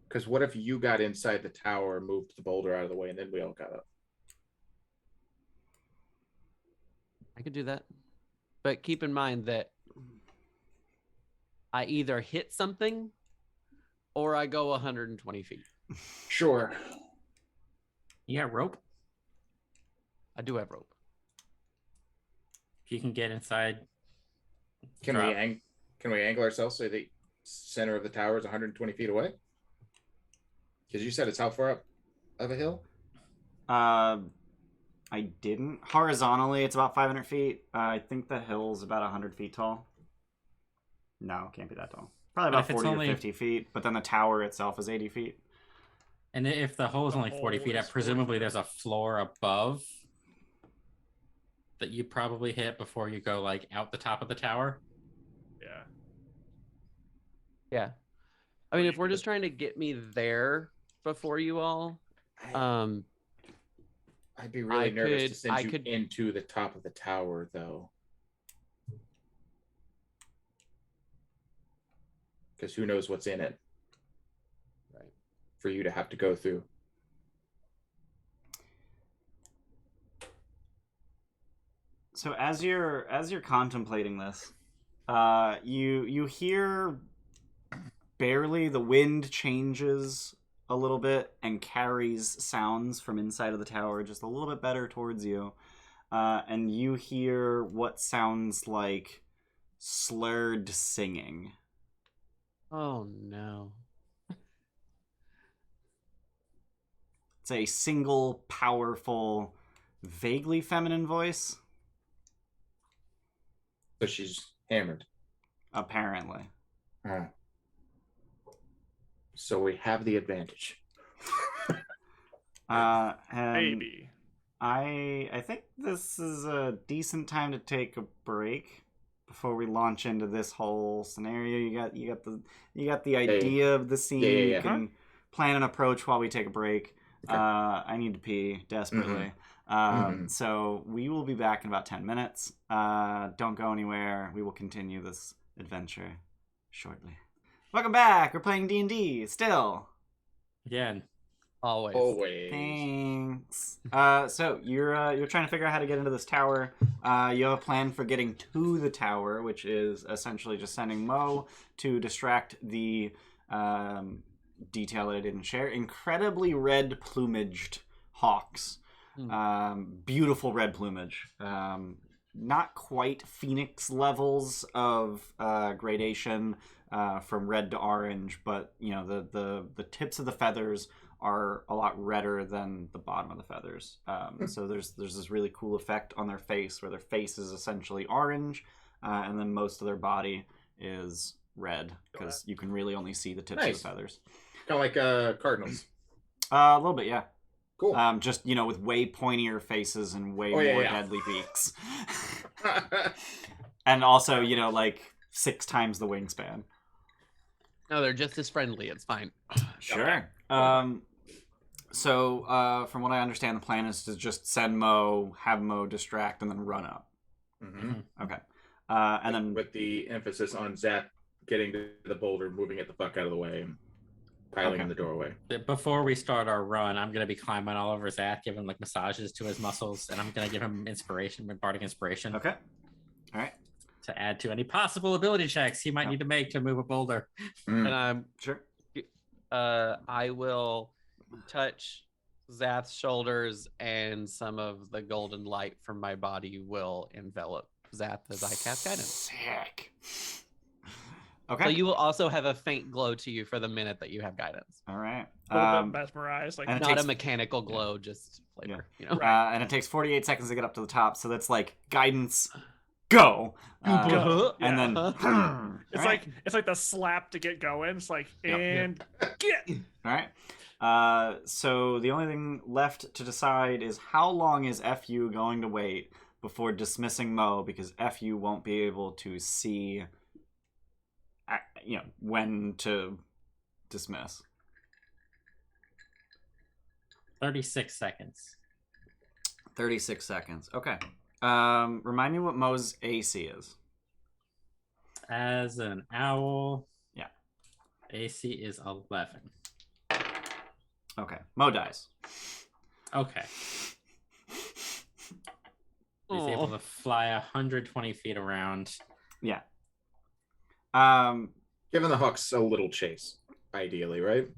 Because what if you got inside the tower, moved the boulder out of the way, and then we all got up? I could do that. But keep in mind that I either hit something or I go 120 feet. Sure. You got rope? I do have rope. If you can get inside. Can we angle ourselves so the center of the tower is 120 feet away? Because you said it's how far up of a hill? I didn't. Horizontally, it's about 500 feet. I think the hill's about 100 feet tall. No, it can't be that tall. Probably about 40 or 50 feet, but then the tower itself is 80 feet. And if the hole is only 40 feet up, presumably there's a floor above that you probably hit before you go like out the top of the tower. Yeah. I mean, if we're just trying to get me there before you all, I'd be really nervous to send you into the top of the tower, though. Because who knows what's in it. Right. For you to have to go through. So as you're contemplating this, you hear barely the wind changes a little bit and carries sounds from inside of the tower just a little bit better towards you, and you hear what sounds like slurred singing. Oh no. It's a single, powerful, vaguely feminine voice. So she's hammered. Apparently. So we have the advantage. Maybe. I think this is a decent time to take a break before we launch into this whole scenario. You got the idea of the scene. Yeah. You can plan an approach while we take a break. Okay. I need to pee desperately. So we will be back in about 10 minutes. Don't go anywhere. We will continue this adventure shortly. Welcome back. We're playing D&D still. Again. Always. Thanks. So you're trying to figure out how to get into this tower. You have a plan for getting to the tower, which is essentially just sending Mo to distract the detail that I didn't share. Incredibly red plumaged hawks. Beautiful red plumage. Not quite phoenix levels of gradation from red to orange, but you know the tips of the feathers are a lot redder than the bottom of the feathers. So there's this really cool effect on their face where their face is essentially orange, and then most of their body is red because you can really only see the tips of the feathers. Kind of like cardinals. A little bit, yeah. Cool. Just, you know, with way pointier faces and way more deadly beaks. And also, you know, like 6 times the wingspan. No, they're just as friendly. It's fine. Sure. So, from what I understand, the plan is to just send Mo, have Mo distract, and then run up. Okay. And then with the emphasis on Zath getting to the boulder, moving it the fuck out of the way, and piling in the doorway. Before we start our run, I'm gonna be climbing all over Zath, giving like massages to his muscles, and I'm gonna give him inspiration, bardic inspiration. Okay. All right. To add to any possible ability checks he might need to make to move a boulder. And I'm sure. I will touch Zath's shoulders, and some of the golden light from my body will envelop Zath as I cast guidance. Sick. Okay. So you will also have a faint glow to you for the minute that you have guidance. All right. A little bit mesmerized, like and Not a mechanical glow, just flavor. You know. And it takes 48 seconds to get up to the top, so that's like guidance. Go. And then it's like the slap to get going. It's like and get. All right. So the only thing left to decide is how long is FU going to wait before dismissing Mo, because FU won't be able to see, you know, when to dismiss. 36 seconds. 36 seconds. Okay. Remind me what Mo's AC is. As an owl. Yeah. AC is 11. Okay. Mo dies. Okay. He's able to fly 120 feet around. Yeah. Giving the hawks a little chase, ideally, right?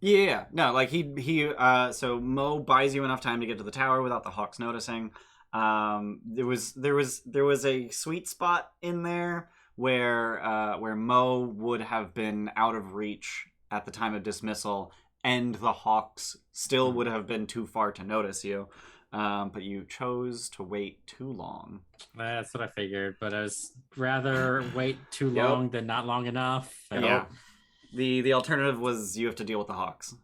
Yeah. No, like so Mo buys you enough time to get to the tower without the hawks noticing. There was a sweet spot in there where Mo would have been out of reach at the time of dismissal, and the hawks still would have been too far to notice you. But you chose to wait too long. That's what I figured, but I was rather wait too long than not long enough. Yeah. The alternative was you have to deal with the hawks.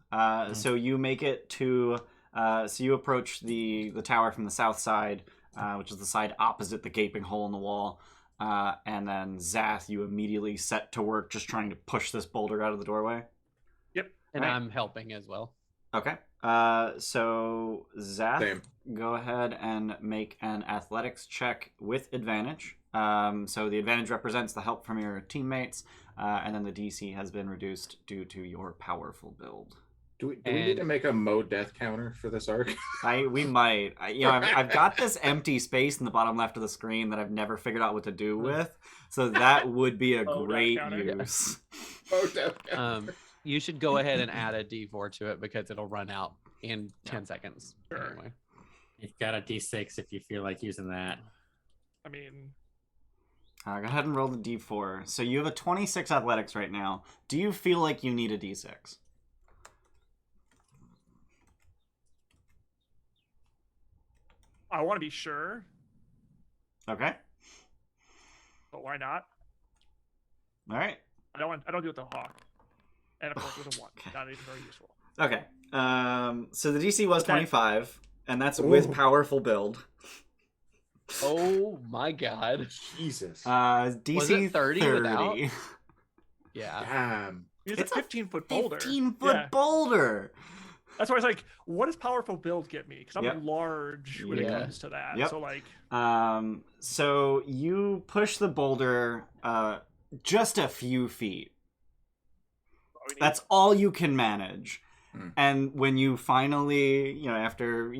So you make it to so you approach the tower from the south side, which is the side opposite the gaping hole in the wall. And then Zath, you immediately set to work just trying to push this boulder out of the doorway. Yep. And I'm helping as well. Okay. So Zath, Same. go ahead and make an athletics check with advantage. So the advantage represents the help from your teammates, and then the DC has been reduced due to your powerful build. Do we need to make a Mo death counter for this arc? We might. I've got this empty space in the bottom left of the screen that I've never figured out what to do with. So that would be a great use. Mo death counter. You should go ahead and add a D4 to it because it'll run out in 10 seconds. Sure. Anyway. You've got a D6 if you feel like using that. I mean, Go ahead and roll the D4. So you have a 26 athletics right now. Do you feel like you need a D6? I want to be sure, Okay. but why not? All right. I don't do it with the hawk, and of course with a 1. Not even very useful. Okay. So the DC was Okay. 25, and that's with powerful build. Oh my god. Jesus. DC Was it 30 without? Yeah. Damn. It's a 15-foot boulder. 15-foot boulder. That's why I was like, what does powerful build get me? Because I'm Yep. large when it comes to that. Yep. So like, so you push the boulder just a few feet. That's all you can manage. And when you finally, after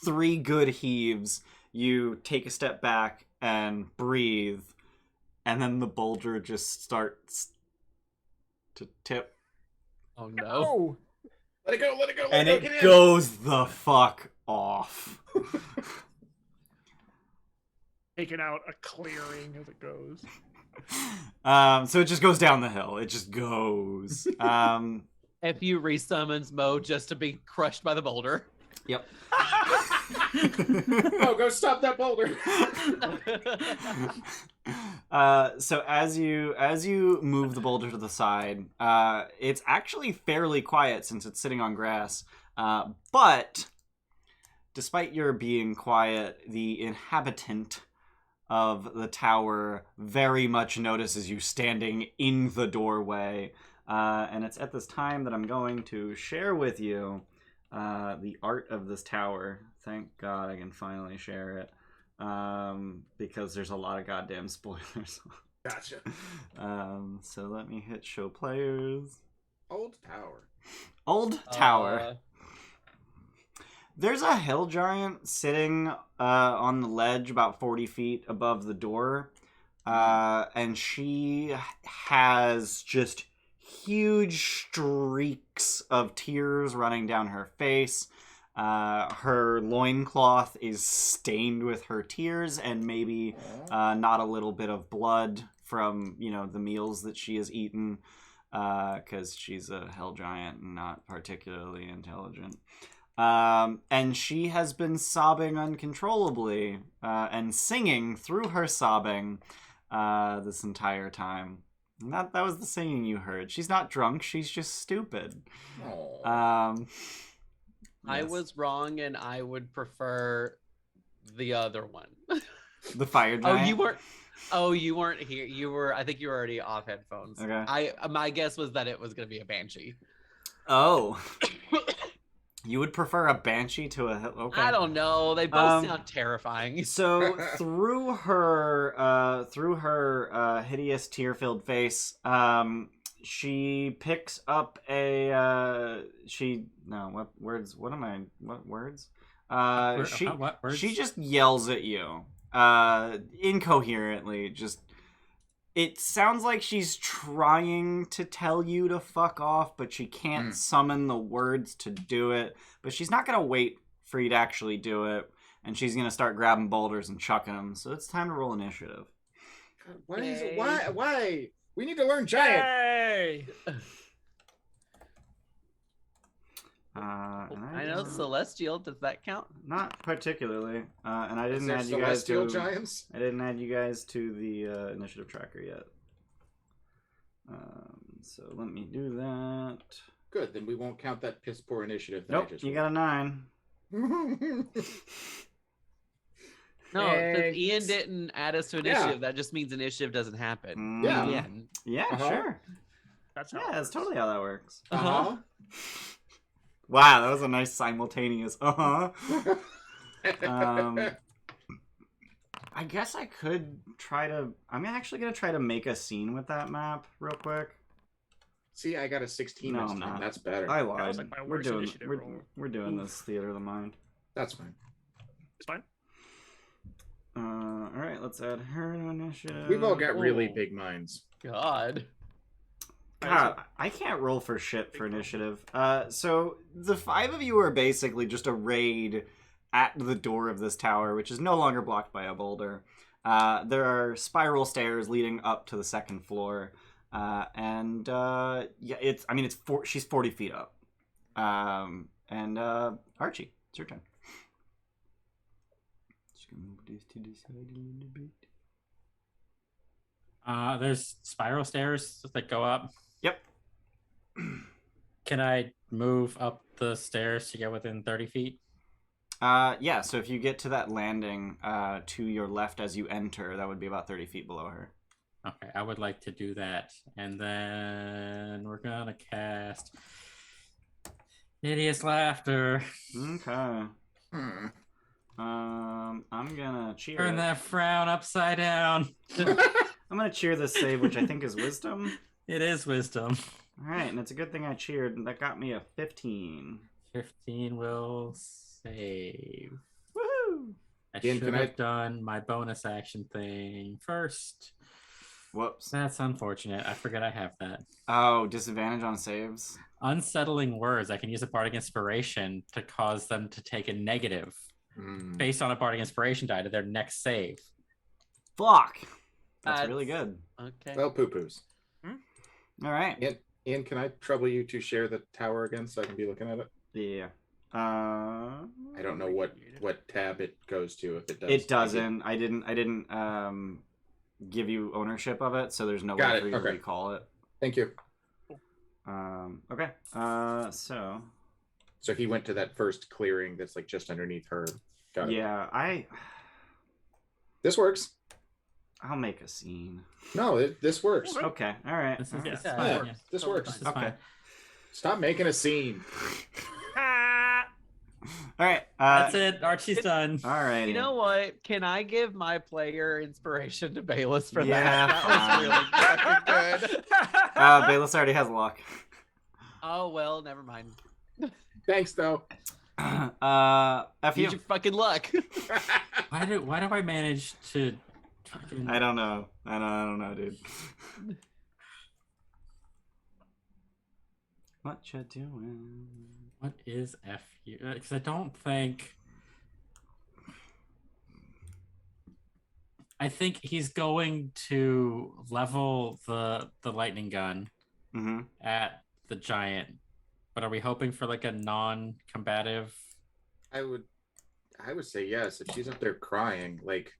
3 good heaves, you take a step back and breathe, and then the boulder just starts to tip. Oh no. oh, Let it go, let it go, let And it go. it goes the fuck off. taking out a clearing as it goes. So it just goes down the hill. It just goes. FU resummons Mo just to be crushed by the boulder. Yep. Oh, go stop that boulder. So as you move the boulder to the side, it's actually fairly quiet since it's sitting on grass. But despite your being quiet, the inhabitant of the tower very much notices you standing in the doorway. And it's at this time that I'm going to share with you the art of this tower. Thank God I can finally share it. Because there's a lot of goddamn spoilers. Gotcha. So let me hit show players. Old tower. Old tower. There's a hill giant sitting on the ledge about 40 feet above the door. And she has just huge streaks of tears running down her face. Her loincloth is stained with her tears and maybe not a little bit of blood from, the meals that she has eaten, because she's a hell giant and not particularly intelligent. And she has been sobbing uncontrollably and singing through her sobbing this entire time. And that was the singing you heard. She's not drunk. She's just stupid. I was wrong, and I would prefer the other one. The fire giant? You weren't here. You were. I think you were already off headphones. Okay. My guess was that it was going to be a banshee. Oh. You would prefer a banshee to a... Okay. I don't know. They both sound terrifying. So through her hideous tear-filled face, she picks up what words? What words? What words? She just yells at you, incoherently. Just, it sounds like she's trying to tell you to fuck off, but she can't summon the words to do it. But she's not gonna wait for you to actually do it, and she's gonna start grabbing boulders and chucking them. So it's time to roll initiative. Why? We need to learn giant. Hey! I know celestial. Does that count? Not particularly. And I didn't Is there add you guys celestial to. giants? I didn't add you guys to the initiative tracker yet. So let me do that. Good, then we won't count that piss poor initiative. Nope, you got a 9. No, since Ian didn't add us to initiative, that just means initiative doesn't happen. Yeah. Yeah, sure. That's how That's totally how that works. Uh-huh. Wow, that was a nice simultaneous I guess I could try to... I'm actually going to try to make a scene with that map real quick. See, I got a 16 No, this I'm time. not. That's better. I That lied. was like my worst initiative roll. We're doing this theater of the mind. That's fine. It's fine. All right, let's add her to initiative. We've all got really big minds. God. God, I can't roll for shit for initiative. So the 5 of you are basically just arrayed at the door of this tower, which is no longer blocked by a boulder. There are spiral stairs leading up to the 2nd floor, and she's 40 feet up. And Archie, it's your turn. Just gonna move this to the side a little bit. There's spiral stairs that go up. Yep. Can I move up the stairs to get within 30 feet? Yeah, so if you get to that landing to your left as you enter, that would be about 30 feet below her. Okay, I would like to do that. And then we're gonna cast Hideous Laughter. Okay. Hmm. I'm gonna cheer. Turn that frown upside down. I'm gonna cheer this save, which I think is wisdom. It is wisdom. All right, and it's a good thing I cheered. That got me a 15. 15 will save. Woohoo! I Ian, should can have done my bonus action thing first. Whoops. That's unfortunate. I forget I have that. Oh, disadvantage on saves. Unsettling words. I can use a bardic inspiration to cause them to take a negative Hmm. based on a bardic inspiration die to their next save. Fuck. That's That's- really good. Okay. Well, poo-poos. All right. Ian, can I trouble you to share the tower again so I can be looking at it? Yeah. I don't know what tab it goes to if it does. It doesn't. I didn't give you ownership of it, so there's no Got way it, for you to okay. recall it. Thank you. Okay. So So he went to that first clearing that's like just underneath her. Got it. yeah, This works. I'll make a scene. No, this works. Okay. All right. This is all right. this is Yeah. fine. Yeah, Yeah. this Totally works. This is Okay. fine. Stop making a scene. Ah! All right. That's it. Archie's done. All right. You know what? Can I give my player inspiration to Bayless for Yeah, that? That was really fucking good. Bayless already has luck. Oh well, never mind. Thanks, though. F you. Use your fucking luck. Why do I manage to fucking... I don't know. I don't know, dude. What you doing? What is FU? Because I don't think. I think he's going to level the lightning gun Mm-hmm. at the giant. But are we hoping for like a non-combative? I would say yes. If she's up there crying, like,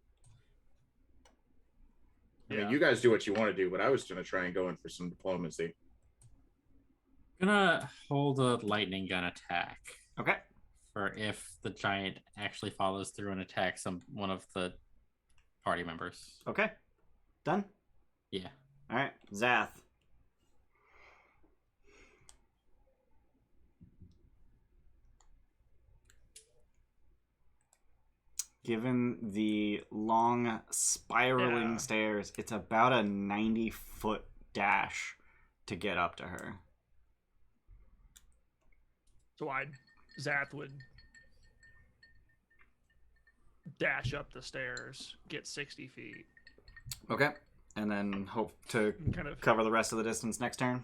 I mean, you guys do what you want to do, but I was gonna try and go in for some diplomacy. I'm gonna hold a lightning gun attack Okay. for if the giant actually follows through and attacks one of the party members. Okay. Done. Yeah. All right. Zath. Given the long spiraling Yeah. stairs, it's about a 90-foot dash to get up to her. So Zath would dash up the stairs, get 60 feet, Okay. And then hope to and kind of cover the rest of the distance next turn.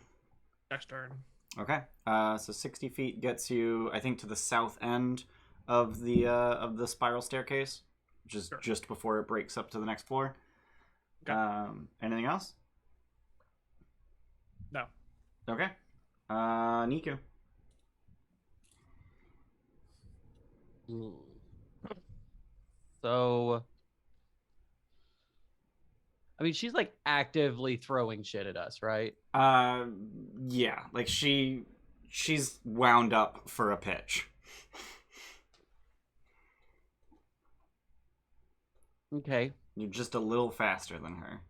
next turn. Okay. So 60 feet gets you, I think, to the south end of the spiral staircase, which is Sure. just before it breaks up to the next floor. Okay. Anything else? No. Okay. Niku. So, I mean, she's like actively throwing shit at us, right? Yeah, like she's wound up for a pitch. Okay. You're just a little faster than her.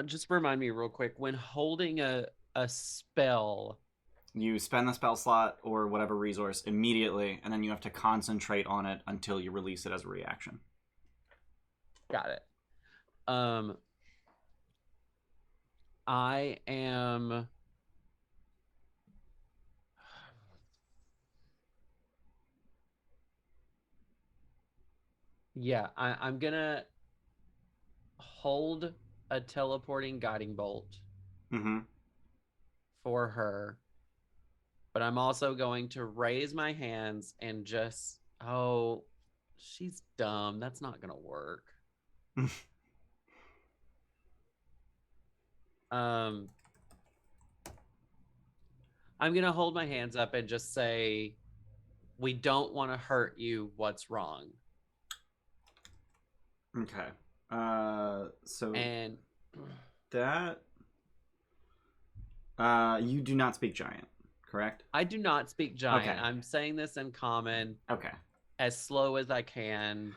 Just remind me real quick, when holding a spell, You spend the spell slot or whatever resource immediately, and then you have to concentrate on it until you release it as a reaction. got it. I am yeah, I'm gonna hold a teleporting guiding bolt Mm-hmm. for her, but I'm also going to raise my hands and just, oh, she's dumb. That's not gonna work. I'm gonna hold my hands up and just say, we don't want to hurt you. What's wrong? Okay. So And that you do not speak giant, correct? I do not speak giant. Okay. I'm saying this in common, Okay. as slow as I can.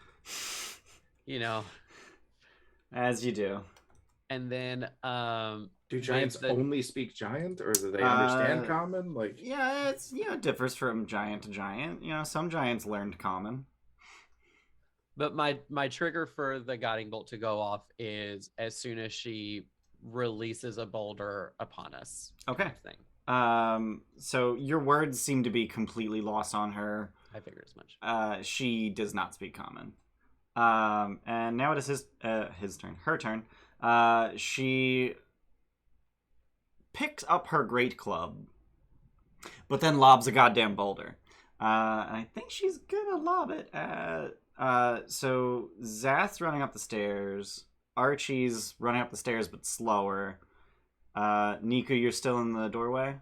As you do. And then Do giants the- only speak giant, or do they understand common? Like, Yeah, it differs from giant to giant. Some giants learned common. But my trigger for the guiding bolt to go off is as soon as she releases a boulder upon us. Okay. Thing. So your words seem to be completely lost on her. I figured as much. She does not speak common. And now it is her turn. She picks up her great club, but then lobs a goddamn boulder. And I think she's gonna lob it at. So Zath's running up the stairs. Archie's running up the stairs, but slower. Niku, you're still in the doorway?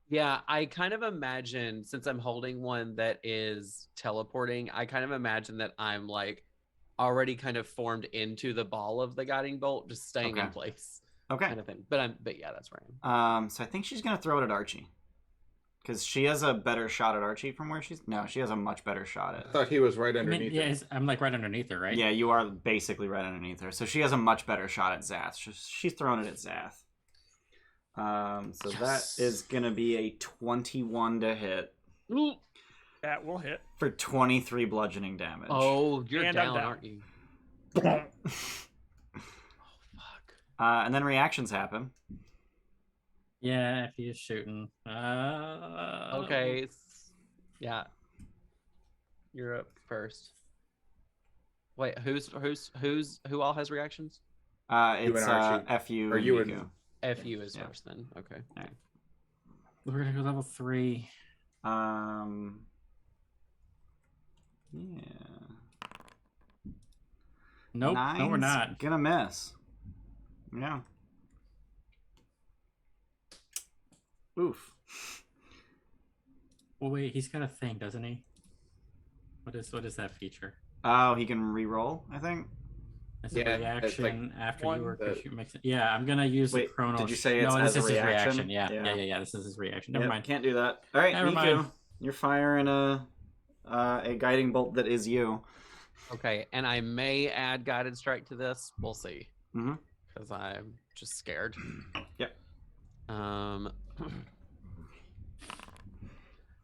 Yeah, I kind of imagine, since I'm holding one that is teleporting, I kind of imagine that I'm like already kind of formed into the ball of the guiding bolt, just staying in place. Okay. Kind of thing. But yeah, that's where I am. So I think she's gonna throw it at Archie. Because she has a better shot at Archie from where she's... No, she has a much better shot at... I thought he was right underneath her. I'm like right underneath her, right? Yeah, you are basically right underneath her. So she has a much better shot at Zath. She's throwing it at Zath. So Yes. that is going to be a 21 to hit. Ooh. That will hit. For 23 bludgeoning damage. Oh, you're And I'm down, down. aren't you? Fuck. And then reactions happen. Yeah, if he's shooting. Okay. Yeah. You're up first. Wait, who all has reactions? It's and Archie. F-U Or you Niku. and... FU is Yeah. first then. Okay. We're gonna go level 3. Yeah. Nope. No, we're Nine's not. Gonna miss. Yeah. Oof. Well, wait, he's got a thing, doesn't he? What is that feature? Oh, he can re-roll, I think. It's Yeah, a it's reaction like after one you work that- your mix. Yeah, I'm gonna use Wait, the chrono. did you say it's no? as This a is his reaction? reaction. Yeah, Yeah. yeah. This is his reaction. Never Yep, mind. Can't do that. All right, Never Niku, mind. you're firing a guiding bolt that is you. Okay, and I may add guided strike to this. We'll see. Mhm. Because I'm just scared. Yep.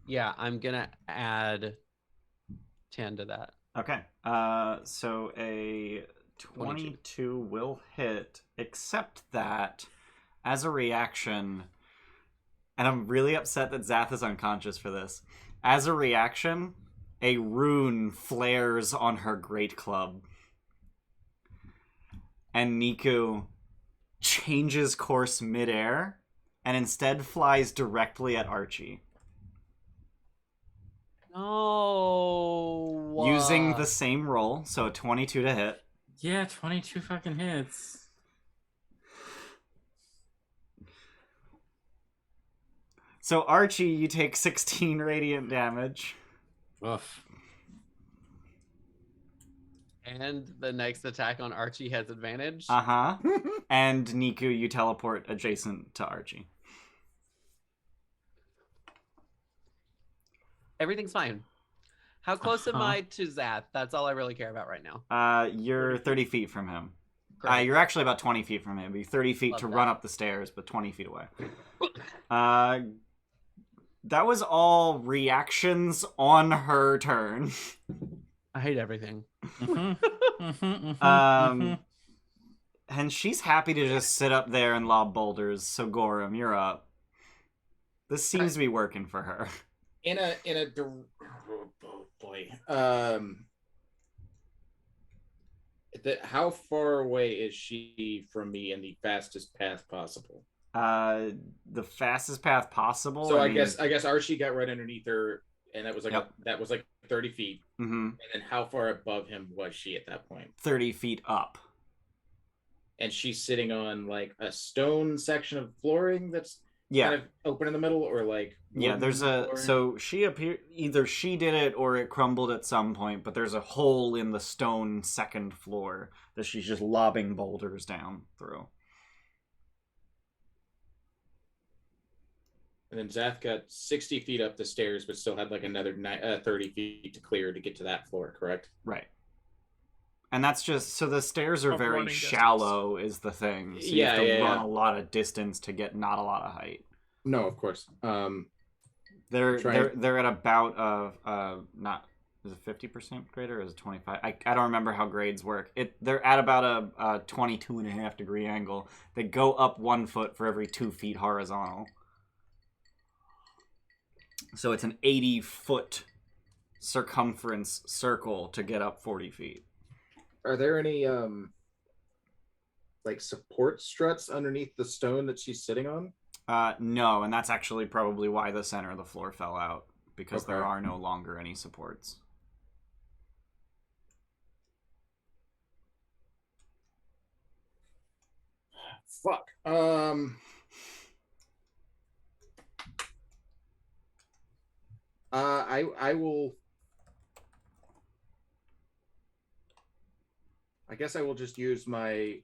Yeah, I'm gonna add 10 to that. Okay. So a 22 will hit, except that as a reaction, and I'm really upset that Zath is unconscious for this. As a reaction, a rune flares on her great club. And Niku changes course midair and instead flies directly at Archie. No. Using the same roll, so a 22 to hit. Yeah, 22 fucking hits. So Archie, you take 16 radiant damage. Oof. And the next attack on Archie has advantage. Uh-huh. And Niku, you teleport adjacent to Archie. Everything's fine. How close am I to Zath? That's all I really care about right now. You're 30 feet from him. Great. You're actually about 20 feet from him. You're 30 feet Love to that. run up the stairs, but 20 feet away. That was all reactions on her turn. I hate everything. And she's happy to just sit up there and lob boulders. So Gorimm, you're up. This seems to be working for her. Oh boy. How far away is she from me in the fastest path possible? The fastest path possible. So I mean, guess Archie got right underneath her, and that was like Yep. that was like 30 feet. mhm, And then how far above him was she at that point? 30 feet up. And she's sitting on like a stone section of flooring that's Yeah. kind of open in the middle, or like Yeah, wooden there's a... flooring? So she either she did it or it crumbled at some point, but there's a hole in the stone second floor that she's just lobbing boulders down through. And then Zath got 60 feet up the stairs, but still had like another 30 feet to clear to get to that floor, correct? Right. And that's just so the stairs are Of very running shallow is the thing. So you have to run a lot of distance to get not a lot of height. No, of course. They're at about not is it 50% grade or is it 25? I don't remember how grades work. They're at about a 22.5 degree angle. They go up 1 foot for every 2 feet horizontal. So it's an 80-foot circumference circle to get up 40 feet. Are there any like support struts underneath the stone that she's sitting on? No, and that's actually probably why the center of the floor fell out, because Okay. there are no longer any supports. Fuck. I will. I guess I will just use my.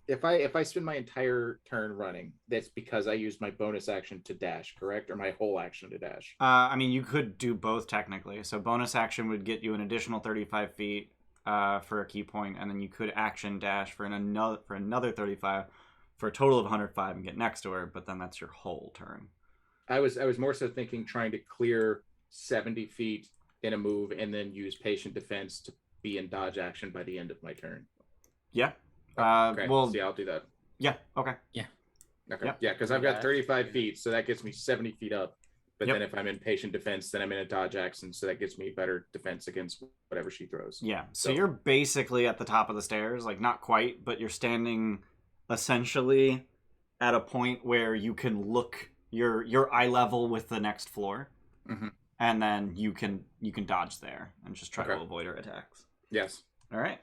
If I spend my entire turn running, that's because I used my bonus action to dash, correct? Or my whole action to dash? I mean, you could do both technically. So bonus action would get you an additional 35 feet for a key point, and then you could action dash for another 35 for a total of 105 and get next to her. But then that's your whole turn. I was more so thinking trying to clear 70 feet in a move and then use patient defense to be in dodge action by the end of my turn. Yeah. Okay. Well, See, I'll do that. Yeah. Okay. Okay. Yep. Yeah, because I've got 35 feet, so that gets me 70 feet up. But Yep. then if I'm in patient defense, then I'm in a dodge action, so that gives me better defense against whatever she throws. Yeah. So you're basically at the top of the stairs, like not quite, but you're standing essentially at a point where you can look your eye level with the next floor, and then you can dodge there and just try to avoid her attacks. Yes. All right.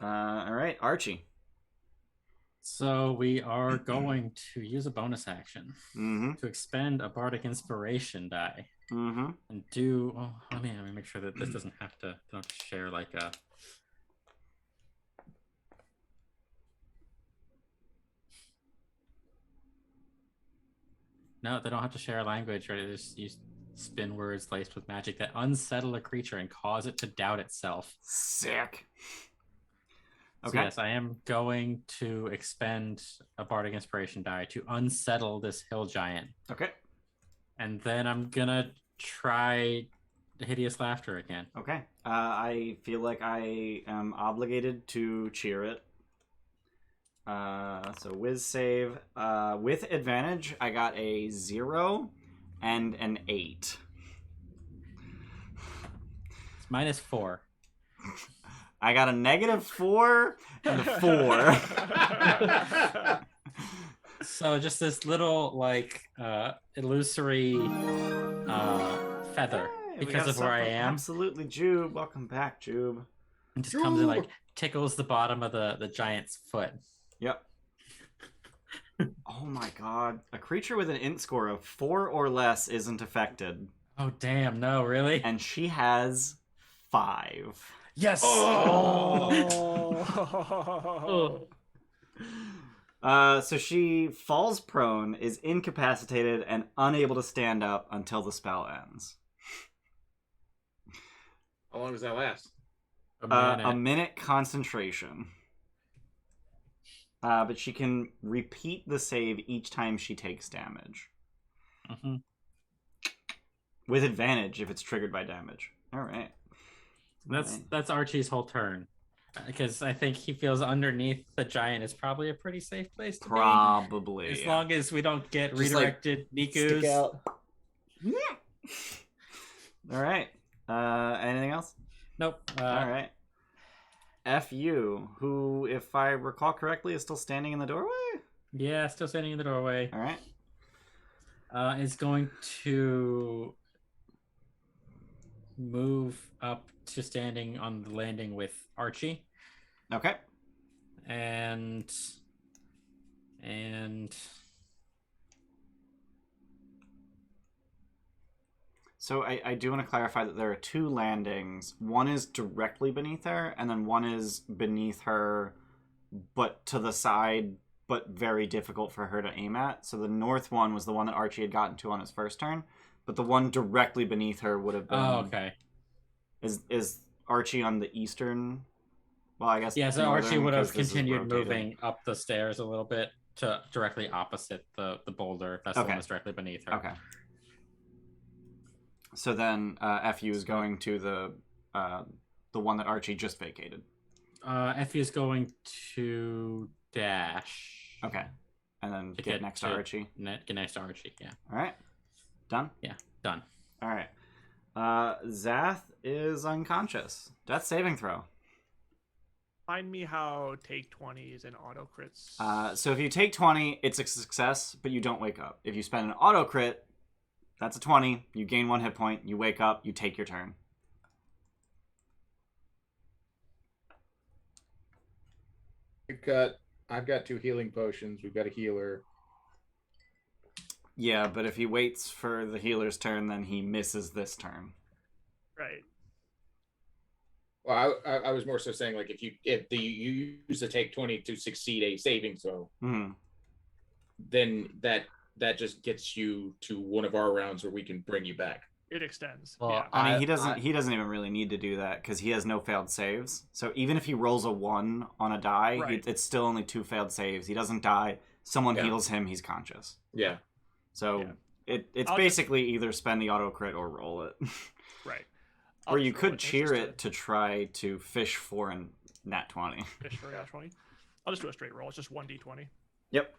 All right, Archie. So we are going to use a bonus action Mm-hmm. to expend a bardic inspiration die Mm-hmm. and do. Oh, let me make sure that this doesn't have to don't share like a. No, they don't have to share a language, right? They just use spin words laced with magic that unsettle a creature and cause it to doubt itself. Sick. So Okay. yes, I am going to expend a bardic inspiration die to unsettle this hill giant. Okay. And then I'm gonna try hideous laughter again. Okay. I feel like I am obligated to cheer it. So whiz save. With advantage, I got a 0 and an 8. It's -4. I got a -4 and a 4. So just this little like illusory feather Hey, we because got of where I something. am. Absolutely, Jube. Welcome back, Jube. And just comes and like tickles the bottom of the giant's foot. Yep. Oh my god. A creature with an int score of 4 or less isn't affected. Oh damn, no, really? And she has 5. Yes. Oh. So she falls prone, is incapacitated, and unable to stand up until the spell ends. How long does that last? A minute concentration. But she can repeat the save each time she takes damage. Mm-hmm. With advantage if it's triggered by damage. Alright. That's Archie's whole turn. Because I think he feels underneath the giant is probably a pretty safe place to Probably. be. As long as we don't get Just, like, redirected Stick Nikus. out. Alright. Anything else? Nope. Alright. F you, who, if I recall correctly, is still standing in the doorway? Yeah, still standing in the doorway. Alright. Is going to move up to standing on the landing with Archie. Okay. And So I do want to clarify that there are 2 landings. One is directly beneath her, and then one is beneath her but to the side, but very difficult for her to aim at. So the north one was the one that Archie had gotten to on his first turn, but the one directly beneath her would have been. Oh, okay. Is Archie on the eastern? Well, I guess. Yeah, so northern, Archie would have 'cause this is continued rotated. moving up the stairs a little bit to directly opposite the boulder. That's the Okay. one that's directly beneath her. Okay. So then FU is going to the one that Archie just vacated. Effie is going to dash. Okay. And then To get next to Archie. Get next to Archie, yeah. All right. Done? Yeah, done. All right. Zath is unconscious. Death saving throw. Find me how take 20s and auto crits. So if you take 20, it's a success, but you don't wake up. If you spend an auto crit, that's a 20. You gain 1 hit point. You wake up. You take your turn. I've got 2 healing potions. We've got a healer. Yeah, but if he waits for the healer's turn, then he misses this turn. Right. Well, I was more so saying like if you use the take 20 to succeed a saving throw, then that just gets you to one of our rounds where we can bring you back. It extends. Well, Yeah. I mean, he doesn't even really need to do that because he has no failed saves. So even if he rolls a 1 on a die, Right. it's still only 2 failed saves. He doesn't die. Someone Yeah. heals him. He's conscious. Yeah. So Yeah. it's I'll basically either spend the auto crit or roll it. Right. Or I'll you just roll could It's cheer just it to try to fish for a nat 20. a fish for a 20. I'll just do a straight roll. It's just 1d20. Yep.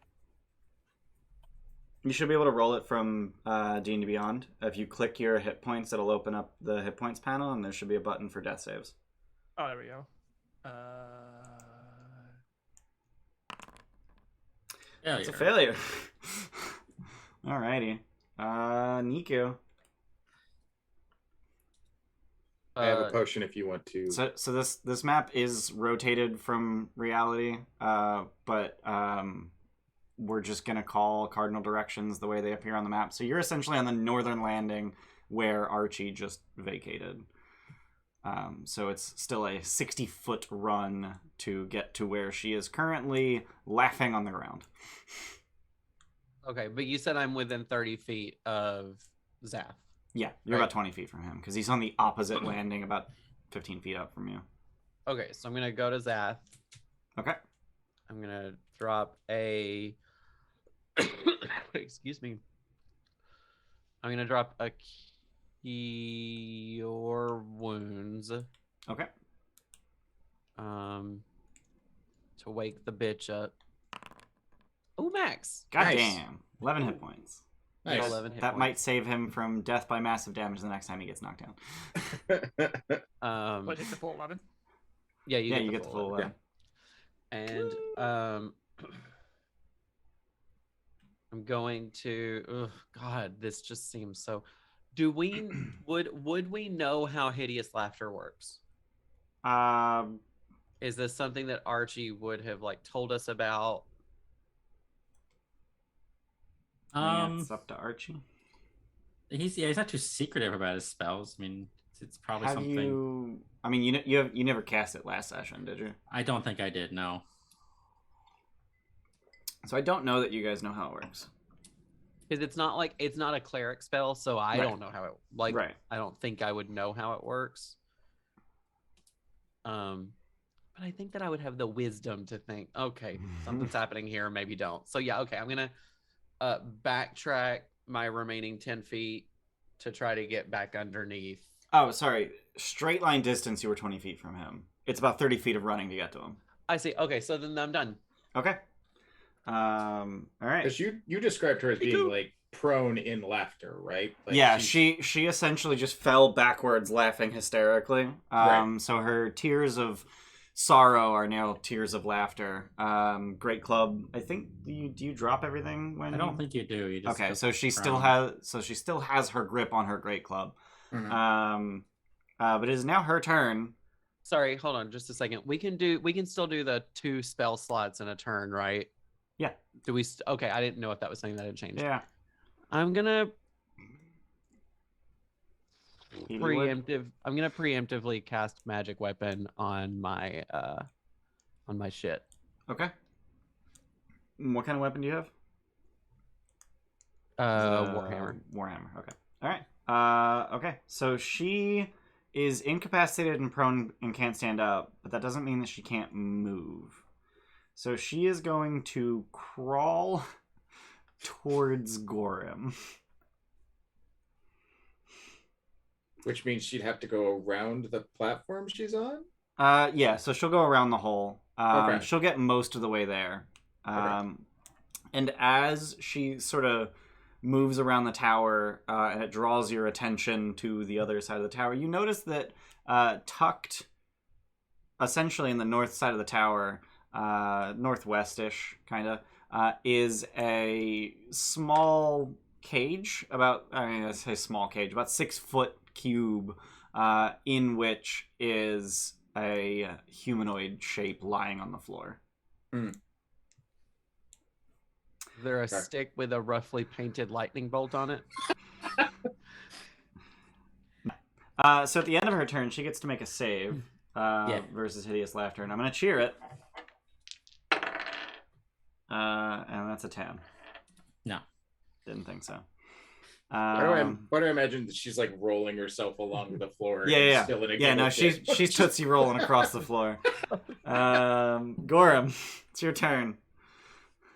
You should be able to roll it from D&D Beyond. If you click your hit points, it'll open up the hit points panel, and there should be a button for death saves. Oh, there we go. It's a failure. Alrighty. Niku. I have a potion if you want to. So this map is rotated from reality, but we're just gonna call cardinal directions the way they appear on the map. So you're essentially on the northern landing where Archie just vacated. So it's still a 60-foot run to get to where she is currently laughing on the ground. Okay, but you said I'm within 30 feet of Zath. Yeah, you're Right. about 20 feet from him because he's on the opposite landing, about 15 feet up from you. Okay, so I'm gonna go to Zath. Okay. I'm gonna drop a. Excuse me. I'm gonna drop a Cure Wounds. Okay. To wake the bitch up. Oh, max. God Nice. damn. 11 hit points. Nice. 11 hit That points. might save him from death by massive damage the next time he gets knocked down. But take the full 11. Yeah, You get the full 11. And I'm going to. Oh God, this just seems so. Do we would we know how hideous laughter works? Is this something that Archie would have like told us about? It's up to Archie. He's not too secretive about his spells. I mean, it's probably Have something. you? I mean, you never cast it last session, did you? I don't think I did. No. So I don't know that you guys know how it works. Because it's not a cleric spell, so I Right. don't know how it like. Right. I don't think I would know how it works. But I think that I would have the wisdom to think, okay, something's happening here, maybe don't. So yeah, okay, I'm gonna backtrack my remaining 10 feet to try to get back underneath. Oh, sorry. Straight line distance, you were 20 feet from him. It's about 30 feet of running to get to him. I see. Okay, so then I'm done. Okay. All right. Because you described her as being like prone in laughter, right? Like Yeah, she's- she essentially just fell backwards laughing hysterically. Right. So her tears of sorrow are now tears of laughter. Great club. I think do you drop everything when I don't think you do. You just Okay, go so she prone. still has her grip on her great club. Mhm. But it is now her turn. Sorry, hold on just a second. We can still do the 2 spell slots in a turn, right? Yeah. Do we okay, I didn't know if that was something that had changed. Yeah. I'm gonna You would. preemptively cast magic weapon on my shit. Okay. What kind of weapon do you have? Warhammer. Warhammer. Okay. All right. Okay. So she is incapacitated and prone and can't stand up, but that doesn't mean that she can't move. So she is going to crawl towards Gorimm. Which means she'd have to go around the platform she's on? Yeah, so she'll go around the hole. Okay. She'll get most of the way there. Okay. And as she sort of moves around the tower and it draws your attention to the other side of the tower, you notice that tucked essentially in the north side of the tower, northwest-ish kind of, is a small cage, I say small cage, about 6-foot cube, in which is a humanoid shape lying on the floor. Mm. Is there a stick with a roughly painted lightning bolt on it? So at the end of her turn, she gets to make a save versus Hideous Laughter, and I'm going to cheer it. And that's a 10. No. Didn't think so. Why do I imagine that she's like rolling herself along the floor? Yeah. Still in a Yeah, no, she's Tootsie rolling across the floor. Gorimm, it's your turn.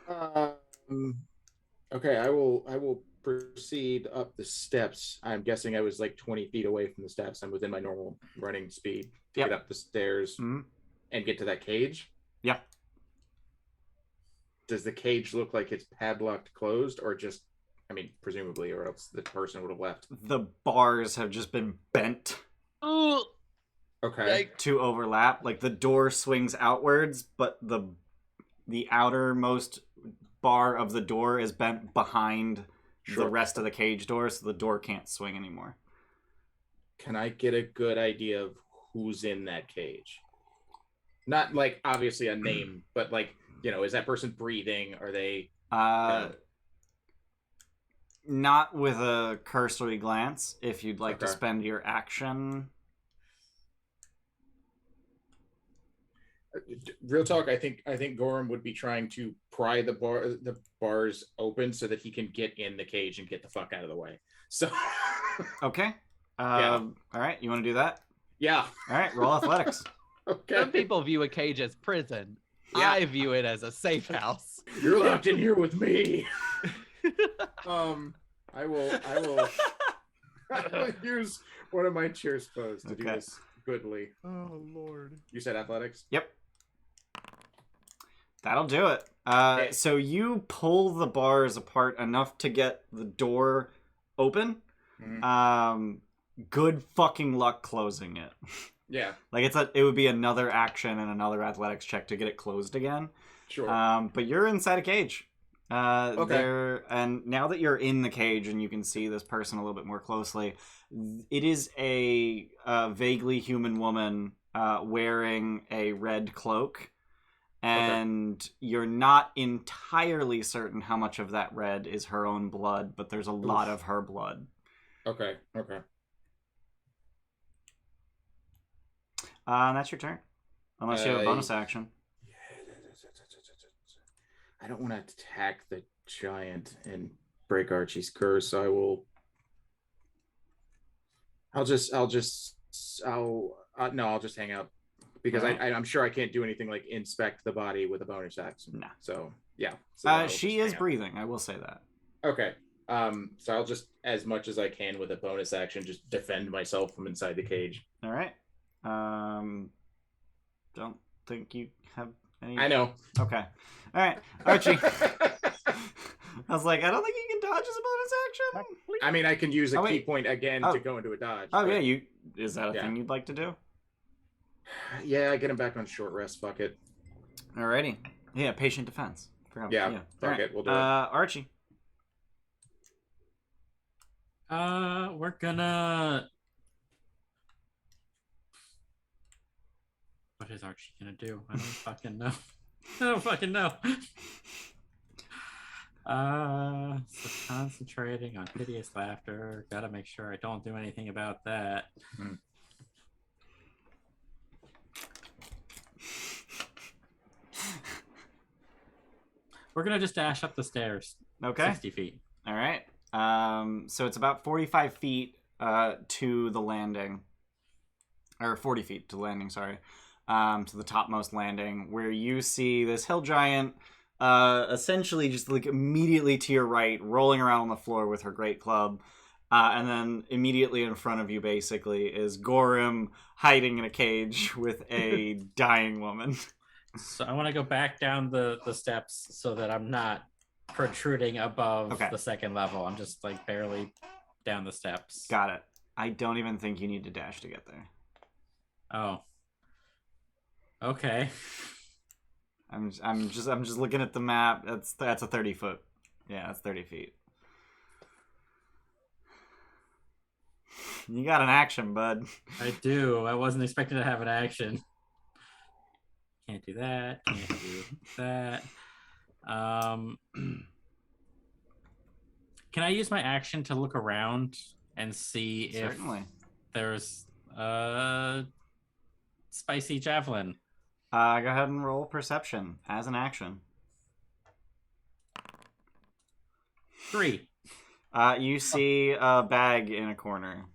Okay, I will proceed up the steps. I'm guessing I was like 20 feet away from the steps. I'm within my normal running speed. Yep. Get up the stairs and get to that cage. Yeah. Does the cage look like it's padlocked closed, or just, I mean, presumably, or else the person would have left? The bars have just been bent. Oh, Okay. To overlap. Like the door swings outwards, but the outermost bar of the door is bent behind the rest of the cage door, so the door can't swing anymore. Can I get a good idea of who's in that cage? Not like obviously a name, but like, is that person breathing? Are they not with a cursory glance, if you'd like to Okay. spend your action. Real talk, I think Gorimm would be trying to pry the bars open so that he can get in the cage and get the fuck out of the way. So Okay. Yeah. All right, you want to do that? yeah. All right, roll athletics. Okay. some people view a cage as prison. Yeah. I view it as a safe house. You're locked in here with me. I will use one of my cheer spells to do Okay. this goodly. Oh Lord. You said athletics? Yep. That'll do it. So you pull the bars apart enough to get the door open. Mhm. Good fucking luck closing it. Yeah, Like it would be another action and another athletics check to get it closed again. sure. But you're inside a cage. Okay. And now that you're in the cage and you can see this person a little bit more closely, it is a vaguely human woman wearing a red cloak. And you're not entirely certain how much of that red is her own blood, but there's a lot of her blood. Okay. And that's your turn. Unless you have a bonus action. I don't want to attack the giant and break Archie's curse, so I'll just hang out because I'm sure I can't do anything like inspect the body with a bonus action. No. So yeah. So I'll She just is hang out. breathing, I will say that. Okay. So I'll just, as much as I can with a bonus action, just defend myself from inside the cage. All right. Don't think you have any. I know. Okay. All right, Archie. I was like, I don't think you can dodge as a bonus action. I mean, I can use a Oh, key wait. point again Oh. to go into a dodge. Oh but- yeah, is that a Yeah. thing you'd like to do? Yeah, I get him back on short rest. Fuck it. Alrighty. Yeah, patient defense. Forgot- Yeah, fuck it, we'll do it. Archie. We're gonna. What is Archie gonna do? I don't fucking know. I don't fucking know. So concentrating on hideous laughter. Gotta make sure I don't do anything about that. We're gonna just dash up the stairs. Okay. 60 feet. All right. So it's about 45 feet to the landing, or 40 feet to the landing. Sorry, to the topmost landing, where you see this hill giant, essentially just like immediately to your right, rolling around on the floor with her great club, and then immediately in front of you, basically, is Gorimm hiding in a cage with a dying woman. So I want to go back down the steps so that I'm not protruding above the second level. I'm just like barely down the steps. Got it. I don't even think you need to dash to get there. Oh. Okay. I'm just looking at the map. That's a 30 foot. Yeah, that's 30 feet. You got an action, bud. I do. I wasn't expecting to have an action. Can't do that. Can't do that. Can I use my action to look around and see if there's a spicy javelin? Go ahead and roll perception as an action. 3. You see a bag in a corner,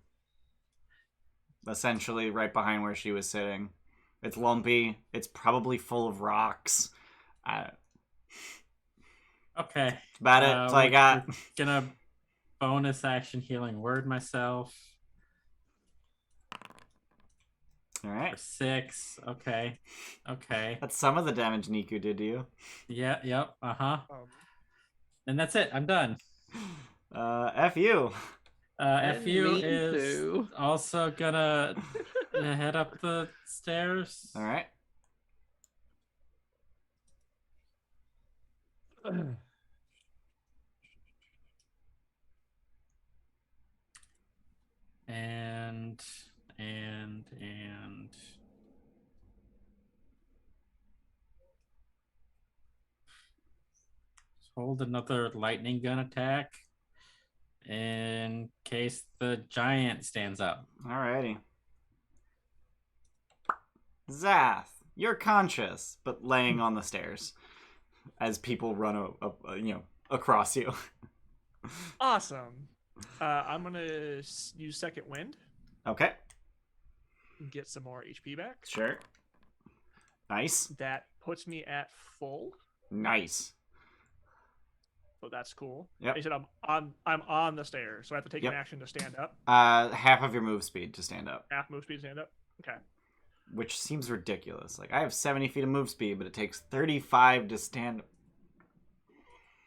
essentially right behind where she was sitting. It's lumpy. It's probably full of rocks. Okay. That's about it. That's all I got. Gonna bonus action healing word myself. All right. For 6. Okay. Okay. That's some of the damage Niku did to you. Yeah. Yep. And that's it. I'm done. F you. Didn't FU mean is to. also gonna head up the stairs. All right. And hold another lightning gun attack in case the giant stands up. Alrighty. Zath, you're conscious, but laying on the stairs as people run across you. Awesome. I'm gonna use second wind. Okay. Get some more HP back. Sure. Nice. That puts me at full. Nice. So that's cool. Yep. You said I'm on the stairs, so I have to take an action to stand up. Half of your move speed to stand up. Half move speed to stand up. Okay. Which seems ridiculous. Like, I have 70 feet of move speed, but it takes 35 to stand up.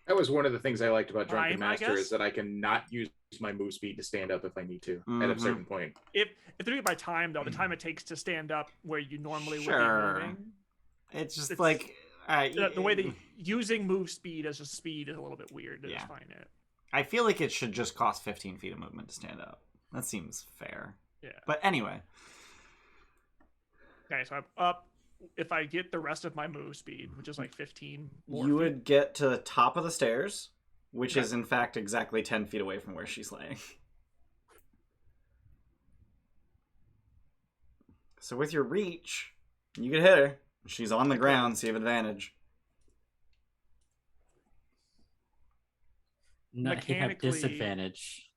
That was one of the things I liked about Drunken Time, I Master guess? is that I can not use my move speed to stand up if I need to at a certain point. If they're doing it by time though, the time it takes to stand up where you normally would be Sure. moving. It's just It's- like... The way they using move speed as a speed is a little bit weird to Yeah. just find it. I feel like it should just cost 15 feet of movement to stand up. That seems fair. Yeah. But anyway. Okay, so I'm up. If I get the rest of my move speed, which is like 15 more You feet, would get to the top of the stairs, which is in fact exactly 10 feet away from where she's laying. So with your reach, you can hit her. She's on the ground, so you have advantage. No, you have Mechanically- disadvantage.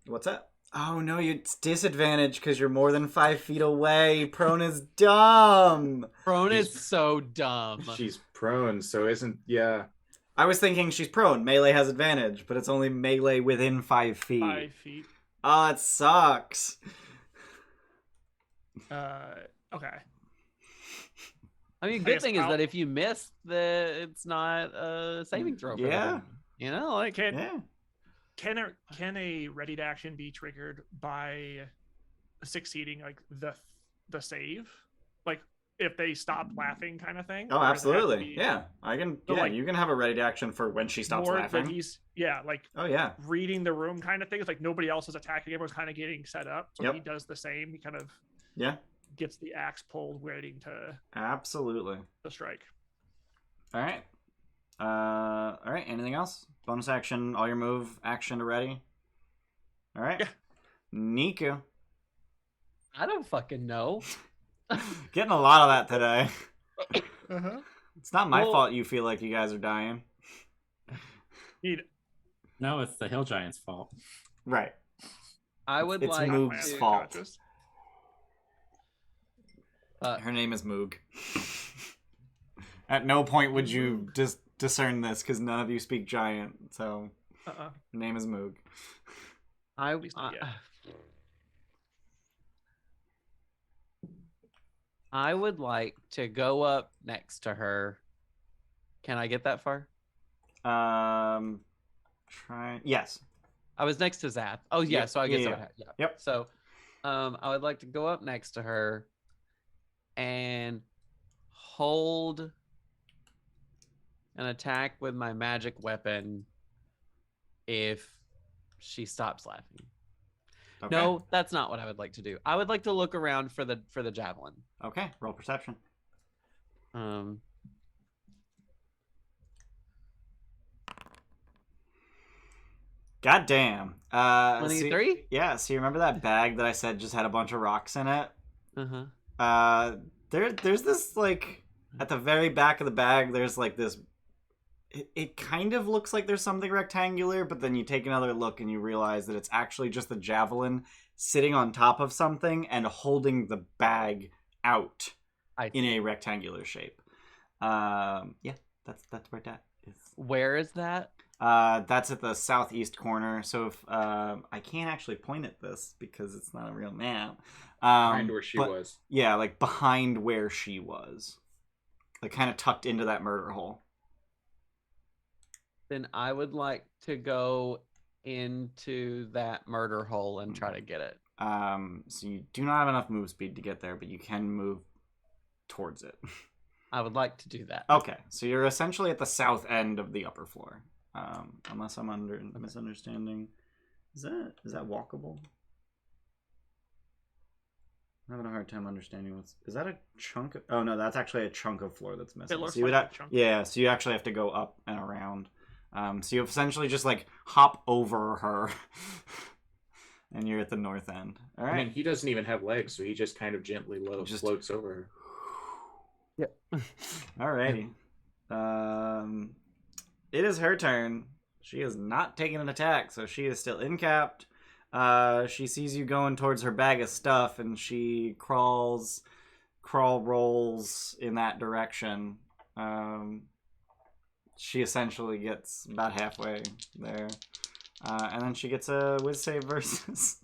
What's that? Oh no, it's disadvantage because you're more than 5 feet away. Prone is dumb. Prone is so dumb. She's prone, so yeah. I was thinking she's prone. Melee has advantage, but it's only melee within 5 feet. 5 feet. Oh, that sucks. Okay. I mean, I good guess thing is I'll- that if you miss, it's not a saving throw. For Yeah. them. You know, like Can Yeah. can a ready to action be triggered by succeeding like the save? Like if they stop laughing kind of thing? Oh, Or does it have to absolutely. be Yeah. I can. So, Yeah, like, you can have a ready to action for when she stops more laughing. that he's like Oh yeah. reading the room kind of thing. It's like nobody else is attacking, everyone's kind of getting set up. So Yep. he does the same. He kind of Yeah. gets the axe pulled, waiting to Absolutely. strike. All right. All right. Anything else? Bonus action, all your move action to ready. All right. Yeah. Niku. I don't fucking know. Getting a lot of that today. Uh-huh. It's not my Well- fault you feel like you guys are dying. No, it's the hill giant's fault. Right. I would It's like Moog's to. fault. Uh, Her name is Moog. At no point would you discern this because none of you speak giant. So her name is Moog. I would like to go up next to her. Can I get that far? Yes. I was next to Zath. Oh yeah, Yep. so I guess Yeah. I would have, yeah. Yep. So, I would like to go up next to her and hold an attack with my magic weapon if she stops laughing. Okay. No, that's not what I would like to do. I would like to look around for the javelin. Okay. Roll perception. God damn. 23? So you remember that bag that I said just had a bunch of rocks in it? Uh-huh. There's this, like, at the very back of the bag, there's, like, this... It kind of looks like there's something rectangular, but then you take another look and you realize that it's actually just the javelin sitting on top of something and holding the bag out in a rectangular shape. Yeah, that's where that is. Where is that? That's at the southeast corner. So if I can't actually point at this because it's not a real map. Behind where she was. Yeah, like behind where she was, like kind of tucked into that murder hole. Then I would like to go into that murder hole and try to get it. So you do not have enough move speed to get there, but you can move towards it. I would like to do that. Okay, so you're essentially at the south end of the upper floor. Unless I'm misunderstanding. Is that walkable? I'm having a hard time understanding is that a chunk of... Oh no, that's actually a chunk of floor that's missing. It looks so like a chunk. Yeah, so you actually have to go up and around. So you essentially just like hop over her and you're at the north end. All right. I mean, he doesn't even have legs, so he just kind of gently floats over her. Yep. Alrighty. It is her turn. She is not taking an attack, so she is still incapped. She sees you going towards her bag of stuff, and she rolls in that direction. She essentially gets about halfway there. And then she gets a whiz save versus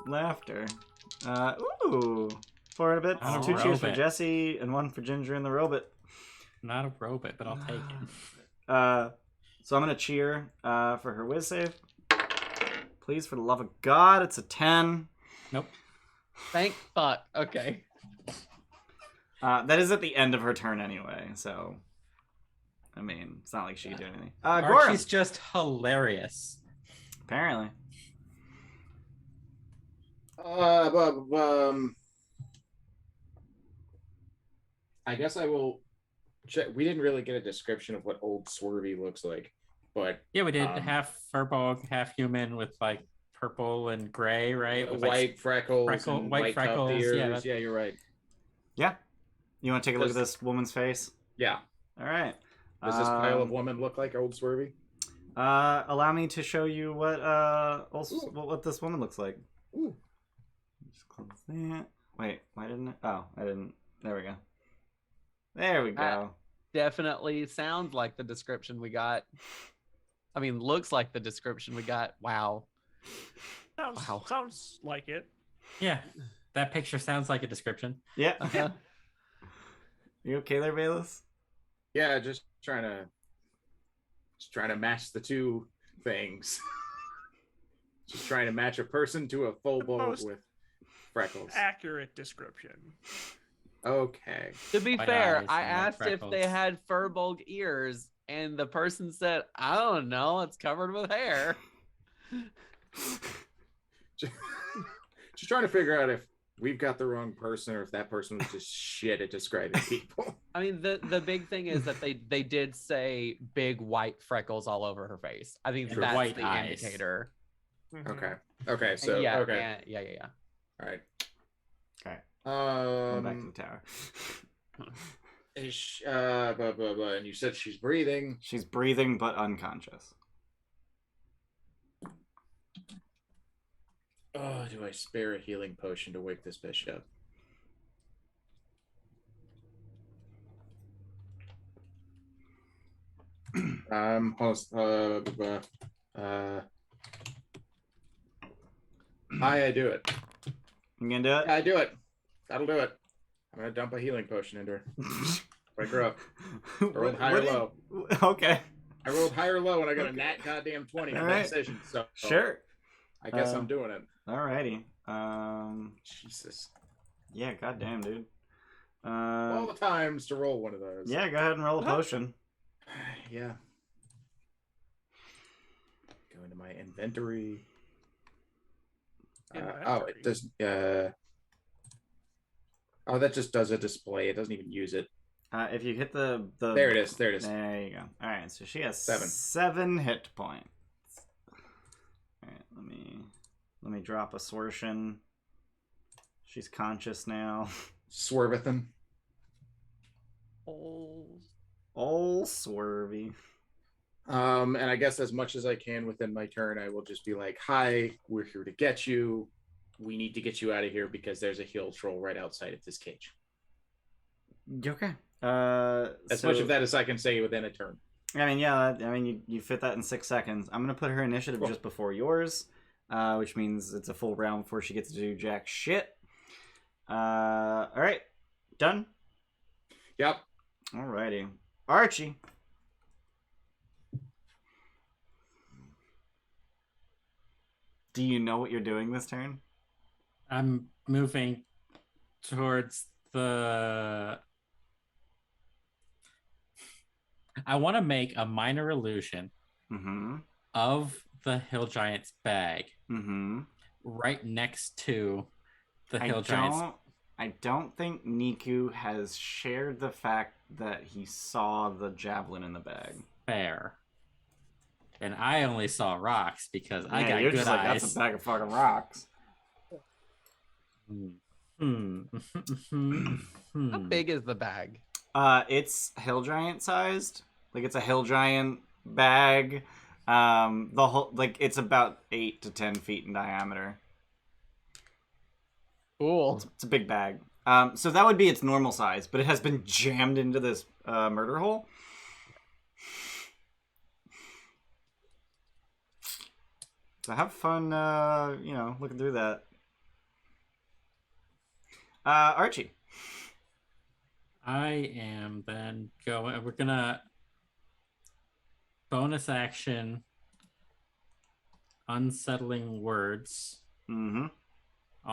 laughter. Ooh. 4 and a bit. Not a 2 cheers for robot. Jesse and 1 for Ginger and the robot. Not a robot, but I'll take it. So I'm going to cheer for her whiz save. Please, for the love of God, it's a 10. Nope. Thank fuck. Okay. That is at the end of her turn anyway, so... I mean, it's not like she could do anything. Archie's Gorimm! just hilarious. Apparently. I guess I will check. We didn't really get a description of what old Swervy looks like, but Yeah, we did half furbog, half human with like purple and gray, right? With, like, white freckles, and white cuffed freckles, ears. yeah, Yeah, you're right. Yeah. You want to take a look at this woman's face? Yeah. All right. Does this pile of woman look like old Swervy? Allow me to show you what this woman looks like. Ooh. Just close that. Wait, why didn't it? Oh, I didn't. There we go. There we go. Definitely sounds like the description we got. I mean, looks like the description we got. Wow. Sounds like it. Yeah, that picture sounds like a description. Yeah. Uh-huh. You okay there, Bayless? Yeah, just trying to match the two things. Just trying to match a person to a full bowl most with freckles. Accurate description. Okay. To be White eyes eyes fair, I and white asked if freckles. they had furbulk ears, and the person said, "I don't know. It's covered with hair." Just trying to figure out if we've got the wrong person or if that person was just shit at describing people. I mean, the big thing is that they did say big white freckles all over her face. I think And that's white the eyes. indicator. Okay. Okay. So yeah, okay. yeah. All right. Okay. Going back to Um. the tower. Blah, blah, blah. And you said she's breathing. She's breathing but unconscious. Oh, do I spare a healing potion to wake this bitch up? Hi, I do it. You gonna do it? Yeah, I do it. That'll do it. I'm gonna dump a healing potion into her. Wake her up. I rolled high or low. Okay. I rolled high or low and I got a nat goddamn 20 All for right. that decision. So Sure. I guess I'm doing it. Alrighty. Jesus. Yeah, goddamn, dude. All the times to roll one of those. Yeah, go ahead and roll a potion. Yeah. Go into my inventory. Oh, it does. Oh, that just does a display. It doesn't even use it. If you hit the There it is. There it is. There you go. All right, so she has 7. 7 hit points. All right, let me drop a swertion. She's conscious now. Swervathan. Oh. Old Swervy. And I guess as much as I can within my turn, I will just be like, "Hi, we're here to get you. We need to get you out of here because there's a hill troll right outside of this cage." Okay. As much of that as I can say within a turn. I mean, yeah. I mean, you fit that in 6 seconds. I'm gonna put her initiative Cool. just before yours, which means it's a full round before she gets to do jack shit. All right, done. Yep. Alrighty, Archie. Do you know what you're doing this turn? I'm moving towards the. I want to make a minor illusion Mm-hmm. of the hill giant's bag Mm-hmm. right next to the hill giant's. I don't think Niku has shared the fact that he saw the javelin in the bag. Fair. And I only saw rocks because I got you're good just like, eyes. that's a bag of fucking rocks. How big is the bag? It's hill giant sized. Like it's a hill giant bag. The whole it's about 8 to 10 feet in diameter. Cool. It's a big bag. So that would be its normal size, but it has been jammed into this murder hole. So have fun, looking through that. Archie. I am then going. We're gonna bonus action unsettling words Mm-hmm.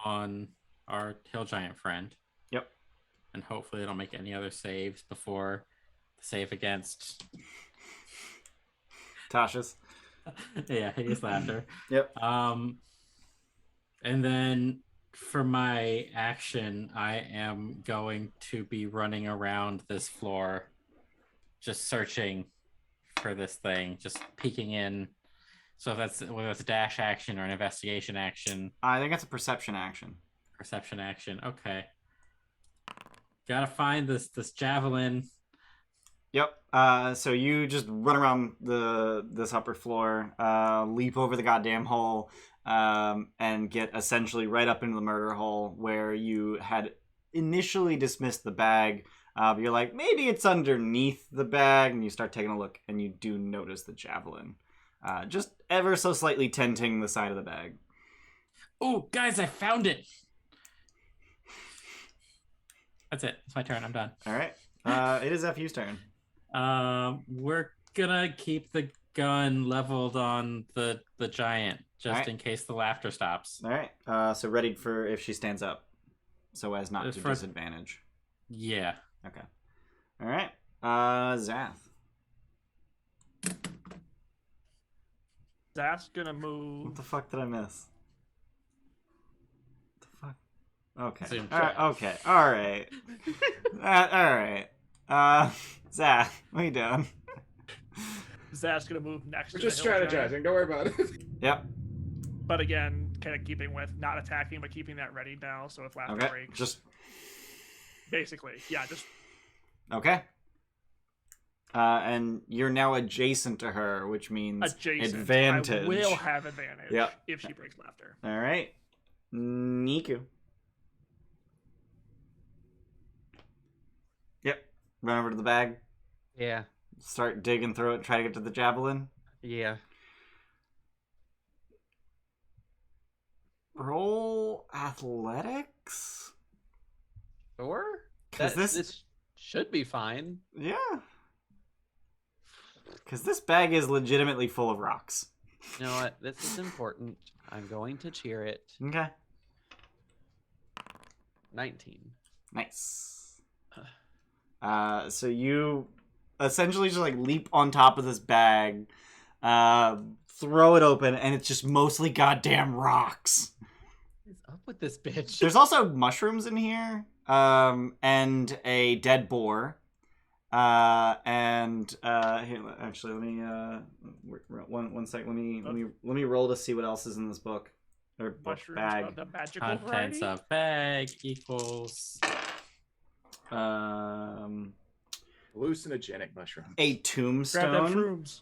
on our hill giant friend. Yep. And hopefully they don't make any other saves before the save against. Tasha's. Yeah, hideous laughter. Yep. And then for my action, I am going to be running around this floor, just searching for this thing, just peeking in. So if that's whether it's a dash action or an investigation action. I think that's a perception action. Perception action. Okay. Gotta find this javelin. Yep. So you just run around this upper floor, leap over the goddamn hole, and get essentially right up into the murder hole where you had initially dismissed the bag. But you're like, maybe it's underneath the bag, and you start taking a look, and you do notice the javelin, just ever so slightly tenting the side of the bag. Oh, guys, I found it. That's it. It's my turn. I'm done. All right. It is FU's turn. We're gonna keep the gun leveled on the giant just Alright. in case the laughter stops. All right. So ready for if she stands up, so as not to For- disadvantage. Yeah. Okay. All right. Zath. That's gonna What move. the fuck did I miss? What the fuck? Okay. Zoom All right. check. Okay. All right. All right. Zath, what are you doing? That's gonna move next. We're to the just hill giant. strategizing. Don't worry about it. Yep. But again, kind of keeping with not attacking, but keeping that ready now. So if laughter Okay. breaks, Just basically, yeah, just Okay. And you're now adjacent to her, which means Adjacent. advantage. I will have advantage Yep. if she breaks laughter. All right. Niku. Yep. Run over to the bag. Yeah. Start digging through it. Try to get to the javelin. Yeah. Roll athletics. Sure. Because This should be fine. Yeah. Because this bag is legitimately full of rocks. You know what? This is important. I'm going to cheer it. Okay. 19. Nice. So you essentially just like leap on top of this bag, throw it open, and it's just mostly goddamn rocks. What is up with this bitch? There's also mushrooms in here, and a dead boar. And here, actually, let me one sec. Let me roll to see what else is in this book or book Mushrooms bag. of the magical Contents variety. of bag equals Hallucinogenic mushroom. A Grab them tombstone. shrooms.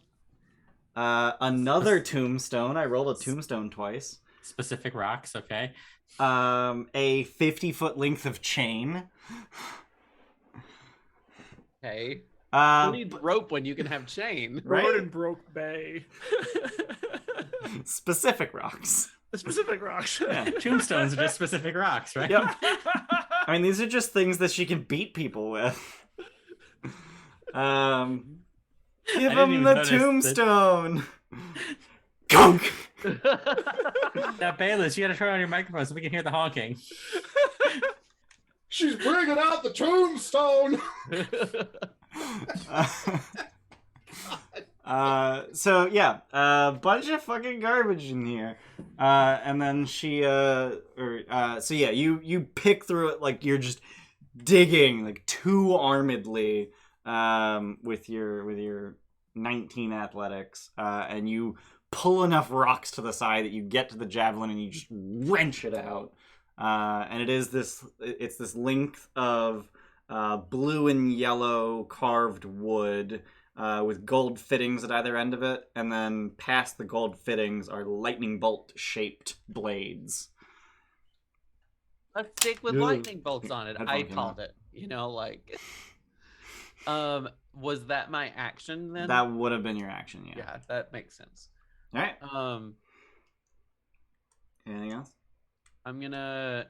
Another tombstone. I rolled a tombstone twice. specific rocks. Okay. A 50-foot length of chain. Okay. Uh, Who needs rope when you can have chain? Right? Gordon broke Bay. Specific rocks. The specific rocks. Yeah. Tombstones are just specific rocks, right? Yep. I mean, these are just things that she can beat people with. Give didn't him even the notice that- tombstone. Gunk. Now, Bayless, you gotta turn on your microphone so we can hear the honking. She's bringing out the tombstone. So yeah, a bunch of fucking garbage in here. And then she so yeah, you pick through it like you're just digging like two-armedly with your 19 athletics, and you pull enough rocks to the side that you get to the javelin and you just wrench it out. And it's this length of blue and yellow carved wood with gold fittings at either end of it, and then past the gold fittings are lightning bolt shaped blades. A stick with Ooh. lightning bolts on it. Headphone I came called out. it. You know, like. Was that my action then? That would have been your action, yeah. Yeah, that makes sense. All right. Anything else? I'm gonna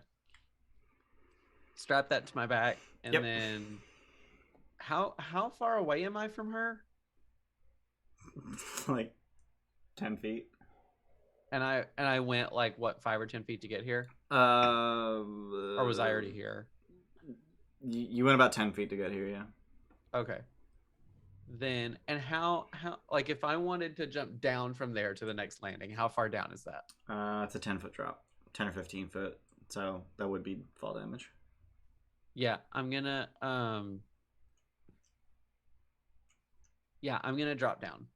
strap that to my back, and Yep. then how far away am I from her? Like 10 feet. And I went like what 5 or 10 feet to get here, Or or was I already here? You went about 10 feet to get here, yeah. Okay. Then and how like if I wanted to jump down from there to the next landing, how far down is that? It's a 10-foot drop, 10 or 15 foot. So that would be fall damage. Yeah, I'm gonna drop down.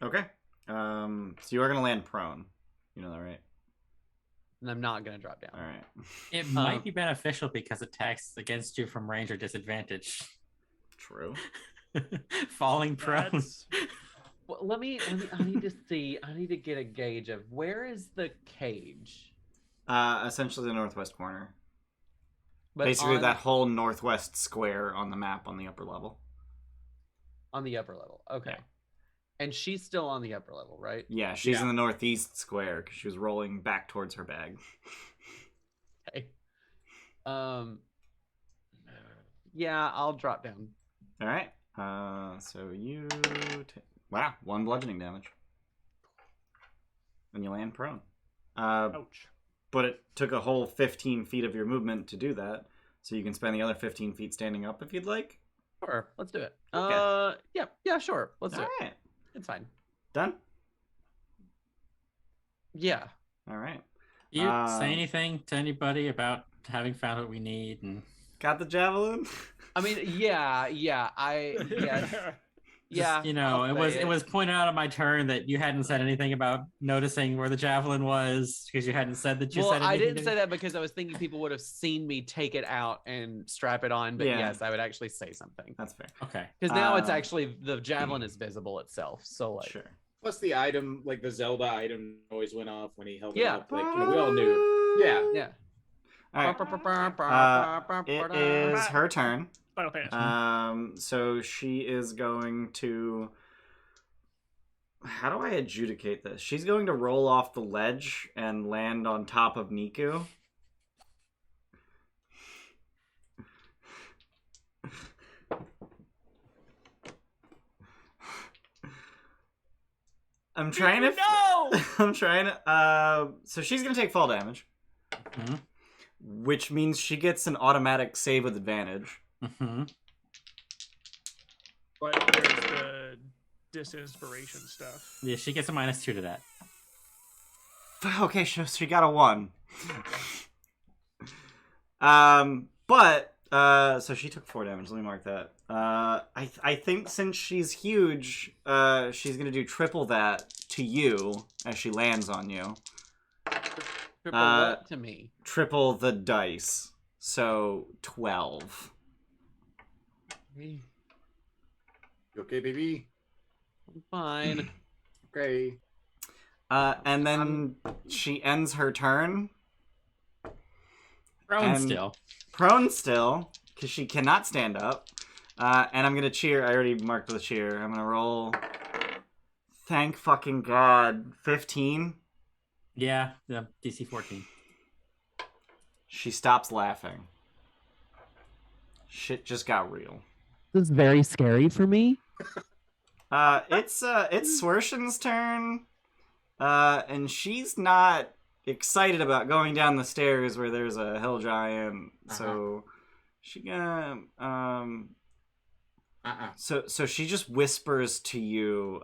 Okay. So you are gonna land prone. You know that, right? And I'm not gonna drop down. All right. It might be beneficial because attacks against you from range or disadvantage. True. Falling prone. That's- Well, let me I need to see. I need to get a gauge of where is the cage. Essentially the northwest corner. But Basically on, that whole northwest square on the map on the upper level. on the upper level. Okay. Yeah. And she's still on the upper level, right? Yeah, she's Yeah. in the northeast square because she was rolling back towards her bag. Okay. Yeah, I'll drop down. All right. So you wow, 1 bludgeoning damage. And you land prone. Ouch. But it took a whole 15 feet of your movement to do that, so you can spend the other 15 feet standing up if you'd like. Sure, let's do it. Okay. Yeah, sure. Let's do All it. right. It's fine. Done? Yeah. All right. You say anything to anybody about having found what we need? And Got the javelin? I mean, yeah, yes. Yeah, you know, I'll it say was pointed out on my turn that you hadn't said anything about noticing where the javelin was because you hadn't said that you Well, said I anything. didn't say that because I was thinking people would have seen me take it out and strap it on. But Yeah. yes, I would actually say something That's fair. Okay. because now it's Um, actually the javelin is visible itself. So like, Sure. Plus the item, like the Zelda item, noise went off when he held it Yeah. up. Like we all knew. Yeah. yeah. All right. It is her turn. Final Fantasy. So she is going to. How do I adjudicate this? She's going to roll off the ledge and land on top of Niku. I'm trying to. No! I'm trying to. So she's gonna take fall damage, Mm-hmm. which means she gets an automatic save with advantage. Mm-hmm. But there's the disinspiration stuff. Yeah, she gets a -2 to that. Okay, so she got a 1. So she took 4 damage. Let me mark that. I think since she's huge, she's gonna do triple that to you as she lands on you. Triple what to me? Triple the dice, so 12. You okay, baby? I'm fine. Okay. And then she ends her turn. Prone And- still. Prone still, because she cannot stand up. And I'm gonna cheer. I already marked the cheer. I'm gonna roll. Thank fucking God. 15. Yeah, DC 14. She stops laughing. Shit just got real. This is very scary for me. It's Swershin's turn. And she's not excited about going down the stairs where there's a hill giant. So she gonna So she just whispers to you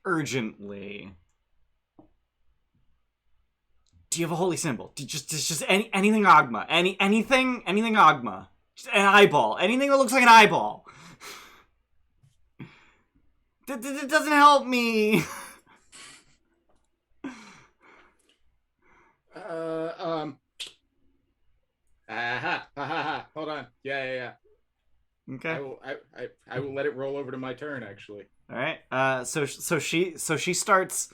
urgently. Do you have a holy symbol? Just anything Ogma. Anything Ogma. Just an eyeball. Anything that looks like an eyeball. That doesn't help me. Hold on. Yeah. Okay. I will let it roll over to my turn, actually. All right. So she starts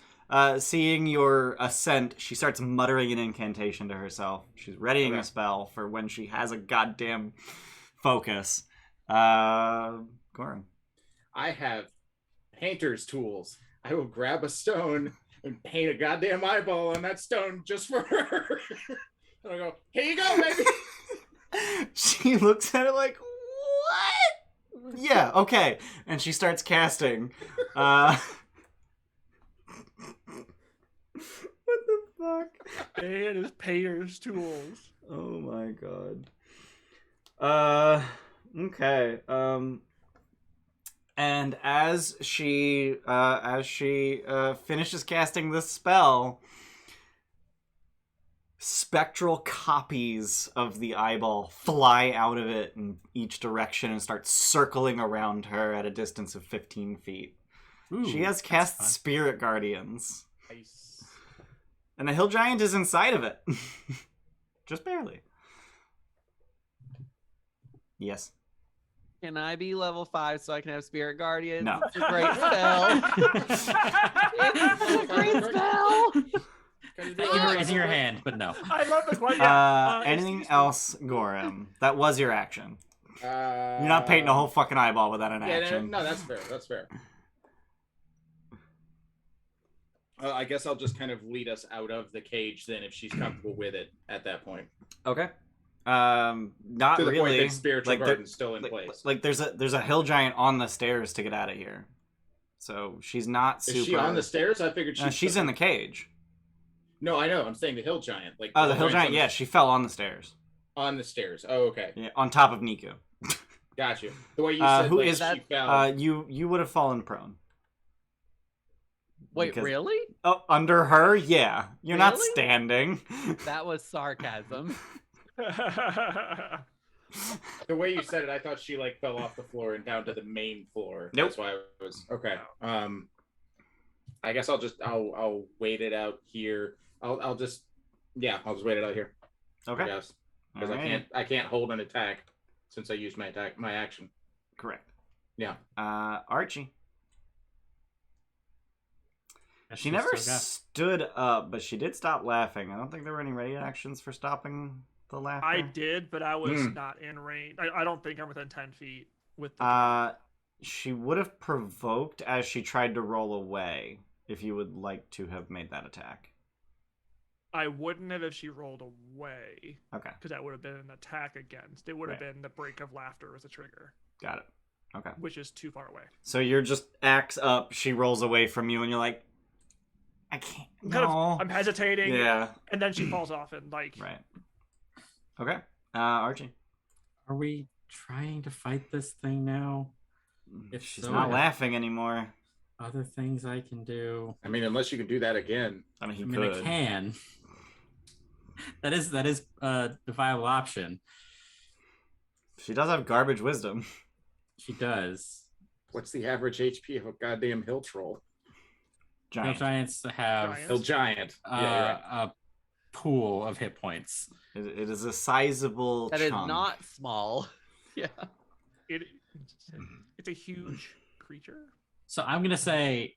seeing your ascent. She starts muttering an incantation to herself. She's readying a spell for when she has a goddamn focus. Gorimm. I have painter's tools. I will grab a stone and paint a goddamn eyeball on that stone just for her. And I'll go, here you go, baby. She looks at it like, what? Yeah, okay. And she starts casting. What the fuck? And his painter's tools. Oh my god. Okay. And as she finishes casting this spell, spectral copies of the eyeball fly out of it in each direction and start circling around her at a distance of 15 feet. Ooh, She has cast Spirit Guardians. Nice. And the hill giant is inside of it. Just barely. Yes. Can I be level 5 so I can have Spirit Guardians? No. It's a great spell. It's a great spell. Thank you for raising your hand, but no. I love this one. Yeah. Anything else, Gorimm? That was your action. You're You're not painting a whole fucking eyeball without an Yeah, action. no, that's fair. That's fair. I guess I'll just kind of lead us out of the cage then, if she's comfortable with it at that point. Okay. Not To the really. point that spiritual Like, garden's still in place. Like there's a hill giant on the stairs to get out of here. So she's not super. Is she on the stairs? I figured she's in the cage. No, I know. I'm saying the hill giant. Like Oh, the hill giant. on Yeah, she fell on the stairs. on the stairs. Oh, okay. Yeah, on top of Niku. Got you. The way you said Who like, is she fell. you would have fallen prone. Wait, Because- really? Oh, under her? Yeah. You're not Really? standing. That was sarcasm. The way you said it, I thought she like fell off the floor and down to the main floor. Nope. That's why I was okay. I guess I'll wait it out here. I'll just wait it out here. Okay. Yes, because Alright. I can't hold an attack since I used my action. Correct. Yeah. Archie. Guess She we never still got- stood up, but she did stop laughing. I don't think there were any ready actions for stopping the laughter. I did, but I was Hmm. not in range. I don't think I'm within 10 feet with the. She would have provoked as she tried to roll away. If you would like to have made that attack. I wouldn't have if she rolled away, Okay, because that would have been an attack against. It would have Right. been the break of laughter as a trigger, got it. Okay. which is too far away. So you're just axe up. She rolls away from you, and you're like, I can't. No. I'm hesitating, Yeah. and then she falls off and like. Right. Okay. Archie. Are we trying to fight this thing now? If She's so, not yeah. laughing anymore. Other things I can do. I mean, unless you can do that again. I mean, he I mean, could. I can. That is the viable option. She does have garbage wisdom. She does. What's the average HP of a goddamn hill troll? Hill Giant. giants have Giants. Hill giant. Yeah, you're right. a pool of hit points. It is a sizable That is chunk. not small. Yeah. It's a huge creature. So I'm gonna say,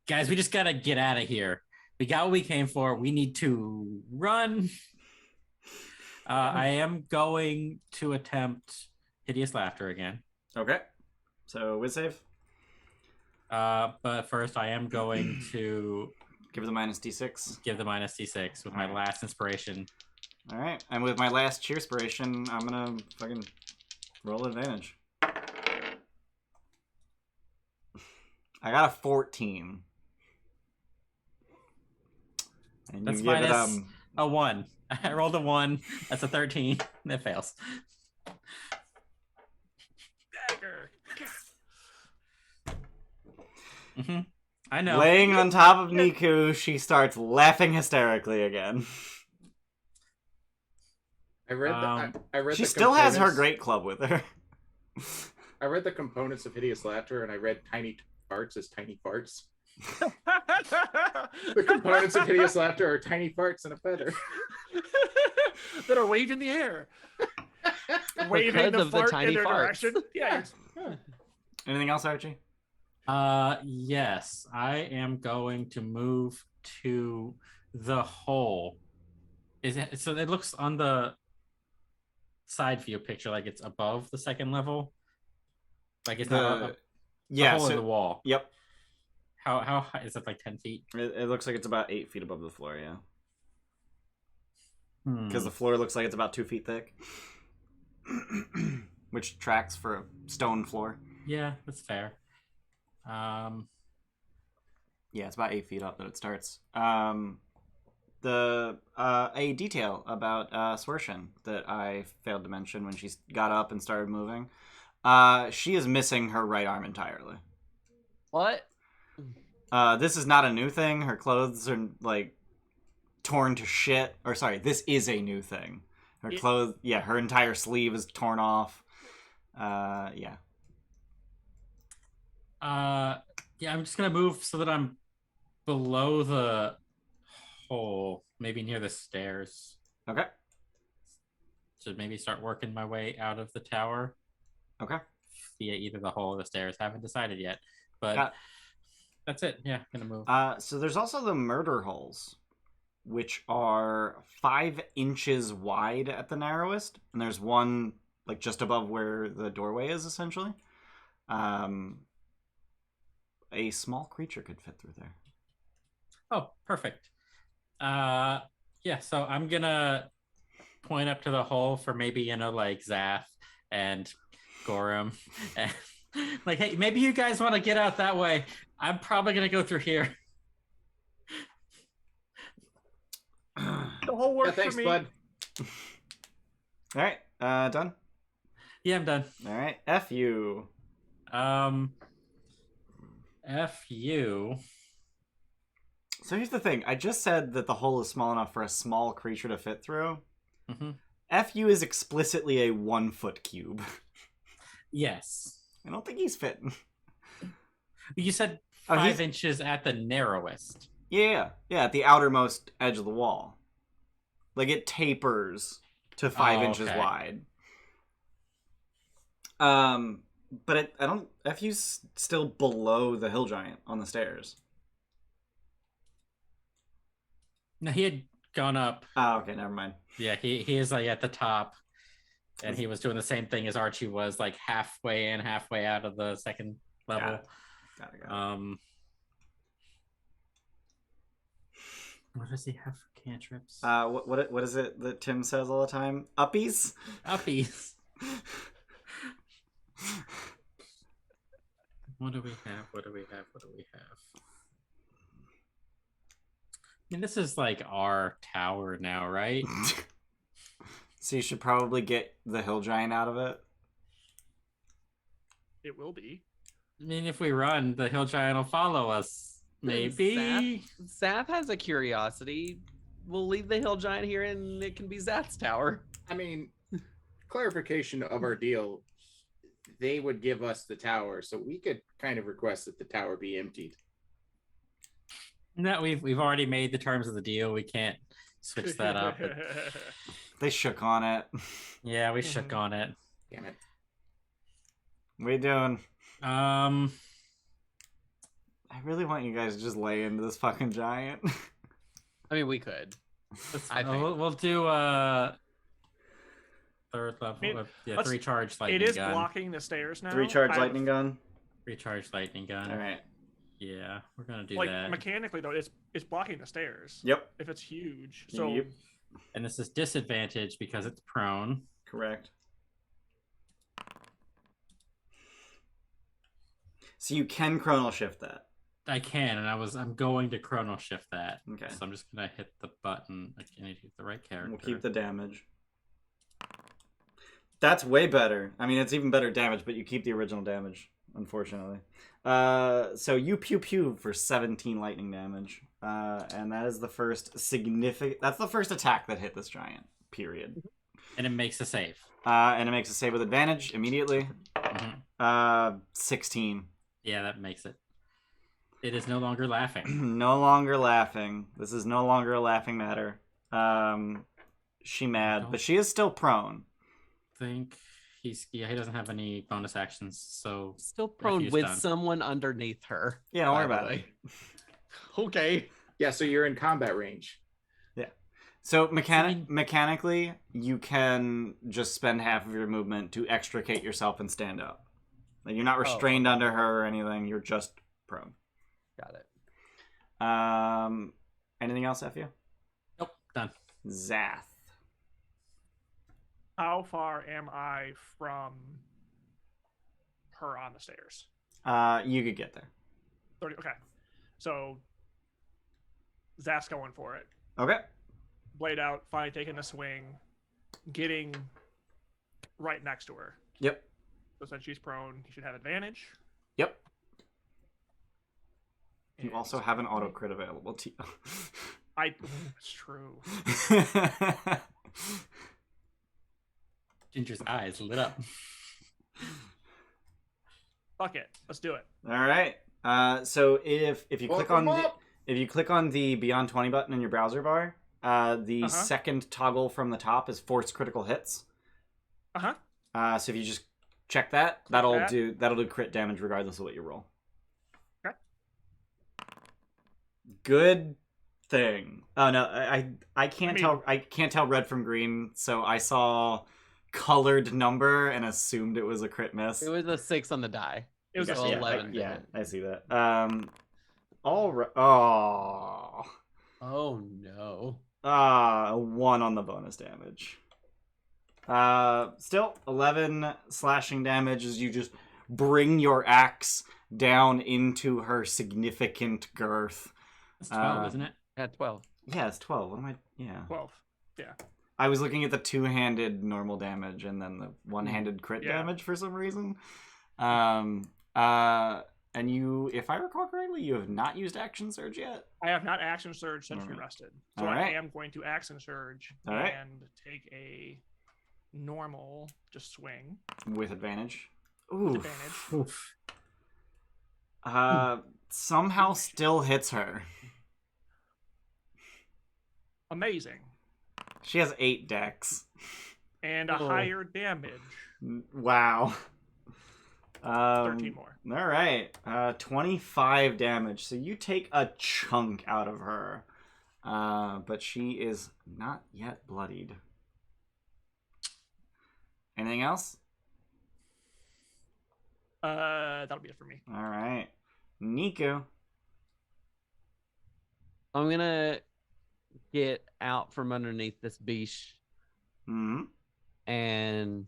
guys, we just gotta get out of here. We got what we came for. We need to run. I am going to attempt hideous laughter again. Okay. So, whiz save. But first, I am going to Give her the minus d6. give the minus d6 with my last inspiration. All right. And with my last cheerspiration, I'm going to fucking roll advantage. I got a 14. And That's you give it minus a 1. I rolled a 1. That's a 13. That fails. Dagger. I know. laying on top of Niku, she starts laughing hysterically again. I read. I read. She the still has her components- great club with her. I read the components of hideous laughter, and I read tiny farts as tiny farts. The components of hideous laughter are tiny farts and a feather. that are waved in the air. Waving Because the of the fart tiny in their farts. direction. Yeah. Anything else, Archie? Yes, I am going to move to the hole. Is it so? It looks on the side view picture like it's above the second level. Like it's not a Yeah. hole in the wall. Yep. How high is it? Like 10 feet? It looks like it's about 8 feet above the floor. Yeah. Hmm. Because the floor looks like it's about 2 feet thick, which tracks for a stone floor. Yeah, that's fair. Yeah, it's about 8 feet up that it starts. A detail about Swershin that I failed to mention when she got up and started moving. She is missing her right arm entirely. What? This is not a new thing. Her clothes are like torn to shit. Or sorry, this is a new thing. Her clothes, yeah, her entire sleeve is torn off. Yeah. Yeah, I'm just gonna move so that I'm below the hole, maybe near the stairs. Okay. To maybe start working my way out of the tower Okay. via either the hole or the stairs. Haven't decided yet, but Got- that's it. Yeah, gonna move. So there's also the murder holes, which are 5 inches wide at the narrowest, and there's one like just above where the doorway is, essentially. A small creature could fit through there. Oh, perfect. Yeah, so I'm gonna point up to the hole for maybe, like Zath and Gorimm. And like, hey, maybe you guys want to get out that way. I'm probably gonna go through here. The whole Yeah, works thanks, for me. bud. All right, done. Yeah, I'm done. All right, F you. F you. So here's the thing. I just said that the hole is small enough for a small creature to fit through. Mm-hmm. FU is explicitly a 1 foot cube. Yes. I don't think he's fitting. You said Oh, 5 inches at the narrowest. Yeah, at the outermost edge of the wall. Like it tapers to 5 inches okay. wide. But I don't. FU's still below the hill giant on the stairs. No, he had gone up. Oh, okay, never mind. Yeah, he is like at the top, and he was doing the same thing as Archie was, like halfway in, halfway out of the second level. Got it. What does he have for cantrips? What is it that Tim says all the time? Uppies? Uppies. What do we have? What do we have? I mean, this is like our tower now, right? So you should probably get the hill giant out of it. It will be. I mean, if we run, the hill giant will follow us. Maybe. Zath has a curiosity. We'll leave the hill giant here, and it can be Zath's tower. I mean, clarification of our deal. They would give us the tower, so we could kind of request that the tower be emptied. No, we've already made the terms of the deal. We can't switch that up. They shook on it. Yeah, we shook on it. Damn it. What are you doing? Um, I really want you guys to just lay into this fucking giant. I mean, we could. I think. we'll do third level. Yeah, 3 charge lightning It is gun. blocking the stairs now. 3 charge kind of. lightning gun. 3 charge lightning gun. All right. Yeah, we're gonna do Like that. mechanically though, it's blocking the stairs. Yep. If it's huge, so Yep. And this is disadvantage because it's prone. Correct. So you can chronal shift that. I can, and I'm going to chrono shift that. Okay. So I'm just gonna hit the button. I need to hit the right character. We'll keep the damage. That's way better. I mean, it's even better damage, but you keep the original damage, unfortunately. So you pew pew for 17 lightning damage. And that is the first significant... That's the first attack that hit this giant, period. And it makes a save. And it makes a save with advantage immediately. 16. Yeah, that makes it. It is no longer laughing. No longer laughing. This is no longer a laughing matter. She mad, but she is still prone. Think he doesn't have any bonus actions, so Still prone Nephew's with done. someone underneath her. Yeah, don't worry by the about it. way. Okay. Yeah, so you're in combat range. So mechanically, you can just spend half of your movement to extricate yourself and stand up. Like, you're not restrained under her or anything. You're just prone. Got it. Anything else, Fu? nope, done. Zath. how far am I from her on the stairs? You could get there. 30. Okay. So Zath's going for it. Okay. Blade out, finally taking a swing, getting right next to her. Yep. So since she's prone, he should have advantage. Yep. You And also have an auto crit available to you. It's true. Ginger's eyes lit up. Fuck it. Let's do it. All right. So if you click on Welcome the, up. if you click on the Beyond 20 button in your browser bar, the second toggle from the top is force critical hits. So if you just check that, that'll do crit damage regardless of what you roll. Okay. Good thing. Oh no, I can't tell. I can't tell red from green, so I saw colored number and assumed it was a crit miss. It was a 6 on the die. It was So a 11. Yeah, I see that. All right. Oh. Oh no. A 1 on the bonus damage. Still 11 slashing damage as you just bring your axe down into her significant girth. It's 12, isn't it? At 12. Yeah, it's 12. What am I? Yeah. 12. Yeah. I was looking at the two-handed normal damage and then the one-handed crit damage for some reason. And you, if I recall correctly, you have not used Action Surge yet? I have not action surge since we Alright. rested. So Alright. I am going to action surge Alright. and take a normal, just swing. With advantage. Ooh. Advantage. Somehow still hits her. Amazing. She has 8 dex. And a higher damage. Wow. 13 more. All right. 25 damage. So you take a chunk out of her. But she is not yet bloodied. Anything else? That'll be it for me. All right. Niku. I'm gonna get out from underneath this beach. Hmm. And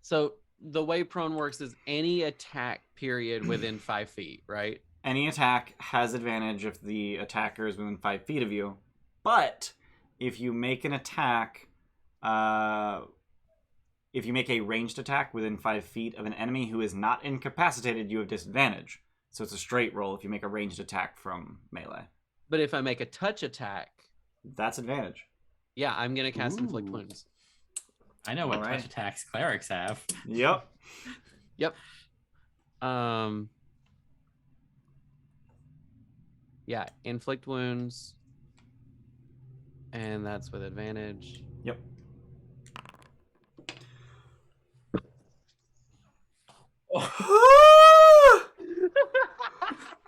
so the way prone works is any attack period within 5 feet, right? Any attack has advantage if the attacker is within 5 feet of you. But if you make an attack, if you make a ranged attack within 5 feet of an enemy who is not incapacitated, you have disadvantage. So it's a straight roll if you make a ranged attack from melee. But if I make a touch attack, that's advantage. Yeah, I'm gonna cast Inflict Wounds. I know what touch attacks clerics have. Yep. Yep. Yeah, Inflict Wounds. And that's with advantage. Yep.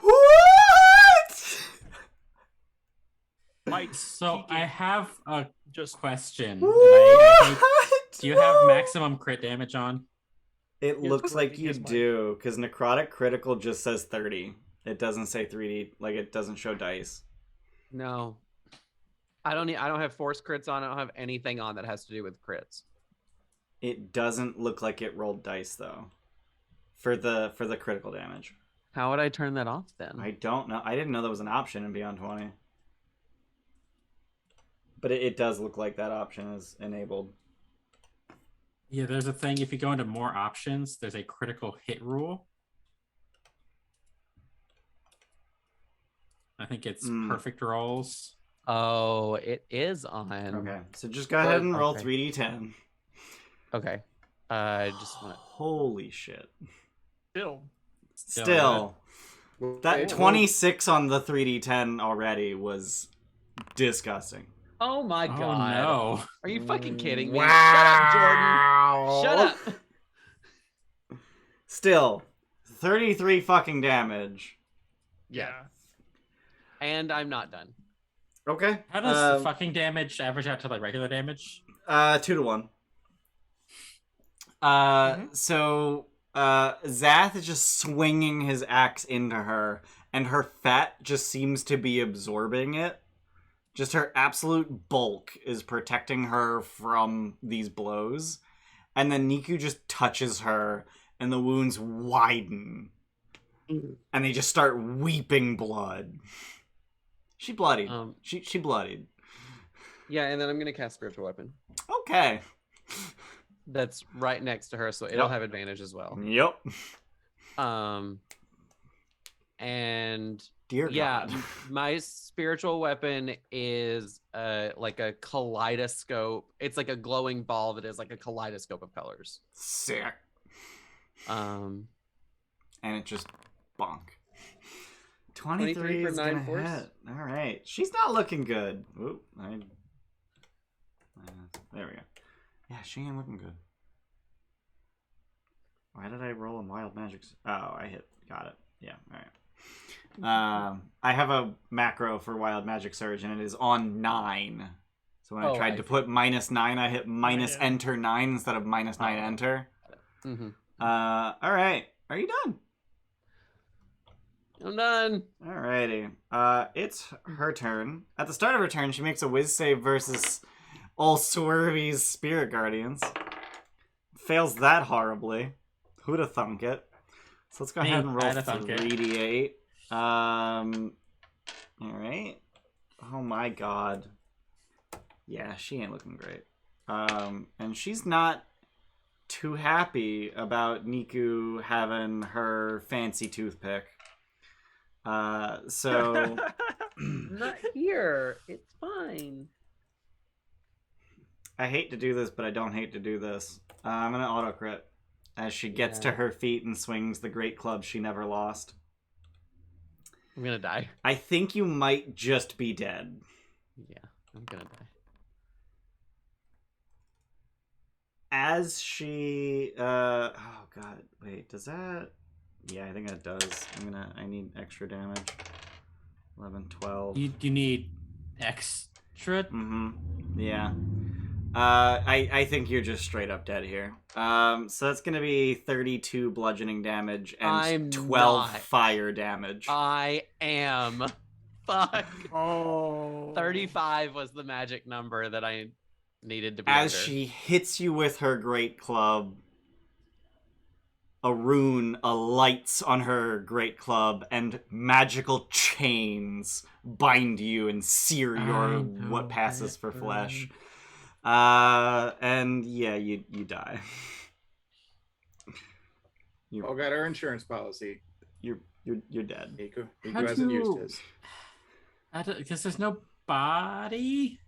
What? Mike, So I have a just question. What? Do you have maximum crit damage on? It Here's looks what like you here's mine. do, because necrotic critical just says 30. It doesn't say 3D, like it doesn't show dice. No. I don't have force crits on. I don't have anything on that has to do with crits. It doesn't look like it rolled dice though. For the critical damage. How would I turn that off then? I don't know. I didn't know that was an option in Beyond 20. But it does look like that option is enabled. Yeah, there's a thing. If you go into more options, there's a critical hit rule. I think it's perfect rolls. Oh, it is on. Okay, so just go ahead and roll 3d10. Okay. I just want. Holy shit. Still. That 26 on the 3d10 already was disgusting. Oh my Oh god. no. Are you fucking kidding me? Wow. Shut up, Jordan. Shut up. Still, 33 fucking damage. Yeah. And I'm not done. Okay. How does fucking damage average out to like regular damage? 2 to 1. So Zath is just swinging his axe into her, and her fat just seems to be absorbing it. Just her absolute bulk is protecting her from these blows. And then Niku just touches her, and the wounds widen. And they just start weeping blood. She bloodied. She bloodied. Yeah, and then I'm gonna cast Spiritual Weapon. Okay. That's right next to her, so it'll have advantage as well. Yep. And Dear God. yeah, my spiritual weapon is like a kaleidoscope. It's like a glowing ball that is like a kaleidoscope of colors. Sick. And it just bonk. 23 for is 9 gonna force. hit. All right. She's not looking good. Oop, there we go. Yeah, she ain't looking good. Why did I roll in wild magic? Oh, I hit. Got it. Yeah. All right. I have a macro for wild magic surge, and it is on 9. So when I tried to put -9, I hit minus enter 9 instead of -9 enter. Mm-hmm. All right. Are you done? I'm done. Alrighty. It's her turn. At the start of her turn, she makes a whiz save versus old Swervy's Spirit Guardians. Fails that horribly. Who'da thunk it? So let's go ahead and roll 3d8. Alright. Oh my god. Yeah, she ain't looking great. And she's not too happy about Niku having her fancy toothpick. So Not here. It's fine. I hate to do this, but I don't hate to do this. I'm gonna auto crit as she gets to her feet and swings the great club she never lost. I'm gonna die. I think you might just be dead. Yeah, I'm gonna die. As she, oh god, wait, does that? Yeah, I think that does. I need extra damage. 11, 12. You need extra. Yeah. I think you're just straight up dead here. So that's gonna be 32 bludgeoning damage and I'm 12 not. fire damage. I am. Fuck. Oh. 35 was the magic number that I needed to be As under. she hits you with her great club, a rune alights on her great club, and magical chains bind you and sear your what passes for flesh. And yeah, you die. All got our insurance policy. You're dead. Nico How hasn't do used you- his. Because there's no body.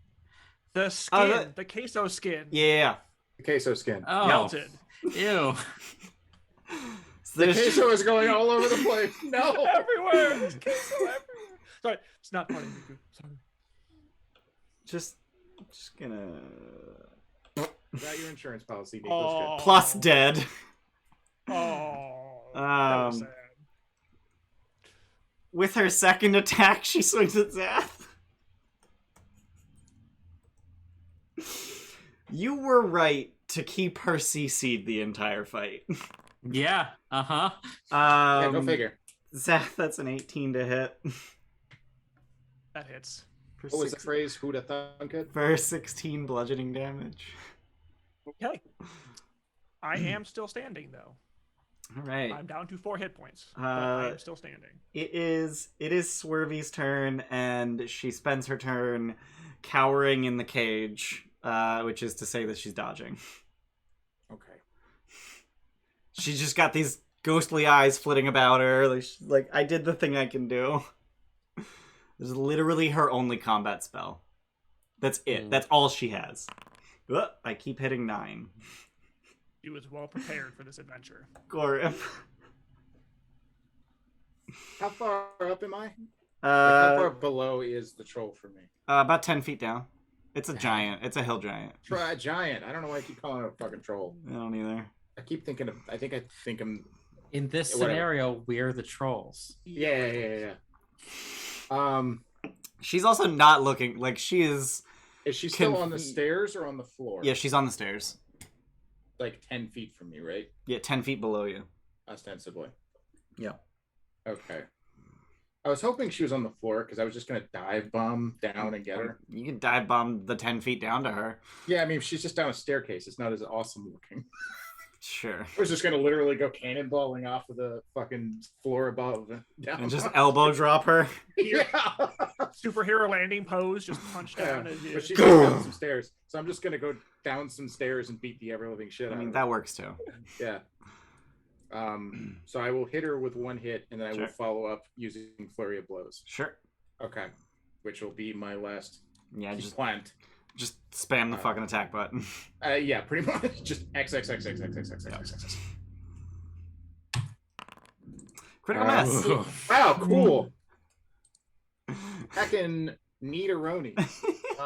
The skin, the queso skin. Yeah. The queso skin. Oh, Melted. Ew. So The there's queso is going all over the place. No. Everywhere. There's queso everywhere. Sorry, it's not funny, Nico. Sorry. just gonna Got your insurance policy, Nico's Oh. plus dead. Oh. That was Um, sad. with her second attack, she swings at Zath. You were right to keep her CC'd the entire fight. Yeah. Uh-huh. Yeah, go figure. Zath, that's an 18 to hit. That hits. For What was the 16 phrase? Who'da thunk it? For 16 bludgeoning damage. Okay. I am still standing though. All right. I'm down to 4 hit points, but I am still standing. It is Swervy's turn, and she spends her turn cowering in the cage, which is to say that she's dodging. Okay. She's just got these ghostly eyes flitting about her. Like I did the thing I can do. This is literally her only combat spell. That's it. That's all she has. Ugh, I keep hitting 9. She was well prepared for this adventure. Gorimm. How far up am I? Like, how far Uh, below is the troll for me? about 10 feet down. It's a giant. It's a hill giant. Try giant. I don't know why I keep calling it a fucking troll. I don't either. I keep thinking of. I think I'm. In this Whatever. scenario, we're the trolls. Yeah. She's also not looking like she is. Is she still on the Conf- stairs or on the floor? Yeah, she's on the stairs. Like 10 feet from me, right? Yeah, 10 feet below you. Ostensibly. Yeah. Okay. I was hoping she was on the floor because I was just gonna dive bomb down and get her. You can dive bomb the 10 feet down to her. Yeah, I mean, if she's just down a staircase, it's not as awesome looking. Sure. I was just gonna literally go cannonballing off of the fucking floor above. Down. And just elbow drop her. Yeah. Superhero landing pose, just punch Yeah, down. And, but she's down some stairs, so I'm just gonna go down some stairs and beat the ever living shit I out mean, of that her. works too. Yeah. So I will hit her with 1 hit, and then I Sure. will follow up using flurry of blows. Sure. Okay, which will be my last Yeah, plant. just spam the fucking attack button. Yeah, pretty much just X X X X X X X X X X. Critical miss. Wow, cool. Heckin' neateroni.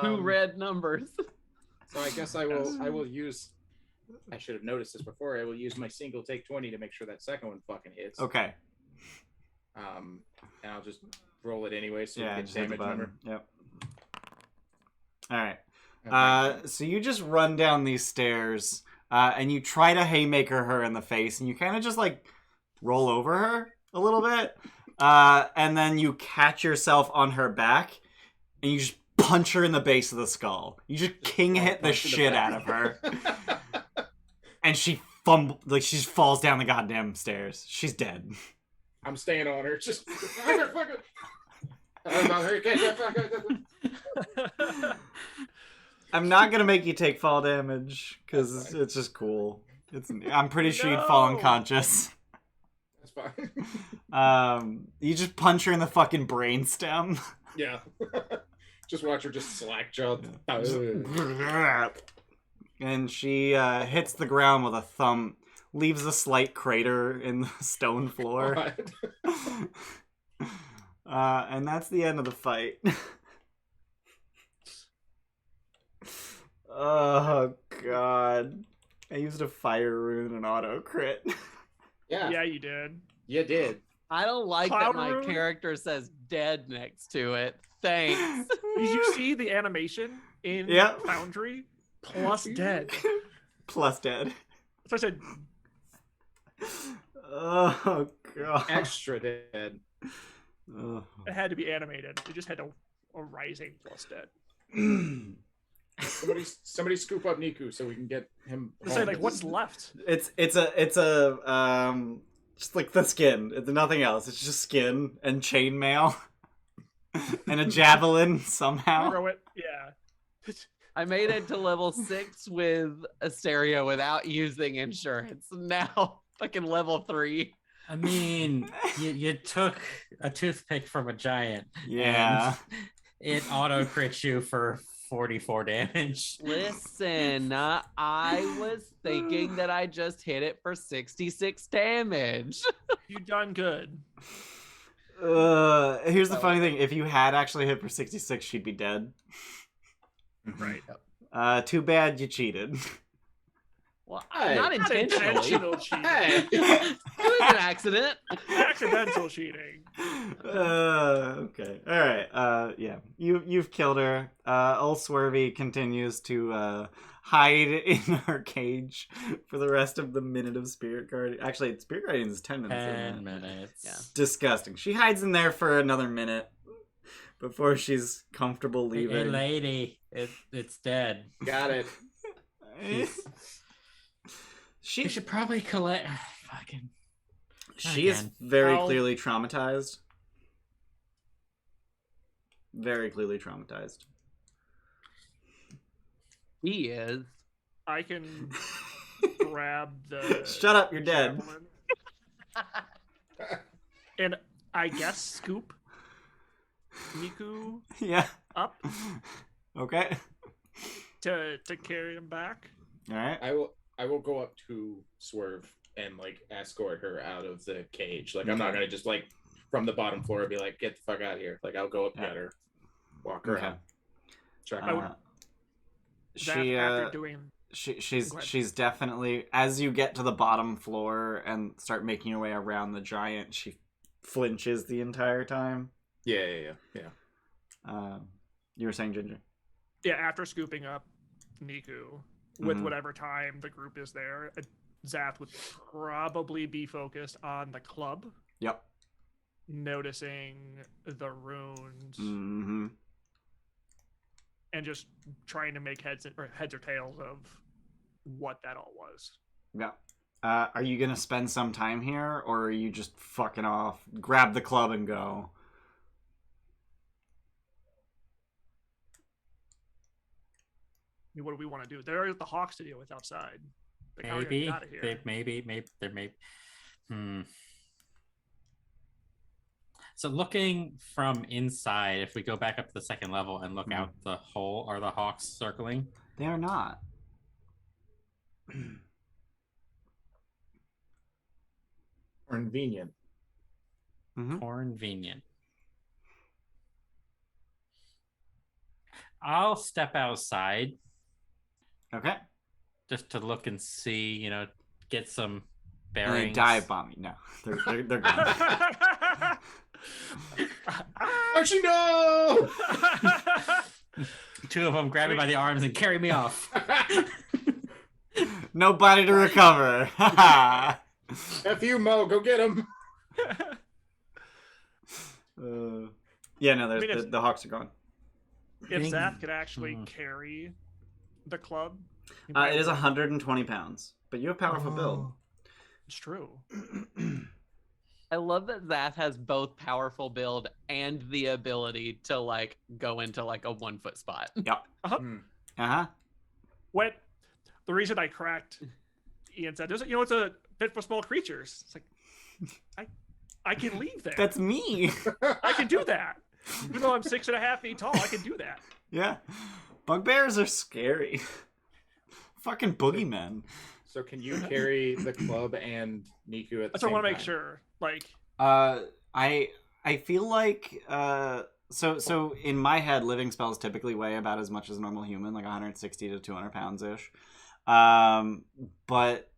2 red numbers. So I guess I will use. I should have noticed this before. I will use my single take 20 to make sure that second one fucking hits. Okay. And I'll just roll it anyway. So Yeah, we get just hit the damage number. button. Yep. All right. Okay. So you just run down these stairs, and you try to haymaker her in the face, and you kind of just like roll over her a little bit, and then you catch yourself on her back, and you just punch her in the base of the skull. You just king hit the Punch in shit back. out of her, and she she just falls down the goddamn stairs. She's dead. I'm staying on her. Just. I'm not gonna make you take fall damage because it's just cool. I'm pretty sure you'd fall No. unconscious. That's fine. You just punch her in the fucking brainstem. Yeah. Just watch her just slack jaw. and she hits the ground with a thump, leaves a slight crater in the stone floor. And that's the end of the fight. Oh, God. I used a fire rune and auto crit. Yeah, you did. You did. I don't like Cloud that my rune? character says dead next to it. Thanks. Did you see the animation in Yep. Foundry? Plus dead. Plus dead. So I said, Oh, God. Extra dead. Oh. it had to be animated. It just had a rising plus dead. Somebody scoop up Niku so we can get him. I say, like, what's left? It's a just like the skin. It's nothing else. It's just skin and chainmail and a javelin somehow. Throw it. Yeah. I made it to level 6 with Asteria without using insurance. Now fucking level 3. I mean, you took a toothpick from a giant. Yeah. And it auto crits you for 44 damage. Listen, I was thinking that I just hit it for 66 damage. You done good. Here's the funny thing. If you had actually hit for 66, she'd be dead. Right. Too bad you cheated. Well, Hey. not Not intentionally. intentional cheating. Hey. It was an accident. Accidental cheating. Okay. All right. Yeah. You've killed her. Old Swervy continues to hide in her cage for the rest of the minute of Spirit Guardian. Actually, Spirit Guardian is 10 minutes. isn't 10 it? minutes. Yeah. Disgusting. She hides in there for another minute before she's comfortable Hey, leaving. lady, it's dead. Got it. You She should probably collect. Fucking. She is Again. very Well- clearly traumatized. Very clearly traumatized. He is. I can grab the. Shut up, you're dead. javelin and I guess scoop Niku Yeah. up Okay. to carry him back. All right. I will go up to Swerve and like escort her out of the cage. Like I'm not gonna just like from the bottom floor be like, get the fuck out of here. Like I'll go up, Yeah. get her, walk her Okay. out. Check her I would- out. She After doing. she's Go ahead. she's definitely, as you get to the bottom floor and start making your way around the giant, she flinches the entire time. Yeah. You were saying, Ginger? Yeah, after scooping up Niku, with Mhm. whatever time the group is there, Zath would probably be focused on the club, Yep. noticing the runes, Mm-hmm. and just trying to make heads or tails of what that all was. Yeah. Are you gonna spend some time here, or are you just fucking off? Grab the club and go. I mean, what do we want to do? There are the hawks to deal with outside. Like, how are we gonna Maybe. get out of here? Maybe. There may. So looking from inside, if we go back up to the second level and look out the hole, are the hawks circling? They are not. Convenient. Mm-hmm. Convenient. I'll step outside Okay. just to look and see, get some And they bearings. dive bomb you. No, they're gone. Archie, no! Two of them grab me by the arms and carry me off. No body to recover. F you, Mo. Go get him. Yeah, no, I mean, the hawks are gone. If Think- Zath could actually Hmm. carry the club, he It might is would. 120 pounds, but you have powerful build. It's true. I love that Zath has both powerful build and the ability to like go into like a 1 foot spot. Uh-huh. When the reason I cracked Ian said, it's a fit for small creatures. It's like I can leave there. That's me. I can do that. Even though I'm 6.5 feet tall, I can do that. Yeah. Bugbears are scary. fucking boogeymen. So can you carry the club and Niku at the That's same what I want to make time? sure. Like, I feel like so in my head, living spells typically weigh about as much as a normal human, like 160 to 200 pounds ish. But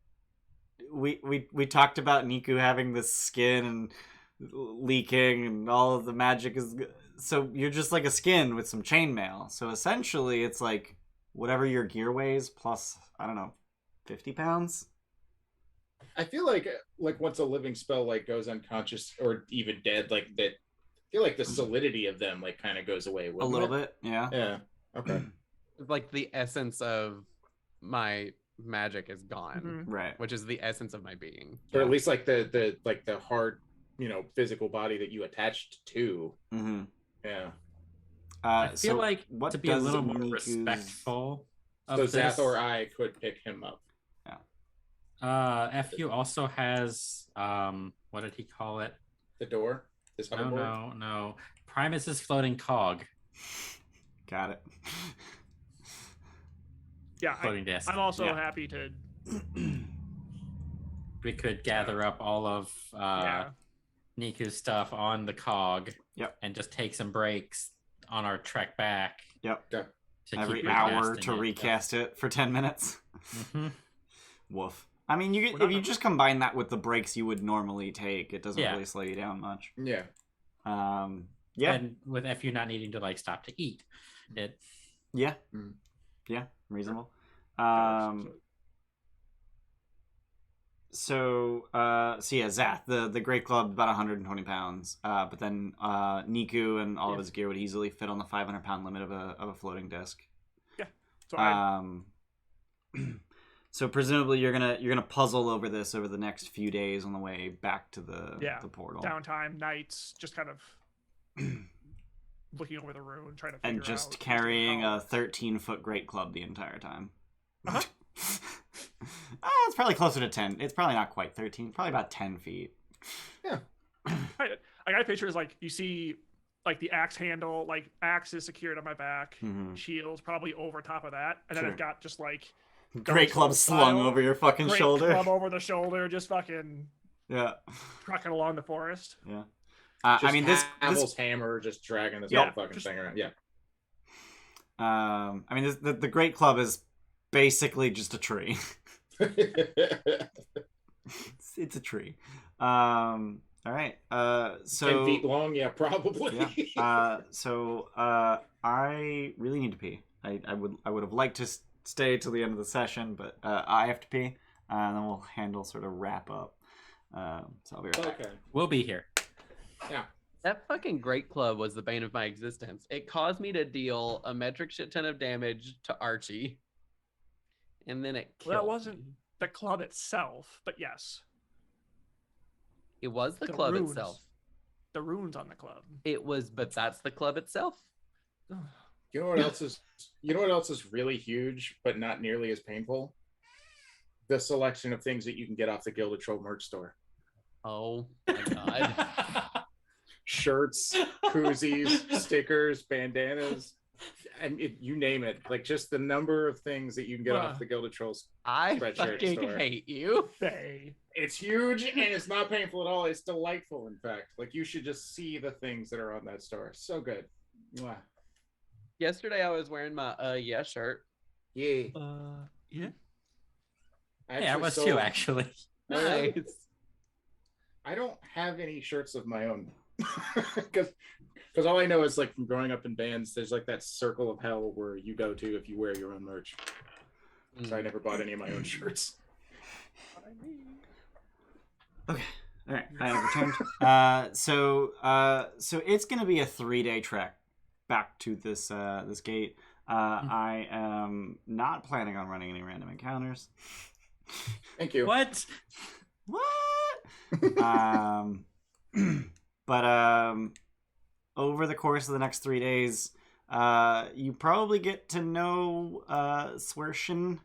we talked about Niku having this skin and leaking, and all of the magic is. So you're just like a skin with some chainmail. So essentially, it's like whatever your gear weighs plus, I don't know, 50 pounds. I feel like once a living spell like goes unconscious or even dead, like that, I feel like the solidity of them like kind of goes away. A little bit, yeah. Yeah. Okay. Like the essence of my magic is gone, mhm. Right. which is the essence of my being. Or at least like the hard, physical body that you attached to. Mm-hmm. Yeah. I feel So like what to be a does little more Niku's- respectful of So this. Zath or I could pick him up. FU also has what did he call it? The door. This hoverboard. No. Primus's floating cog. Got it. Yeah, Floating desk. I'm also Yeah. happy to. We could gather up all of Yeah. Niku's stuff on the cog. Yep. And just take some breaks on our trek back. Yep. Yeah. To Every keep hour recasting to it. recast it for 10 minutes. Mhm. Woof. I mean, if you just combine that with the breaks you would normally take, it doesn't Yeah. really slow you down much. Yeah. Yeah. And with FU not needing to like stop to eat, it Yeah. Mm. Yeah. Reasonable. So- So yeah, Zath, the Great Club, about 120 pounds. But then Niku and all of his gear would easily fit on the 500-pound limit of a floating disc. So I, So presumably you're gonna puzzle over this over the next few days on the way back to the portal. downtime nights, just kind of looking over the rune, trying to figure And out just carrying how- a 13-foot Great Club the entire time. Uh-huh. It's probably closer to 10. It's probably not quite 13. Probably about 10 feet. I got a picture is like you see like the axe handle, like axe is secured on my back, Mhm. shield's probably over top of that, and then Sure. I've got just like Great Club slung style, over your fucking great shoulder. club over the shoulder, just fucking Yeah. trucking along the forest. Yeah. Just I mean, this Havel's hammer just dragging this Yeah, whole fucking just- thing around. Yeah. I mean, the Great Club is basically just a tree. It's a tree. All right. 10 So feet long, yeah, probably. yeah. I really need to pee. I would have liked to stay till the end of the session, but I have to pee, and then we'll handle sort of wrap up. So I'll be right back. Okay. will be here. Yeah. That fucking Great Club was the bane of my existence. It caused me to deal a metric shit ton of damage to Archie. And then it killed Well, that wasn't me. the club itself, but yes, It was the the club runes. itself. the runes on the club. It was, but that's the club itself. You know what else is? You know what else is really huge, but not nearly as painful? The selection of things that you can get off the Gilded Troll merch store: Oh my god. shirts, koozies, stickers, bandanas, and you name it. Like just the number of things that you can get off the Gilded Trolls. I Spreadshirt fucking store. hate you. They It's huge and it's not painful at all. It's delightful, in fact. Like you should just see the things that are on that store. So good. Mwah. Yesterday I was wearing my yeah shirt. Yeah. yeah. Yeah, I was too, actually. Nice. I don't have any shirts of my own because all I know is like from growing up in bands, there's like that circle of hell where you go to if you wear your own merch. So I never bought any of my own shirts. Okay. All right. I have returned. So it's gonna be a 3-day trek back to this this gate. I am not planning on running any random encounters. Thank you. What? What? But over the course of the next 3 days, you probably get to know Swershin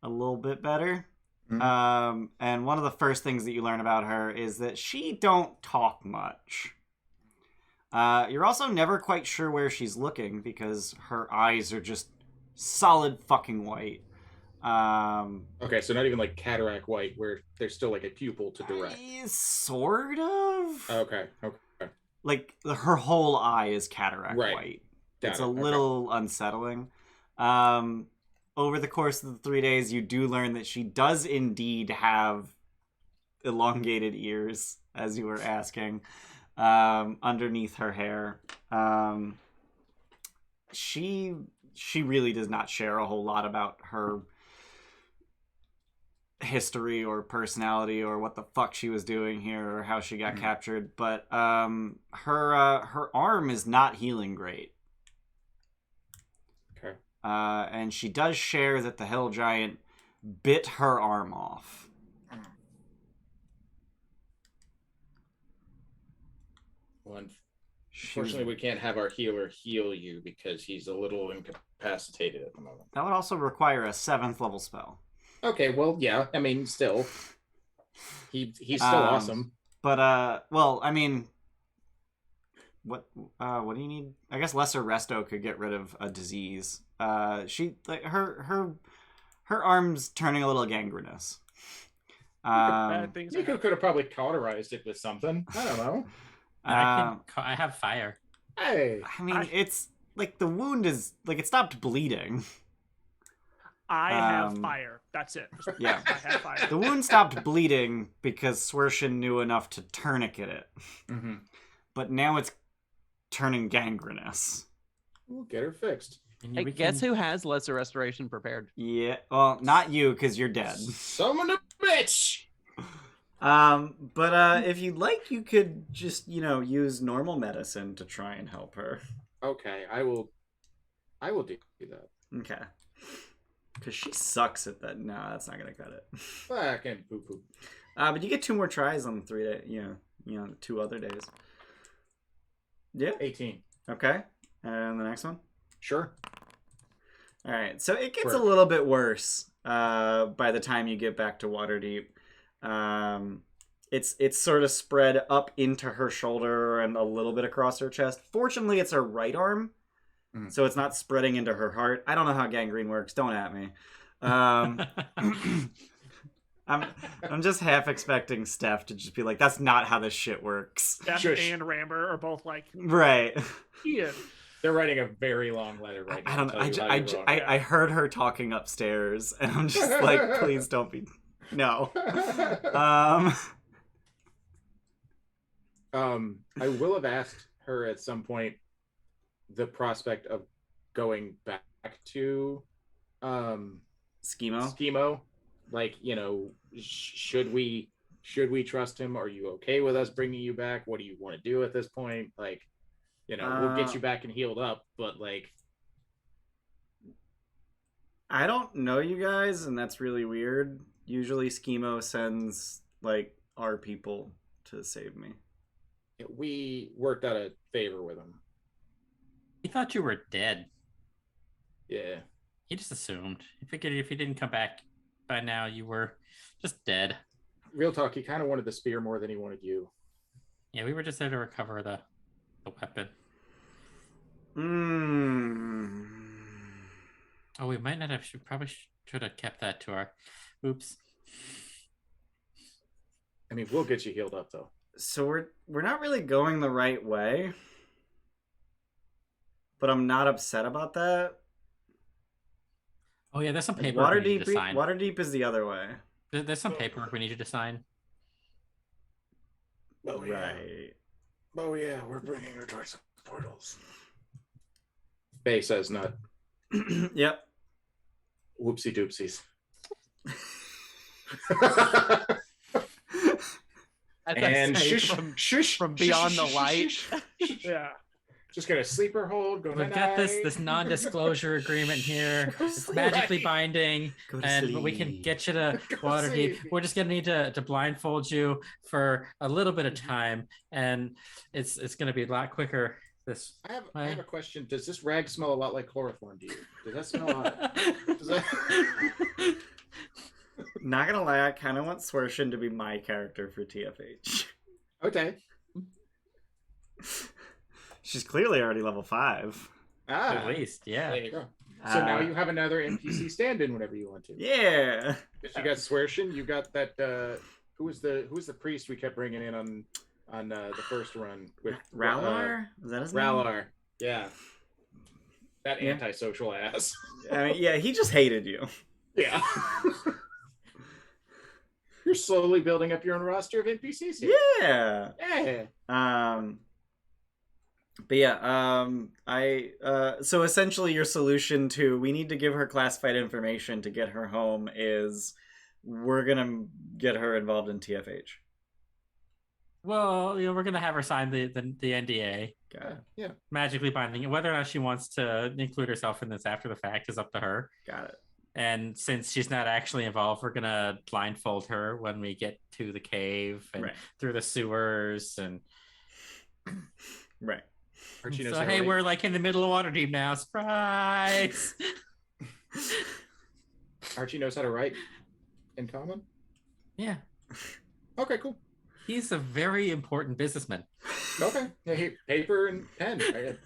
a little bit better. And one of the first things that you learn about her is that she don't talk much. You're also never quite sure where she's looking because her eyes are just solid fucking white. Okay, so not even like cataract white, where there's still like a pupil to direct. Sort of. Okay. Like her whole eye is cataract Right. white. Got It's it. a Okay. little unsettling. Over the course of the 3 days, you do learn that she does indeed have elongated ears, as you were asking, underneath her hair. She really does not share a whole lot about her history or personality or what the fuck she was doing here or how she got captured, but her arm is not healing great. Okay. And she does share that the hill giant bit her arm off. Well, unfortunately, we can't have our healer heal you because he's a little incapacitated at the moment. That would also require a 7th level spell. Okay, well, yeah. I mean, still, he's still awesome. But well, I mean, what do you need? I guess Lesser Resto could get rid of a disease. She like her arm's turning a little gangrenous. Bad things. You could have probably cauterized it with something. I don't know. I have fire. Hey, I mean, it's like the wound is like it stopped bleeding. I have fire. That's it. Yeah. I have fire. The wound stopped bleeding because Swershin knew enough to tourniquet it. Mm-hmm. But now it's turning gangrenous. We'll get her fixed. Hey, guess who has lesser restoration prepared? Yeah, well, not you, because you're dead. Summon a bitch! But if you'd like, you could just, use normal medicine to try and help her. Okay, I will do that. Okay. Because she sucks at that. No, that's not going to cut it. Fucking poo-poo. But you get 2 more tries on the 3 day, 2 other days. Yeah. 18. Okay. And the next one? Sure. All right. So it gets Sure. a little bit worse by the time you get back to Waterdeep. It's sort of spread up into her shoulder and a little bit across her chest. Fortunately, it's her right arm, so it's not spreading into her heart. I don't know how gangrene works. Don't at me. I'm just half expecting Steph to just be like, "That's not how this shit works." Steph Shush. and Ramber are both like, Right. Ian. They're writing a very long letter right now. I don't know. I heard her talking upstairs, and I'm just like, please don't be. No. I will have asked her at some point the prospect of going back to Schemo. Like, should we trust him? Are you okay with us bringing you back? What do you want to do at this point? Like, we'll get you back and healed up, but like, I don't know you guys, and that's really weird. Usually Schemo sends like our people to save me. we worked out a favor with him. He thought you were dead. Yeah. He just assumed. He figured if you didn't come back by now, you were just dead. Real talk, he kind of wanted the spear more than he wanted you. Yeah, we were just there to recover the weapon. Oh, we might not have. Probably should have kept that to our. Oops. I mean, we'll get you healed up though. So we're not really going the right way, but I'm not upset about that. Oh yeah, there's some paperwork we need you to sign. Waterdeep is the other way. There's some paperwork we need you to sign. Oh yeah. Right. Oh yeah, we're bringing her towards the portals. Faye says not. Yep. Whoopsie doopsies. And shush, shush, from beyond the light. Yeah. Just gonna sleeper hold. Go We've got this non-disclosure agreement here. It's magically binding, and we can get you to Waterdeep. We're just gonna need to blindfold you for a little bit of time, and it's gonna be a lot quicker. I have a question. Does this rag smell a lot like chloroform to you? Does that smell hot? Not gonna lie, I kind of want Swershin to be my character for TFH. Okay. She's clearly already level 5. Ah, At least, yeah. there you go. So now you have another NPC stand-in whenever you want to. Yeah. Because you got Swershin, you got that. Who was the priest we kept bringing in on the first run with Ralar? Is that his name? Ralar? Yeah. That Yeah. antisocial ass. I mean, yeah, he just hated you. Yeah. You're slowly building up your own roster of NPCs here. Yeah. Yeah. But yeah, so essentially your solution to we need to give her classified information to get her home is we're gonna get her involved in TFH. Well, we're gonna have her sign the NDA. Got it. Yeah. Magically binding it. Whether or not she wants to include herself in this after the fact is up to her. Got it. And since she's not actually involved, we're gonna blindfold her when we get to the cave and through the sewers and. Right. Archie knows So how to hey, write. we're like in the middle of Waterdeep now. Surprise! Archie knows how to write in common. Yeah, Okay, cool. he's a very important businessman. Okay. Hey, paper and pen. Here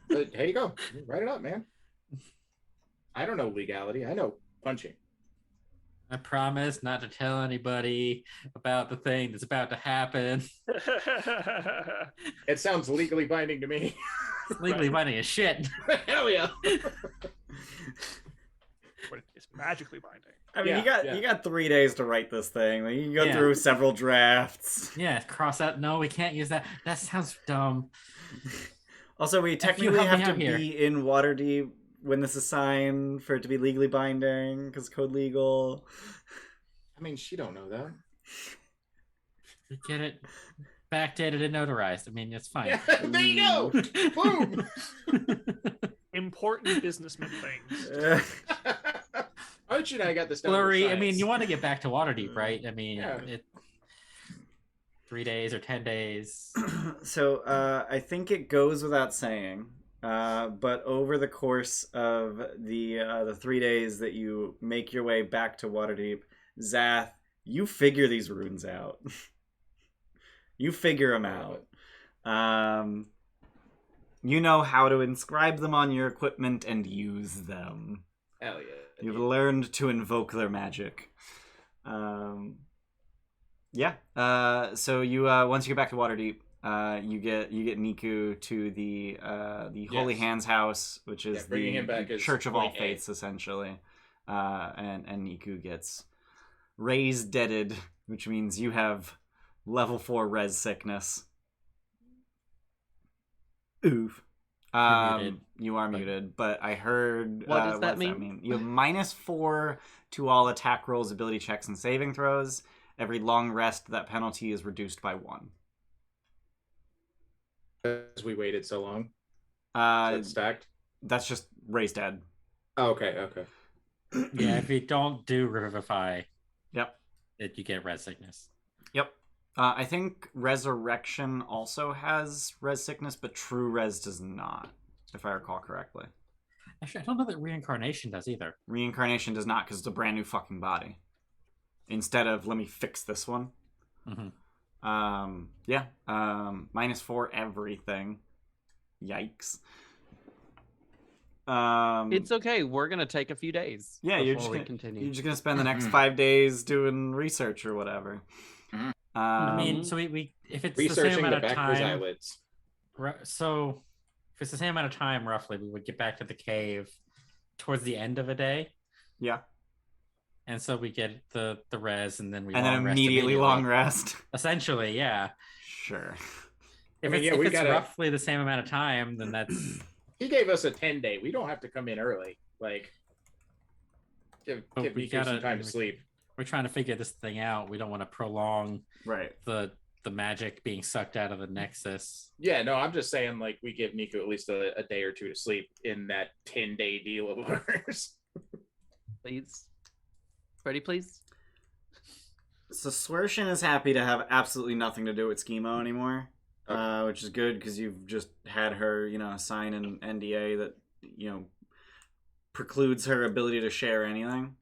you go. Write it up, man. I don't know legality. I know punching. I promise not to tell anybody about the thing that's about to happen. It sounds legally binding to me. It's legally binding as shit. Hell yeah. But it's magically binding. I mean, Yeah, you got 3 days to write this thing. Like, you can go Yeah. through several drafts. Yeah, cross out. No, we can't use that. That sounds dumb. Also, we you technically help me have to out here. be in Waterdeep when this is signed for it to be legally binding because code legal. I mean, she don't know that. We get it backdated and notarized. I mean, it's fine. Yeah, there you go. Boom. Important businessman things. Archie and I got this down. Blurry. I mean, you want to get back to Waterdeep, right? I mean, Yeah. 3 days or 10 days. So I think it goes without saying, but over the course of the 3 days that you make your way back to Waterdeep, Zath, you figure these runes out. You figure them out. You know how to inscribe them on your equipment and use them. Hell yeah. You've learned to invoke their magic. Yeah. So you once you get back to Waterdeep, you get Niku to the Holy Yes. Hands house, which is bringing him back the as Church of All point A. Faiths, essentially. And Niku gets raised deaded, which means you have level 4 res sickness. Oof. muted. You are muted, but I heard. What does that mean? You have -4 to all attack rolls, ability checks, and saving throws. Every long rest, that penalty is reduced by 1. As we waited so long. Uh, It's stacked. that's just raised dead. Oh, okay. Yeah, if you don't do Revivify, Yep. you get red sickness. Yep. I think Resurrection also has res sickness, but True Res does not, if I recall correctly. Actually, I don't know that Reincarnation does either. Reincarnation does not, because it's a brand new fucking body. Instead of, let me fix this one. Mm-hmm. Yeah. -4 everything. Yikes. It's okay. We're gonna take a few days. Yeah, before you're just we gonna, continue. you're just gonna spend the next 5 days doing research or whatever. I mean, so we if it's the same Researching amount the of back of his time, eyelids. so if it's the same amount of time roughly, we would get back to the cave towards the end of a day, yeah, and so we get the res, and then we and then long rest immediately long rest. Essentially, yeah. Sure. If mean, it's, yeah, if we it's gotta- roughly the same amount of time, then that's He gave us a 10-day. We don't have to come in early. Like, give But we Niku some gotta- time to sleep. we're trying to figure this thing out. We don't want to prolong Right. the magic being sucked out of the Nexus. Yeah, no, I'm just saying, like, we give Niku at least a day or two to sleep in that 10-day deal of ours. Please. Ready, please? So Swershin is happy to have absolutely nothing to do with Schemo anymore, Okay. which is good because you've just had her, sign an NDA that, precludes her ability to share anything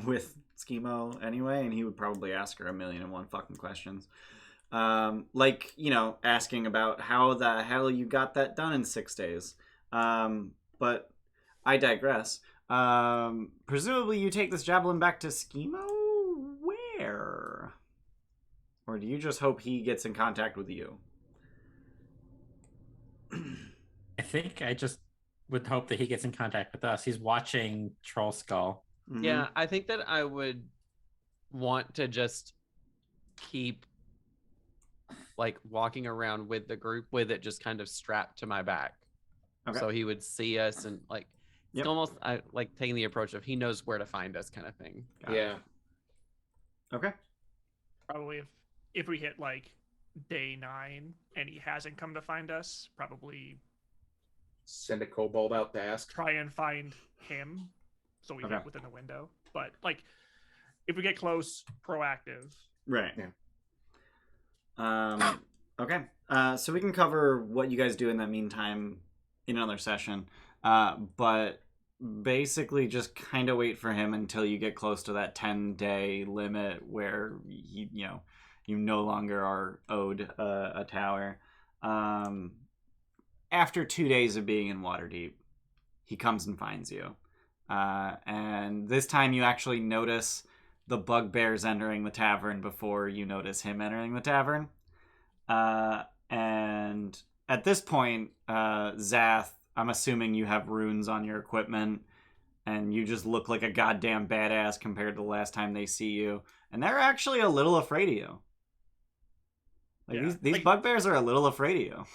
with Schemo anyway, and he would probably ask her 1,000,001 fucking questions. Asking about how the hell you got that done in 6 days. But I digress. Presumably you take this javelin back to Schemo? Where? Or do you just hope he gets in contact with you? I think I just would hope that he gets in contact with us. He's watching Troll Skull. Mhm. Yeah, I think that I would want to just keep like walking around with the group with it just kind of strapped to my back. Okay. So he would see us and like it's Yep. almost I like taking the approach of he knows where to find us kind of thing. Got it. Yeah. Okay. Probably if we hit like day 9 and he hasn't come to find us, probably Send a kobold out to ask. try and find him so we Okay. hit within the window. But like if we get close, proactive. Right. Yeah. Okay. So we can cover what you guys do in the meantime in another session. But basically just kind of wait for him until you get close to that 10-day limit where you no longer are owed a tower. After 2 days of being in Waterdeep, he comes and finds you. And this time you actually notice the bugbears entering the tavern before you notice him entering the tavern. And at this point, Zath, I'm assuming you have runes on your equipment, and you just look like a goddamn badass compared to the last time they see you. And they're actually a little afraid of you. Like Yeah. these Like- bugbears are a little afraid of you.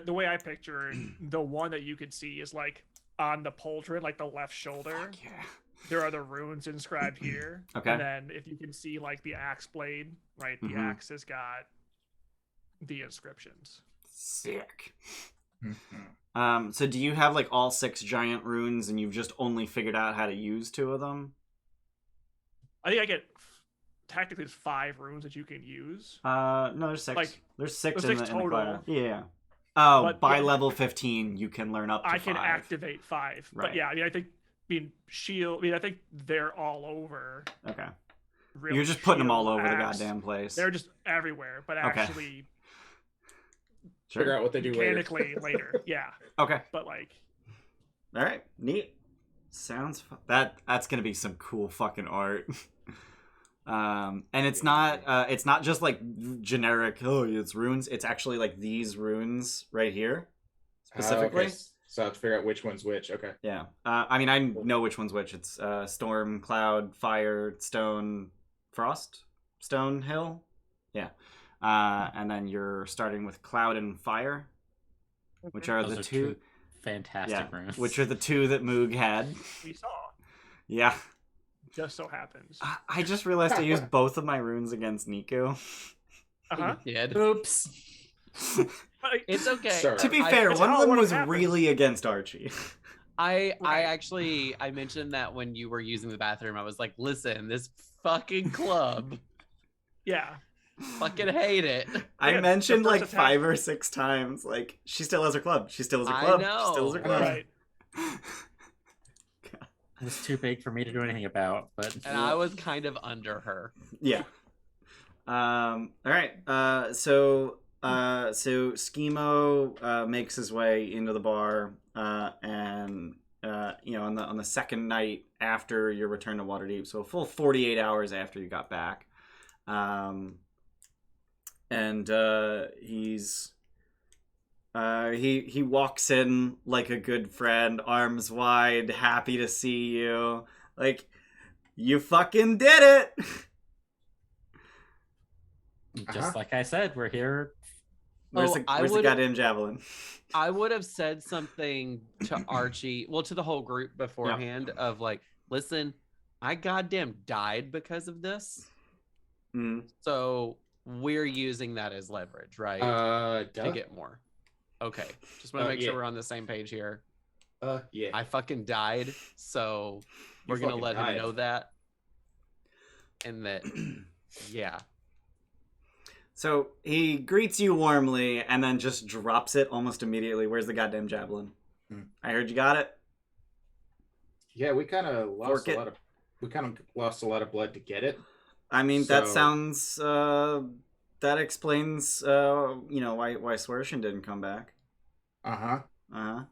The way I picture the one that you could see is like on the pauldron, like the left shoulder. Fuck yeah. There are the runes inscribed here. Okay. And then if you can see like the axe blade, right? The Mhm. axe has got the inscriptions. Sick. Mhm. So do you have like all 6 giant runes and you've just only figured out how to use 2 of them? I think I get technically it's 5 runes that you can use. No, there's 6. Like, there's 6 there's in 6 the total. choir. Yeah. Oh, But, by yeah. level 15 you can learn up to 5. I can activate 5. Right. But yeah, I mean shield. I think they're all over. Okay. Really, You're just putting them all shield, over the axe, goddamn place. They're just everywhere, but Okay. actually Sure. Figure out what they do later. mechanically later. Yeah, Okay. but like All right. Neat. Sounds that's gonna be some cool fucking art. And it's not just like generic. Oh, it's runes. It's actually like these runes right here, specifically. Okay. So I have to figure out which one's which. Okay. Yeah. I mean, I know which one's which. It's storm, cloud, fire, stone, frost, stone, hill. Yeah. And then you're starting with cloud and fire, which are Those the are two. fantastic runes. Which are the 2 that Moog had. we saw. Yeah. Just so happens. I just realized I used both of my runes against Nico. Uh-huh. You did. Oops. But, like, It's okay. Sure. To be I- fair, it's one how of it them would've was happened. really against Archie. I Right. actually I mentioned that when you were using the bathroom. I was like, listen, this fucking club, yeah. fucking hate it. I Yeah, mentioned the like first 5 or 6 times, like, she still has her club. She still has her I club. know. She still has her club. Right. It was too big for me to do anything about, but And I was kind of under her. Yeah. All right. So Schemo makes his way into the bar, and on the second night after your return to Waterdeep, so a full 48 hours after you got back, and he walks in like a good friend, arms wide, happy to see you. Like, you fucking did it. just like I said, we're here. Where's, Oh, the, I where's the would've- goddamn javelin? I would have said something to Archie, well, to the whole group beforehand of like, listen, I goddamn died because of this. Mm. So we're using that as leverage, right? to Duh. get more. Okay. Just want to make yeah. sure we're on the same page here. Yeah. I fucking died, so You we're gonna fucking let died. him know that. And that yeah. So he greets you warmly and then just drops it almost immediately. Where's the goddamn javelin? Hmm. I heard you got it. Yeah, we kind of lost Fork a it. lot of. We kind of lost a lot of blood to get it. I mean, that So- sounds. That explains. Why Swershin didn't come back. Uh huh. Uh huh.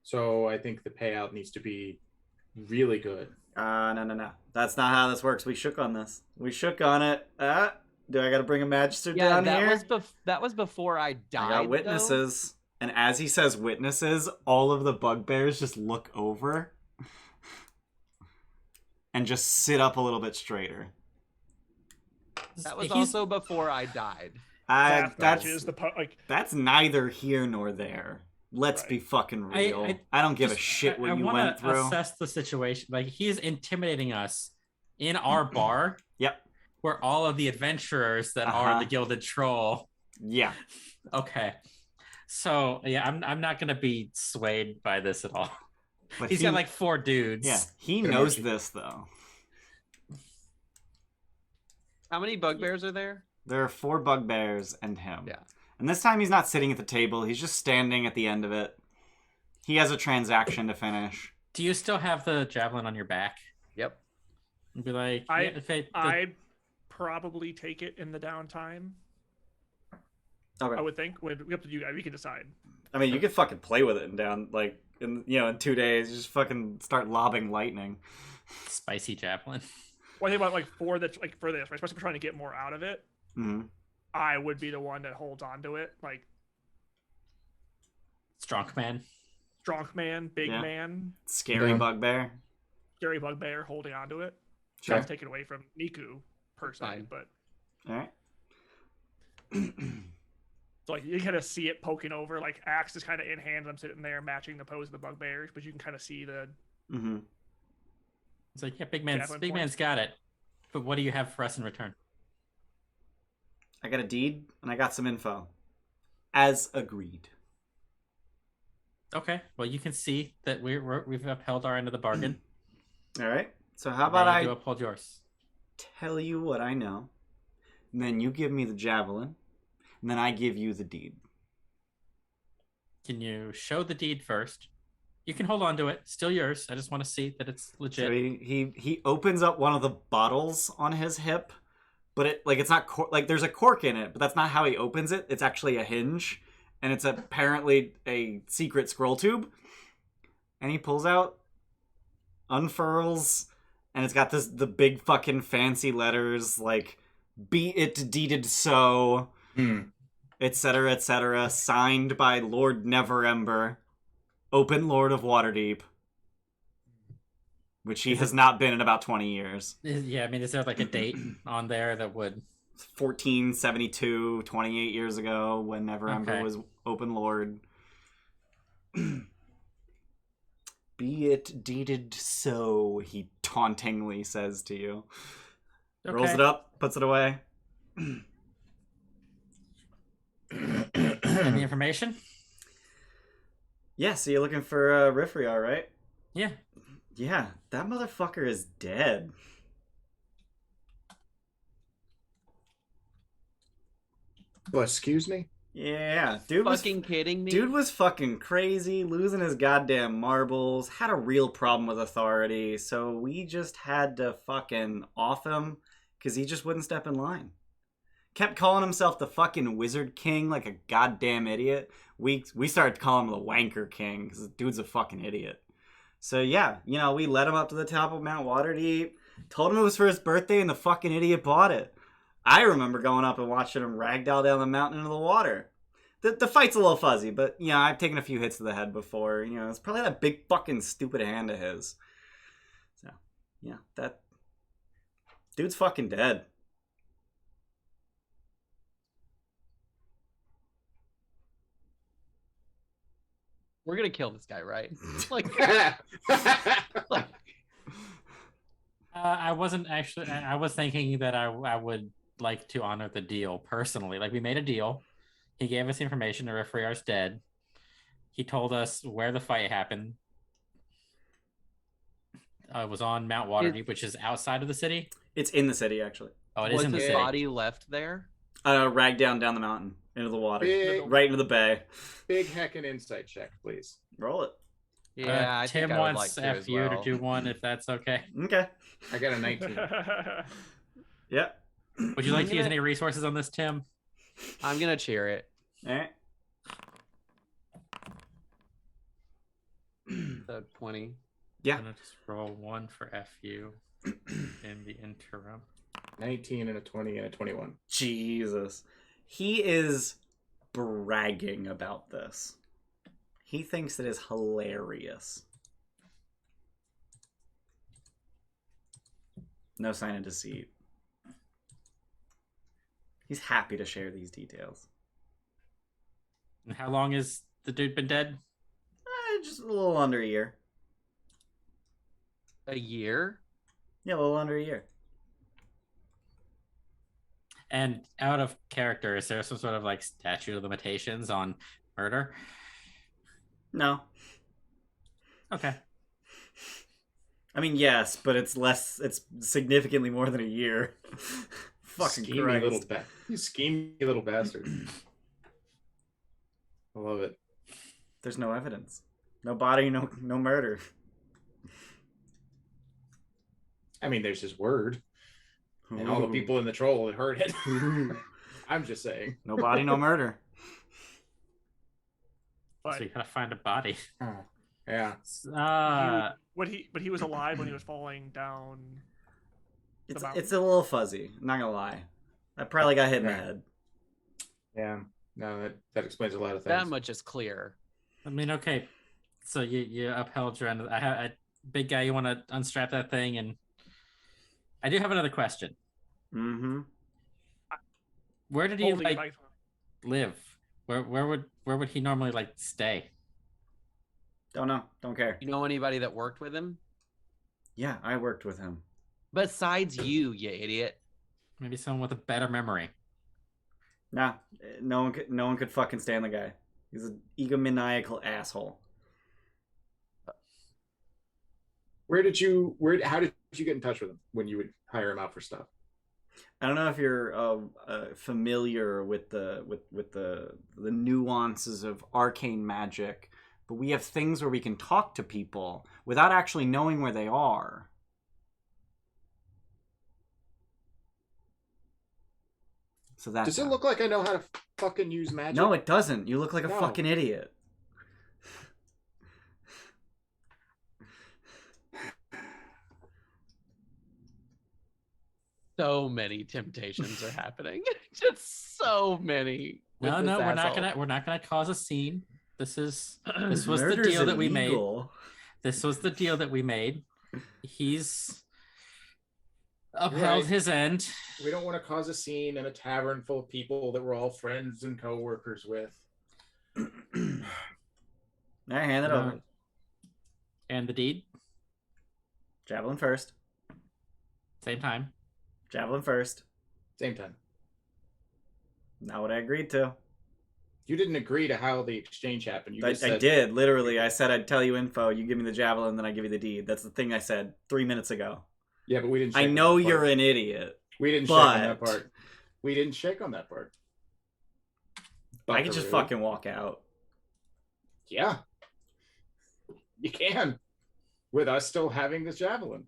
So I think the payout needs to be really good. No. That's not how this works. We shook on this. We shook on it. Do I gotta bring a magister Yeah, down that here? that was before I died. I got witnesses. And as he says witnesses, all of the bugbears just look over and just sit up a little bit straighter. That was also before I died. That's neither here nor there. Let's be fucking real. I don't give a shit what you went through. I want to assess the situation. Like, he is intimidating us in our bar. Yep. Where all of the adventurers that are the Gilded Troll. Yeah. Okay. So, yeah, I'm not going to be swayed by this at all. But he's got like 4 dudes. Yeah, he knows this, though. How many bugbears are there? There are 4 bugbears and him. Yeah. And this time he's not sitting at the table. He's just standing at the end of it. He has a transaction to finish. Do you still have the javelin on your back? Yep. I'd be like, I'd probably take it in the downtime. Okay. I would think. We up to you guys. We can decide. I mean, you could fucking play with it in 2 days. You just fucking start lobbing lightning. Spicy javelin. Well, I think about for this, right? Especially if we're trying to get more out of it. Mm-hmm. I would be the one that holds on to it, strong man, big man, scary bugbear holding on to it. Sure. That's taken away from Niku personally, but all right. So you kind of see it poking over, axe is kind of in hand. I'm sitting there matching the pose of the bugbears, but you can kind of see the. Mm-hmm. It's like, yeah, big man's got it, but what do you have for us in return? I got a deed, and I got some info. As agreed. Okay. Well, you can see that we've upheld our end of the bargain. All right. So how about I uphold yours? Tell you what I know, and then you give me the javelin, and then I give you the deed. Can you show the deed first? You can hold on to it. Still yours. I just want to see that it's legit. So he opens up one of the bottles on his hip. But it's not there's a cork in it, but that's not how he opens it. It's actually a hinge, and it's apparently a secret scroll tube. And he pulls out, unfurls, and it's got the big fucking fancy letters "Be it deeded so," etc., signed by Lord Neverember, Open Lord of Waterdeep. Which he has not been in about 20 years. Yeah, I mean, is there a date on there that would... 1472, 28 years ago, when Neverember was Open Lord. Be it deeded so, he tauntingly says to you. Okay. Rolls it up, puts it away. Any information? Yeah, so you're looking for Eriphriar, right? Yeah. Yeah, that motherfucker is dead. Well, excuse me? Yeah, dude was fucking kidding me. Dude was fucking crazy, losing his goddamn marbles, had a real problem with authority, so we just had to fucking off him because he just wouldn't step in line. Kept calling himself the fucking Wizard King like a goddamn idiot. We started calling him the Wanker King because the dude's a fucking idiot. So yeah, we led him up to the top of Mount Waterdeep, told him it was for his birthday, and the fucking idiot bought it. I remember going up and watching him ragdoll down the mountain into the water. The fight's a little fuzzy, but I've taken a few hits to the head before. It's probably that big fucking stupid hand of his. So, yeah, that dude's fucking dead. We're gonna kill this guy, right? I wasn't actually. I was thinking that I would like to honor the deal personally. We made a deal. He gave us information. Eriphriar's dead. He told us where the fight happened. It was on Mount Waterdeep, which is outside of the city. It's in the city, actually. Oh, it is in the city. Was his body left there? Ragged down the mountain into the water, right into the bay. Big heckin' insight check, please. Roll it. Yeah, I Tim think I would wants like F you to do one if that's okay. Okay. I got a 19. Yeah. Would you like to use any resources on this, Tim? I'm gonna cheer it. All right. So 20. Yeah. I'm gonna just roll 1 for FU in the interim. 19 and a 20 and a 21. Jesus. He is bragging about this. He thinks it is hilarious. No sign of deceit. He's happy to share these details. And how long has the dude been dead? Just a little under a year. A year? Yeah, a little under a year. And out of character, is there some sort of like statute of limitations on murder? No. Okay. I mean, yes, but it's significantly more than a year. Fucking schemy Christ. You schemy little bastard. I love it. There's no evidence. No body, no murder. I mean, there's his word. And all the people in the troll that heard it. I'm just saying. No body, no murder. But So you gotta find a body. Yeah. he was alive when he was falling down. It's a little fuzzy. I'm not gonna lie. I probably got hit in the head. Yeah. No, that explains a lot of things. That much is clear. I mean, okay. So you upheld your end. I have a big guy. You want to unstrap that thing, and I do have another question. Mm-hmm. Where did he Holding like back- live? Where would he normally like stay? Don't know. Don't care. You know anybody that worked with him? Yeah, I worked with him. Besides you idiot. Maybe someone with a better memory. Nah, no one could fucking stand the guy. He's an egomaniacal asshole. How did you get in touch with him when you would hire him out for stuff? I don't know if you're familiar with the nuances of arcane magic, but we have things where we can talk to people without actually knowing where they are. So that's Does it look like I know how to fucking use magic? No, it doesn't. You look like a No. fucking idiot. So many temptations are happening. Just so many. with No, this we're asshole. not gonna cause a scene. This was the Murder's deal that we made. illegal. This was the deal that we made. He's upheld Right. his end. We don't want to cause a scene in a tavern full of people that we're all friends and co-workers with. I hand it over. And the deed, Javelin first. same time. Javelin first. Same time. Not what I agreed to. You didn't agree to how the exchange happened. You I just said, did, literally. I said I'd tell you info, you give me the javelin, then I give you the deed. That's the thing I said 3 minutes ago. Yeah, but we didn't. I shake on know that part. you're an idiot. We didn't shake on that but- part. We didn't shake on that part. I could just Buckaroo. fucking walk out. Yeah. You can. With us still having this javelin.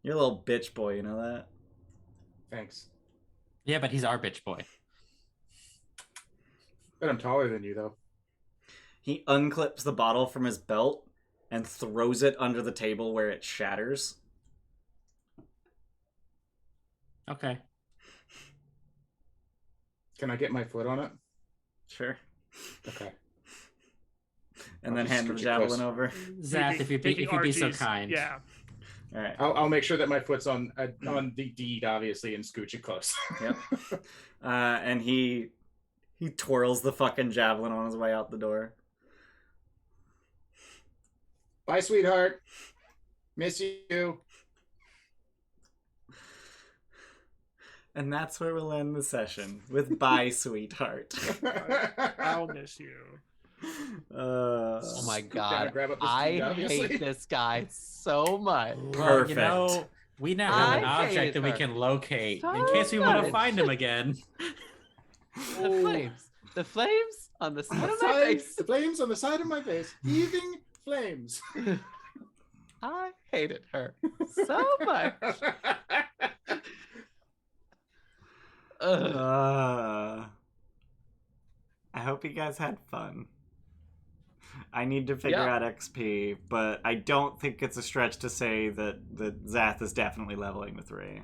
You're a little bitch boy, you know that? Thanks. Yeah, but he's our bitch boy. But I'm taller than you, though. He unclips the bottle from his belt and throws it under the table where it shatters. Okay. Can I get my foot on it? Sure. Okay. And I'll then just hand the scooch it javelin close. over. Zath, if you'd be so Archie's- kind. Yeah. All right. I'll make sure that my foot's on the deed, obviously, and scooch it close. Yep. And he twirls the fucking javelin on his way out the door. Bye, sweetheart. Miss you. And that's where we'll end the session with "Bye, sweetheart." I'll miss you. Oh my Scoop down god. and grab up this I deed, obviously. hate this guy so much. Well, you Perfect. know, we now have an I object hate that we her can locate in so case we want to much. find him again. The flames. The flames on the side of my Flames, face. the flames on the side of my face. Heaving flames. I hated her so much. Ugh. I hope hope you guys had fun. I need to figure Yeah. out XP, but I don't think it's a stretch to say that Zath is definitely leveling to 3.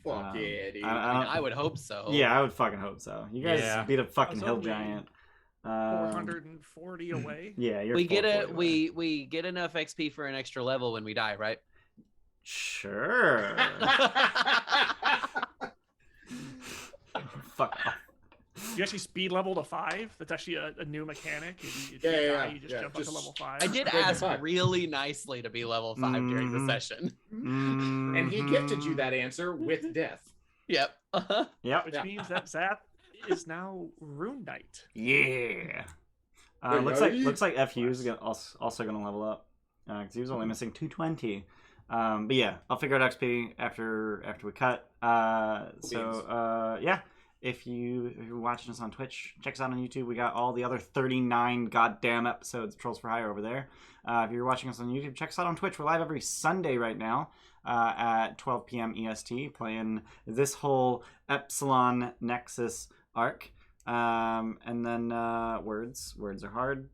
Fuck yeah, dude. I would hope so. Yeah, I would fucking hope so. You guys Yeah. beat a fucking So hill we- giant. 440 away. Yeah, you're We get 440 away. we get enough XP for an extra level when we die, right? Sure. Fuck off. You actually speed level to 5. That's actually a new mechanic. If you Yeah, die, yeah, you just yeah, jump up to just- level 5. I did What the ask fuck? really nicely to be level 5 during the Mhm. session. And he gifted you that answer with death. Yep. Yep. Which means that Zath is now Rune Knight. Yeah. Wait, Looks are like you? FU is also going to level up because he was only missing 220. But yeah, I'll figure out XP after we cut. Yeah, if you're watching us on Twitch, check us out on YouTube. We got all the other 39 goddamn episodes of Trolls for Hire over there. If you're watching us on YouTube, check us out on Twitch. We're live every Sunday right now at 12 p.m. EST, playing this whole Epsilon Nexus arc. And then words are hard.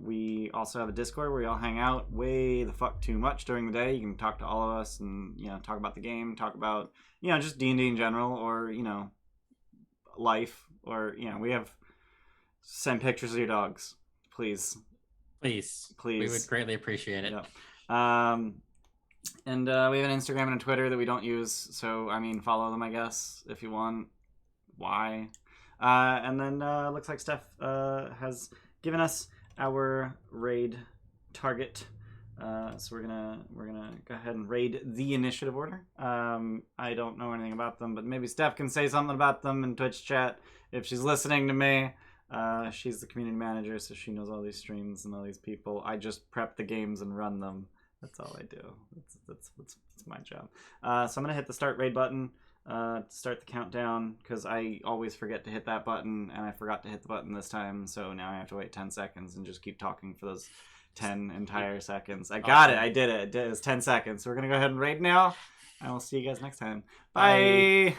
We also have a Discord where we all hang out way the fuck too much during the day. You can talk to all of us and talk about the game, talk about just D&D in general, or life, or we have send pictures of your dogs, please. Please. Please. We would greatly appreciate it. Yep. And we have an Instagram and a Twitter that we don't use, so follow them, I guess, if you want. Why? And then looks like Steph has given us our raid target. So we're gonna go ahead and raid the initiative order. I don't know anything about them, but maybe Steph can say something about them in Twitch chat if she's listening to me. She's the community manager, so she knows all these streams and all these people. I just prep the games and run them. That's all I do. That's my job. So I'm gonna hit the start raid button to start the countdown, because I always forget to hit that button, and I forgot to hit the button this time, so now I have to wait 10 seconds and just keep talking for those 10 entire seconds. I got it. I did it. It was 10 seconds. So we're gonna go ahead and raid now, and we'll see you guys next time. Bye.